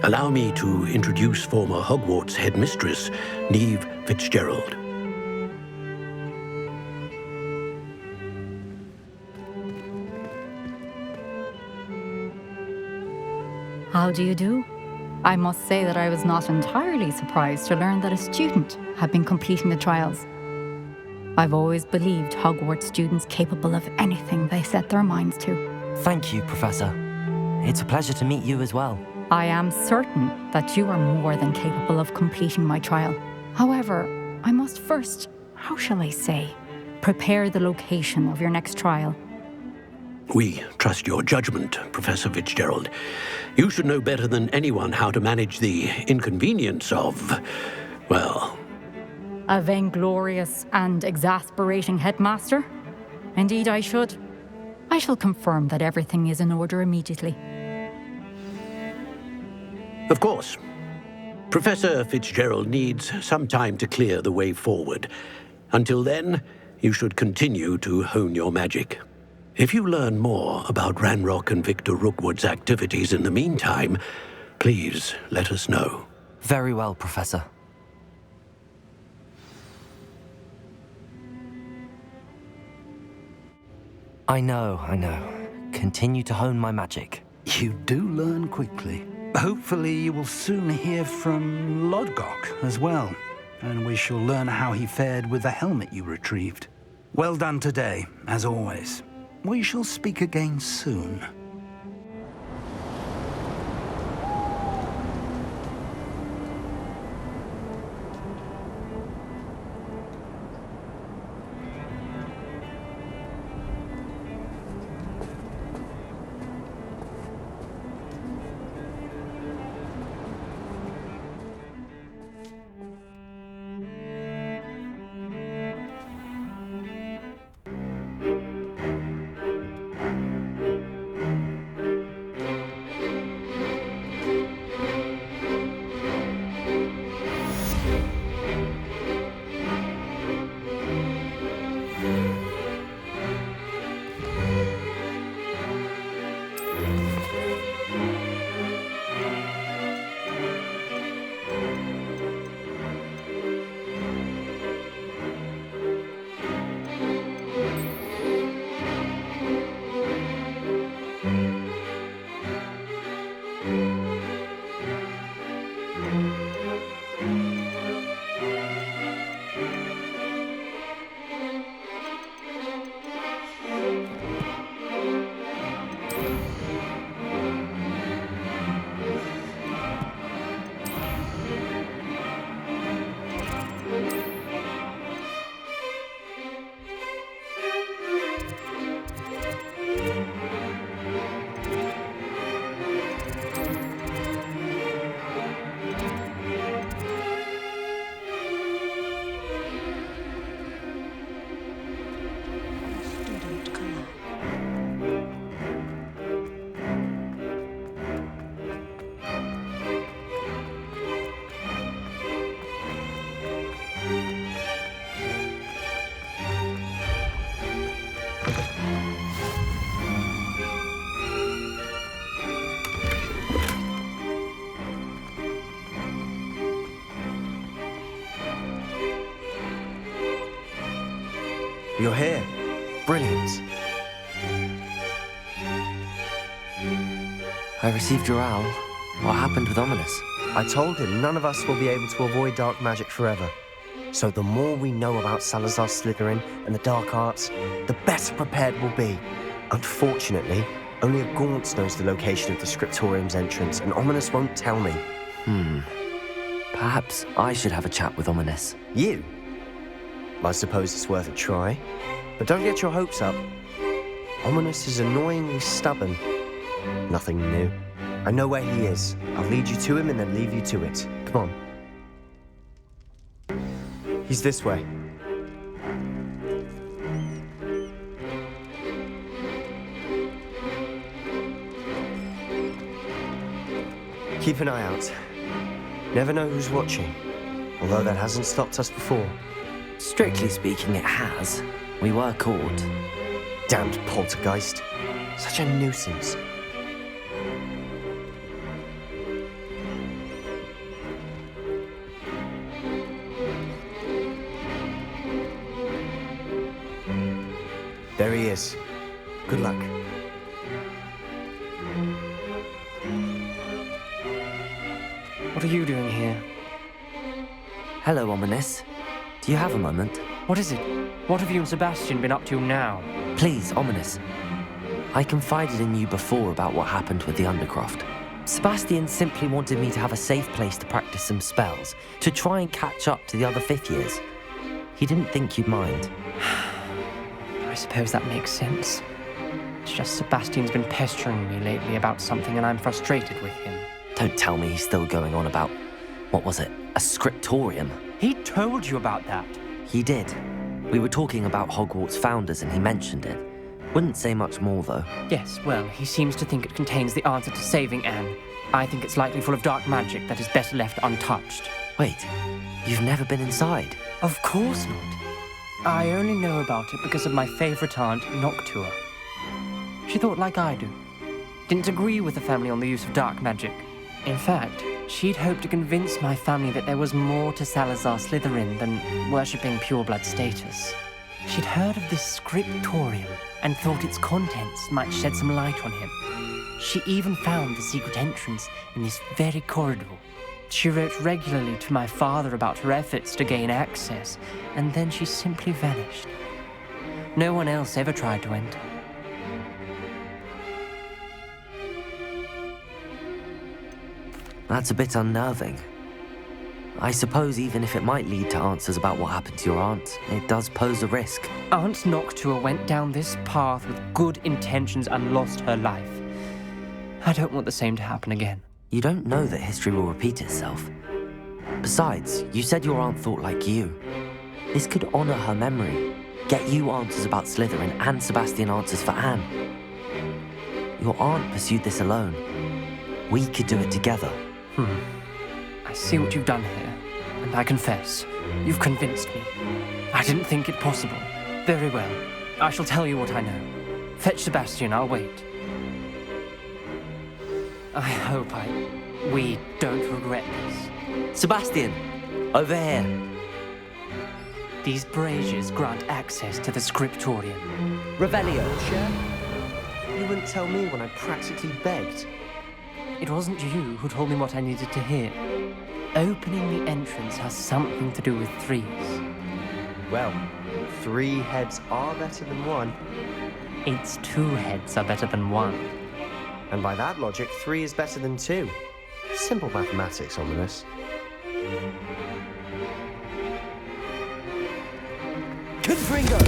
Allow me to introduce former Hogwarts headmistress, Neve Fitzgerald. How do you do? I must say that I was not entirely surprised to learn that a student had been completing the trials. I've always believed Hogwarts students capable of anything they set their minds to. Thank you, Professor. It's a pleasure to meet you as well. I am certain that you are more than capable of completing my trial. However, I must first, how shall I say, prepare the location of your next trial. We trust your judgment, Professor Fitzgerald. You should know better than anyone how to manage the inconvenience of, well... A vainglorious and exasperating headmaster? Indeed I should. I shall confirm that everything is in order immediately. Of course. Professor Fitzgerald needs some time to clear the way forward. Until then, you should continue to hone your magic. If you learn more about Ranrock and Victor Rookwood's activities in the meantime, please let us know. Very well, Professor. I know. Continue to hone my magic. You do learn quickly. Hopefully you will soon hear from Lodgok as well, and we shall learn how he fared with the helmet you retrieved. Well done today, as always. We shall speak again soon. You're here. Brilliant. I received your owl. What happened with Ominous? I told him none of us will be able to avoid dark magic forever. So the more we know about Salazar Slytherin and the dark arts, the better prepared we'll be. Unfortunately, only a Gaunt knows the location of the Scriptorium's entrance, and Ominous won't tell me. Perhaps I should have a chat with Ominous. You? I suppose it's worth a try. But don't get your hopes up. Ominous is annoyingly stubborn. Nothing new. I know where he is. I'll lead you to him and then leave you to it. Come on. He's this way. Keep an eye out. Never know who's watching. Although that hasn't stopped us before. Strictly speaking, it has. We were caught. Damned poltergeist. Such a nuisance. There he is. Good luck. What are you doing here? Hello, Ominous. Do you have a moment? What is it? What have you and Sebastian been up to now? Please, Ominous. I confided in you before about what happened with the Undercroft. Sebastian simply wanted me to have a safe place to practice some spells, to try and catch up to the other fifth years. He didn't think you'd mind. I suppose that makes sense. It's just Sebastian's been pestering me lately about something and I'm frustrated with him. Don't tell me he's still going on about, what was it, a scriptorium? He told you about that? He did. We were talking about Hogwarts founders and he mentioned it. Wouldn't say much more, though. Yes, well, he seems to think it contains the answer to saving Anne. I think it's likely full of dark magic that is better left untouched. Wait, you've never been inside? Of course not. I only know about it because of my favourite aunt, Noctua. She thought like I do. Didn't agree with the family on the use of dark magic. In fact, she'd hoped to convince my family that there was more to Salazar Slytherin than worshipping pureblood status. She'd heard of this scriptorium and thought its contents might shed some light on him. She even found the secret entrance in this very corridor. She wrote regularly to my father about her efforts to gain access, and then she simply vanished. No one else ever tried to enter. That's a bit unnerving. I suppose even if it might lead to answers about what happened to your aunt, it does pose a risk. Aunt Noctua went down this path with good intentions and lost her life. I don't want the same to happen again. You don't know that history will repeat itself. Besides, you said your aunt thought like you. This could honor her memory, get you answers about Slytherin and Sebastian answers for Anne. Your aunt pursued this alone. We could do it together. I see what you've done here, and I confess, you've convinced me. I didn't think it possible. Very well. I shall tell you what I know. Fetch Sebastian, I'll wait. I hope we don't regret this. Sebastian! Over here! These braziers grant access to the scriptorium. Revelio, You wouldn't tell me when I practically begged. It wasn't you who told me what I needed to hear. Opening the entrance has something to do with threes. Well, 3 heads are better than 1. It's 2 heads are better than 1. And by that logic, 3 is better than 2. Simple mathematics, Ominous. Confringo!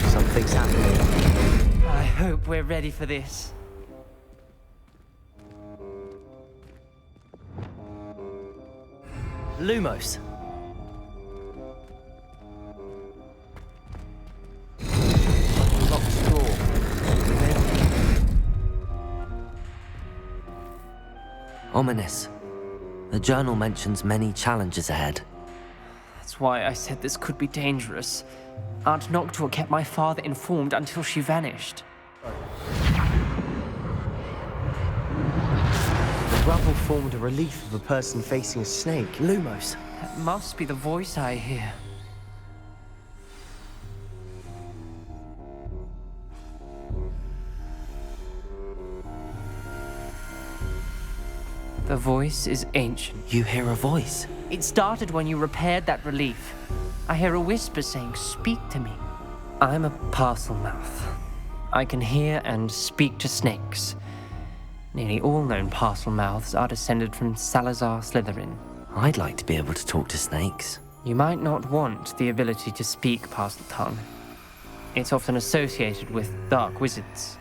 Something's happening. I hope we're ready for this. Lumos. Locked door. Ominous. The journal mentions many challenges ahead. That's why I said this could be dangerous. Aunt Noctua kept my father informed until she vanished. The rubble formed a relief of a person facing a snake. Lumos. That must be the voice I hear. The voice is ancient. You hear a voice? It started when you repaired that relief. I hear a whisper saying, "Speak to me." I'm a parcel mouth. I can hear and speak to snakes. Nearly all known parcel mouths are descended from Salazar Slytherin. I'd like to be able to talk to snakes. You might not want the ability to speak parcel tongue. It's often associated with dark wizards.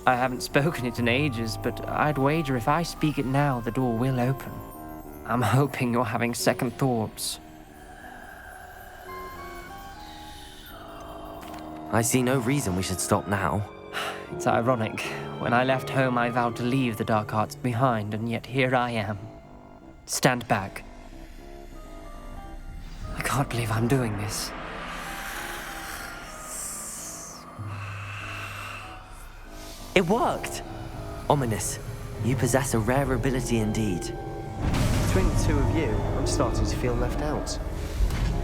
I haven't spoken it in ages, but I'd wager if I speak it now, the door will open. I'm hoping you're having second thoughts. I see no reason we should stop now. It's ironic. When I left home, I vowed to leave the dark arts behind, and yet here I am. Stand back. I can't believe I'm doing this. It worked! Ominous, you possess a rare ability indeed. Between the two of you, I'm starting to feel left out.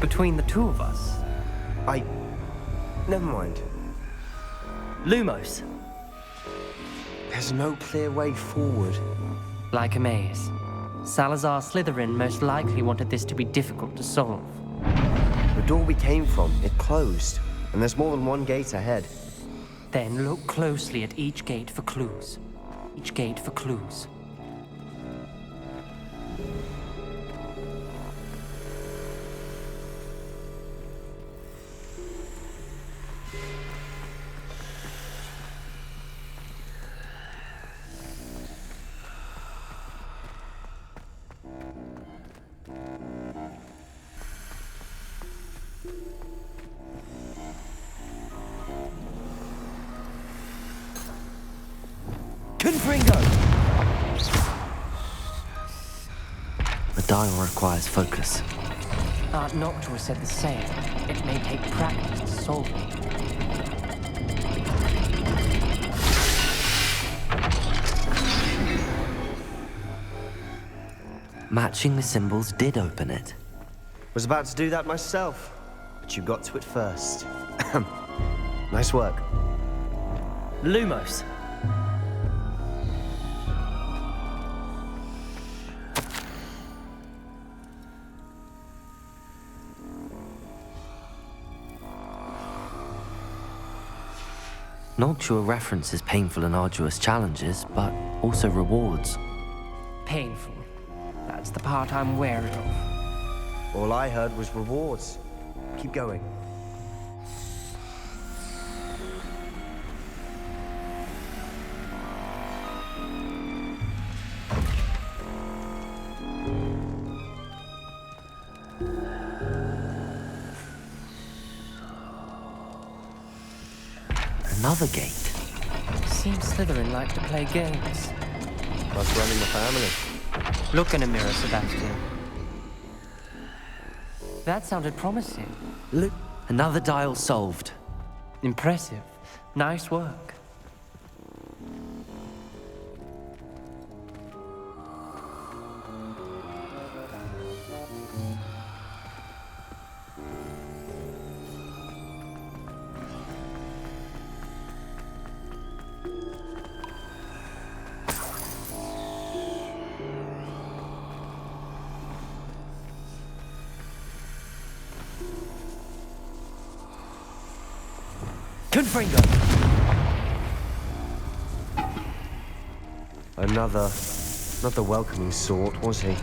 Between the two of us? Never mind. Lumos! There's no clear way forward. Like a maze. Salazar Slytherin most likely wanted this to be difficult to solve. The door we came from, it closed. And there's more than one gate ahead. Then look closely at each gate for clues. Each gate for clues. The dial requires focus. Aunt Noctua said the same. It may take practice to solve it. Matching the symbols did open it. Was about to do that myself, but you got to it first. Nice work. Lumos! Noctua references painful and arduous challenges, but also rewards. Painful. That's the part I'm wary of. All I heard was rewards. Keep going. Another gate. Seems Slytherin like to play games. Like running the family. Look in a mirror, Sebastian. That sounded promising. Look, another dial solved. Impressive. Nice work. Confringo! Another welcoming sort, was he?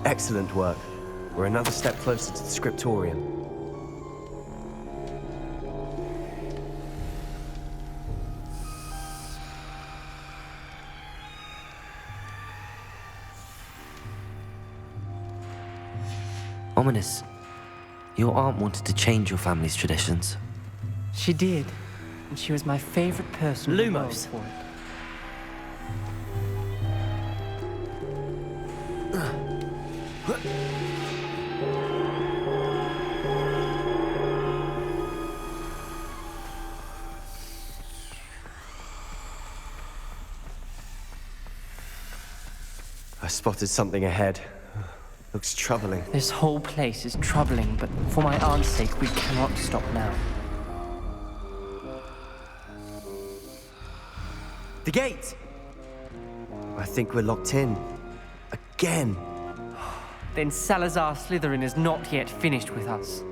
Excellent work. We're another step closer to the scriptorium. Ominous, your aunt wanted to change your family's traditions. She did. and she was my favorite person in the world Lumos. for it. I spotted something ahead. Looks troubling. This whole place is troubling, but for my aunt's sake, we cannot stop now. The gate! I think we're locked in. Again. Then Salazar Slytherin is not yet finished with us.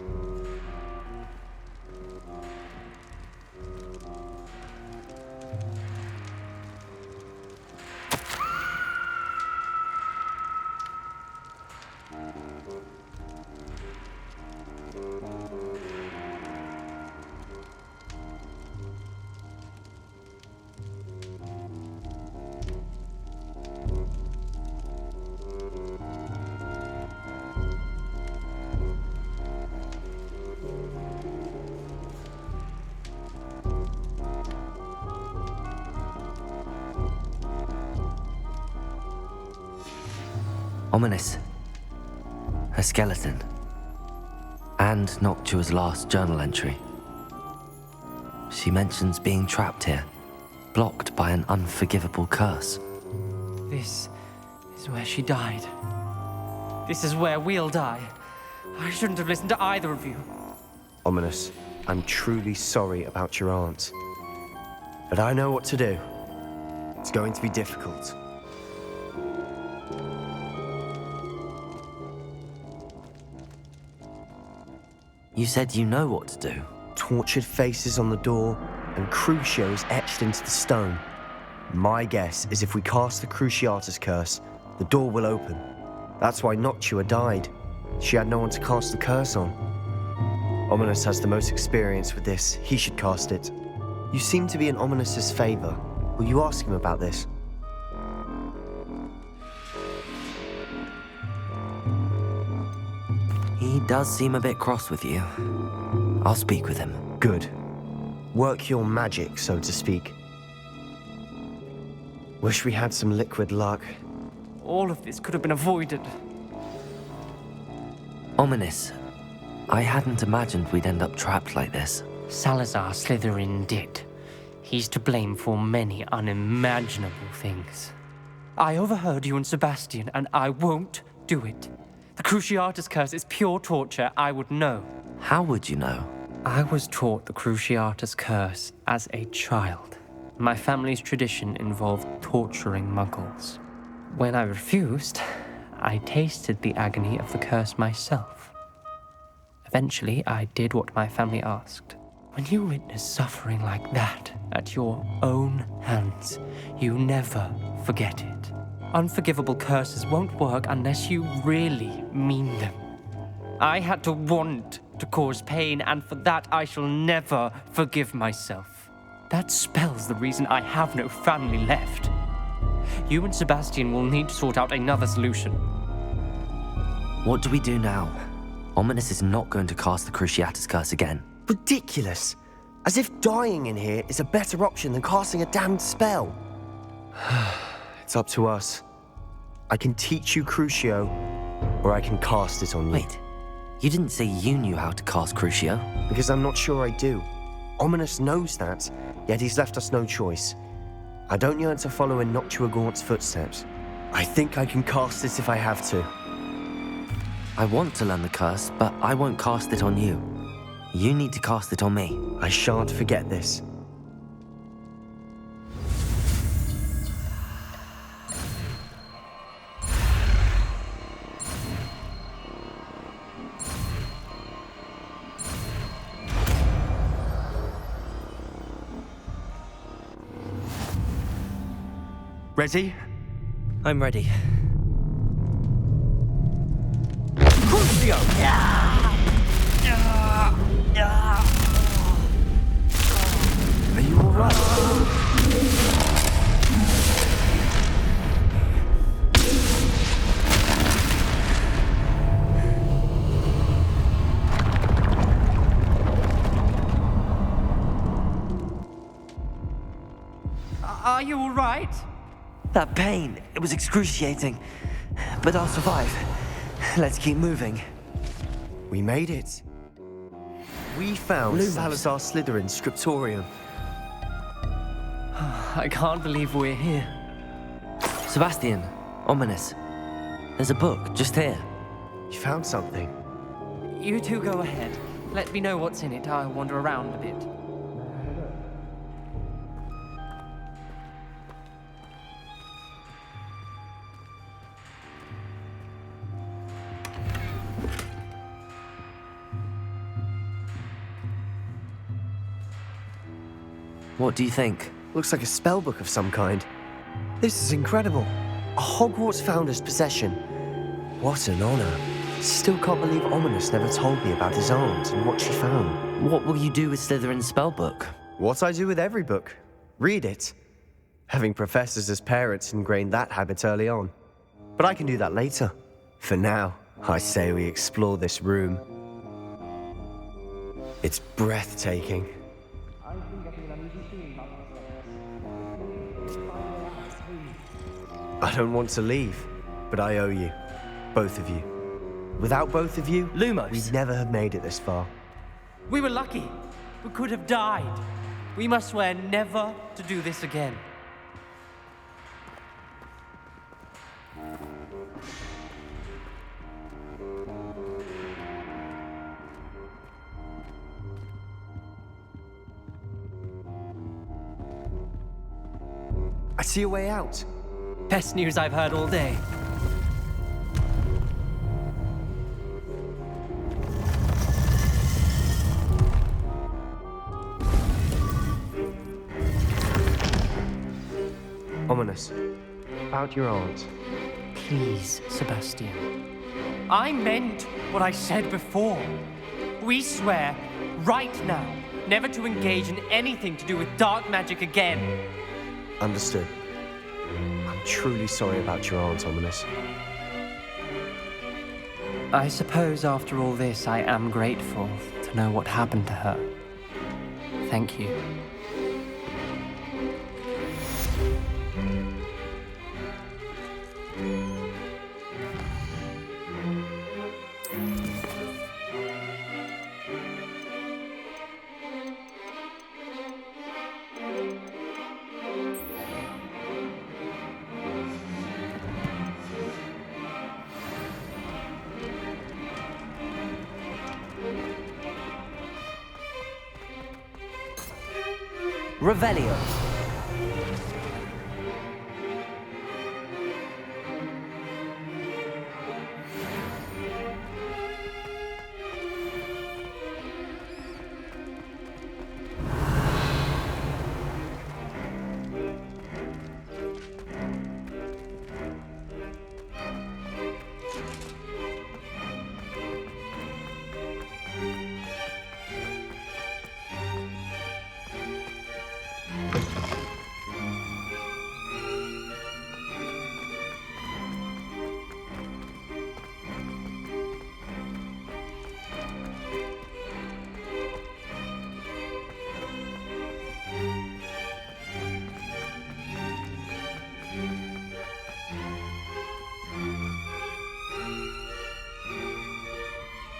Ominous. Her skeleton. And Noctua's last journal entry. She mentions being trapped here, blocked by an unforgivable curse. This is where she died. This is where we'll die. I shouldn't have listened to either of you. Ominous, I'm truly sorry about your aunt. But I know what to do. It's going to be difficult. You said you know what to do. Tortured faces on the door and Crucios etched into the stone. My guess is if we cast the Cruciatus curse, the door will open. That's why Noctua died. She had no one to cast the curse on. Ominous has the most experience with this. He should cast it. You seem to be in Ominous's favor. Will you ask him about this? He does seem a bit cross with you. I'll speak with him. Good. Work your magic, so to speak. Wish we had some liquid luck. All of this could have been avoided. Ominous. I hadn't imagined we'd end up trapped like this. Salazar Slytherin did. He's to blame for many unimaginable things. I overheard you and Sebastian, and I won't do it. The Cruciatus curse is pure torture. I would know. How would you know? I was taught the Cruciatus curse as a child. My family's tradition involved torturing muggles. When I refused, I tasted the agony of the curse myself. Eventually, I did what my family asked. When you witness suffering like that at your own hands, you never forget it. Unforgivable curses won't work unless you really mean them. I had to want to cause pain, and for that I shall never forgive myself. That spells the reason I have no family left. You and Sebastian will need to sort out another solution. What do we do now? Ominous is not going to cast the Cruciatus curse again. Ridiculous! As if dying in here is a better option than casting a damned spell. It's up to us. I can teach you Crucio, or I can cast it on you. Wait, you didn't say you knew how to cast Crucio? Because I'm not sure I do. Ominous knows that, yet he's left us no choice. I don't yearn to follow in Noctua Gaunt's footsteps. I think I can cast it if I have to. I want to learn the curse, but I won't cast it on you. You need to cast it on me. I shan't forget this. Ready? I'm ready. Crucio! Are you alright? you all right? That pain, it was excruciating. But I'll survive. Let's keep moving. We made it. We found Lumos. Salazar Slytherin's scriptorium. I can't believe we're here. Sebastian, ominous. There's a book just here. You found something. You two go ahead. Let me know what's in it. I'll wander around a bit. What do you think? Looks like a spellbook of some kind. This is incredible. A Hogwarts founder's possession. What an honor. Still can't believe Ominous never told me about his aunt and what she found. What will you do with Slytherin's spellbook? What I do with every book. Read it. Having professors as parents ingrained that habit early on. But I can do that later. For now, I say we explore this room. It's breathtaking. I don't want to leave, but I owe you. Both of you. Without both of you, Lumos. we'd never have made it this far. We were lucky. We could have died. We must swear never to do this again. I see a way out. Best news I've heard all day. Ominous. About your aunt. Please, Sebastian. I meant what I said before. We swear, right now, never to engage in anything to do with dark magic again. Understood. I'm truly sorry about your aunt, Ominous. I suppose after all this, I am grateful to know what happened to her. Thank you. Revelio.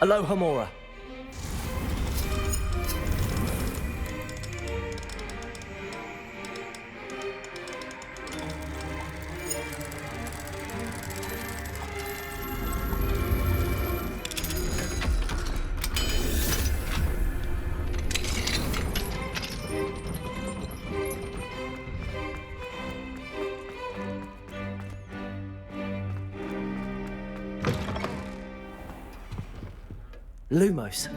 Aloha Mora. Lumos.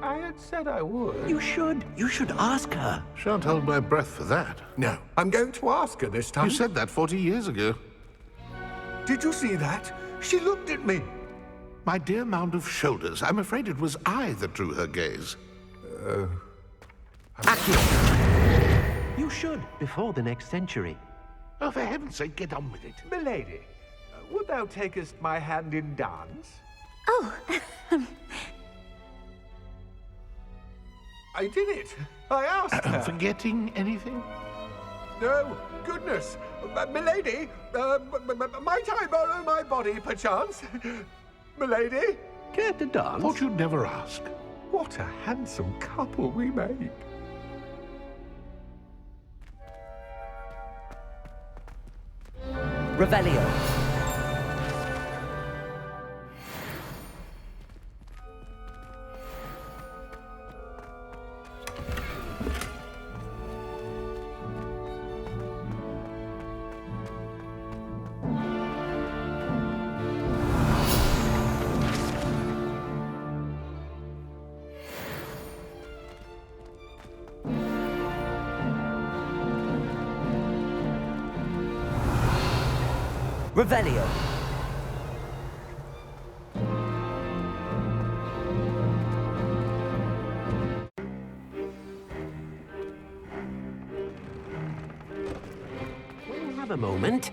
I had said I would. You should. You should ask her. Shan't hold my breath for that. No, I'm going to ask her this time. You said that 40 years ago. Did you see that? She looked at me. My dear mound of shoulders, I'm afraid it was I that drew her gaze. You should, before the next century. Oh, for heaven's sake, get on with it. Milady, would thou takest my hand in dance? Oh, I did it. I asked her. Forgetting anything? No, goodness. Milady, might I borrow my body, perchance? Milady? Care to dance? Thought you'd never ask. What a handsome couple we make. Revelio. Revelio. When you have a moment,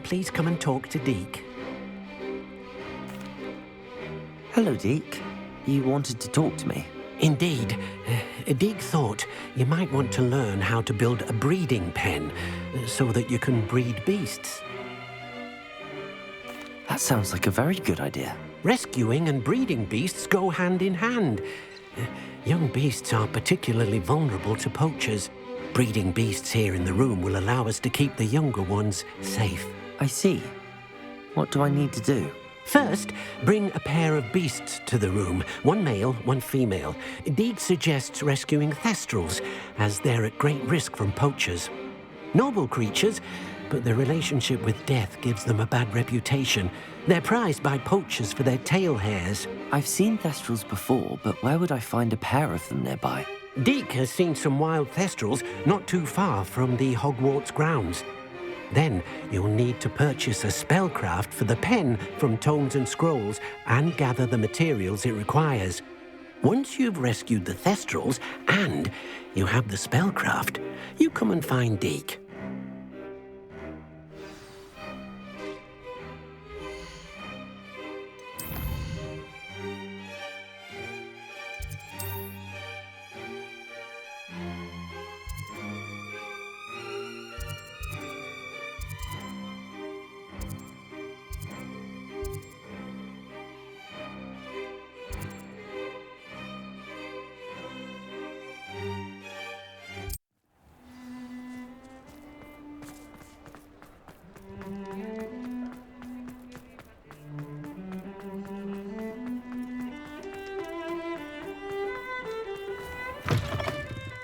please come and talk to Deke. Hello, Deke. You wanted to talk to me? Indeed. Deke thought you might want to learn how to build a breeding pen so that you can breed beasts. That sounds like a very good idea. Rescuing and breeding beasts go hand in hand. Young beasts are particularly vulnerable to poachers. Breeding beasts here in the room will allow us to keep the younger ones safe. I see. What do I need to do? First, bring a pair of beasts to the room. One male, one female. Deke suggests rescuing thestrals, as they're at great risk from poachers. Noble creatures, but their relationship with death gives them a bad reputation. They're prized by poachers for their tail hairs. I've seen thestrals before, but where would I find a pair of them nearby? Deke has seen some wild thestrals not too far from the Hogwarts grounds. Then you'll need to purchase a spellcraft for the pen from Tomes and Scrolls and gather the materials it requires. Once you've rescued the thestrals and you have the spellcraft, you come and find Deke.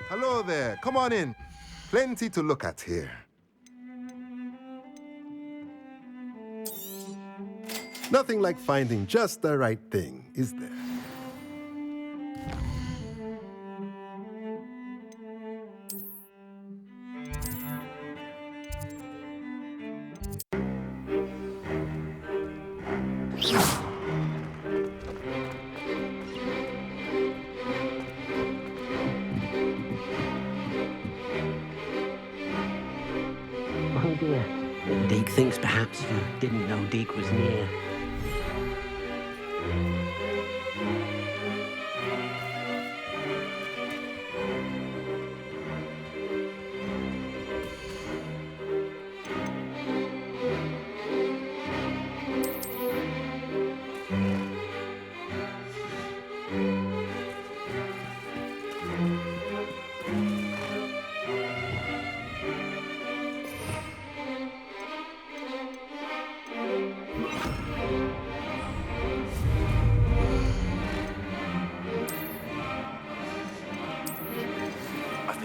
Hello there. Come on in. Plenty to look at here. Nothing like finding just the right thing, is there? Oh dear. Deke thinks perhaps you didn't know Deke was near.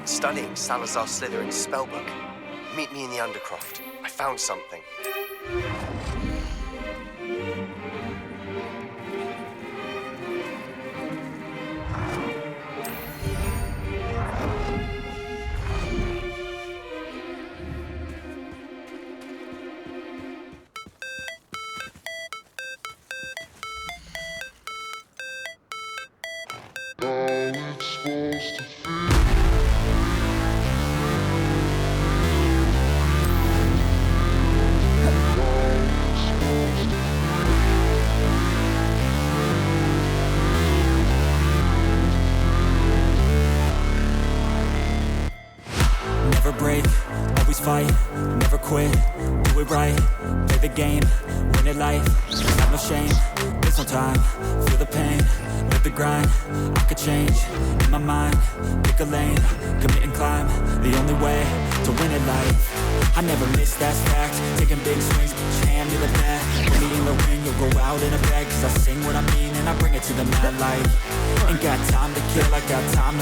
Studying Salazar Slytherin's spellbook. Meet me in the Undercroft. I found something. fight, play the game, win it life, have no shame, there's no time, feel the pain, live the grind, I could change, in my mind, pick a lane, commit and climb, the only way to win it life. I never miss, that's fact, taking big swings, put your hand to the bat, put me in the ring, you'll go out in a bag, cause I sing what I mean and I bring it to the mad light. Ain't got time to kill, I got time to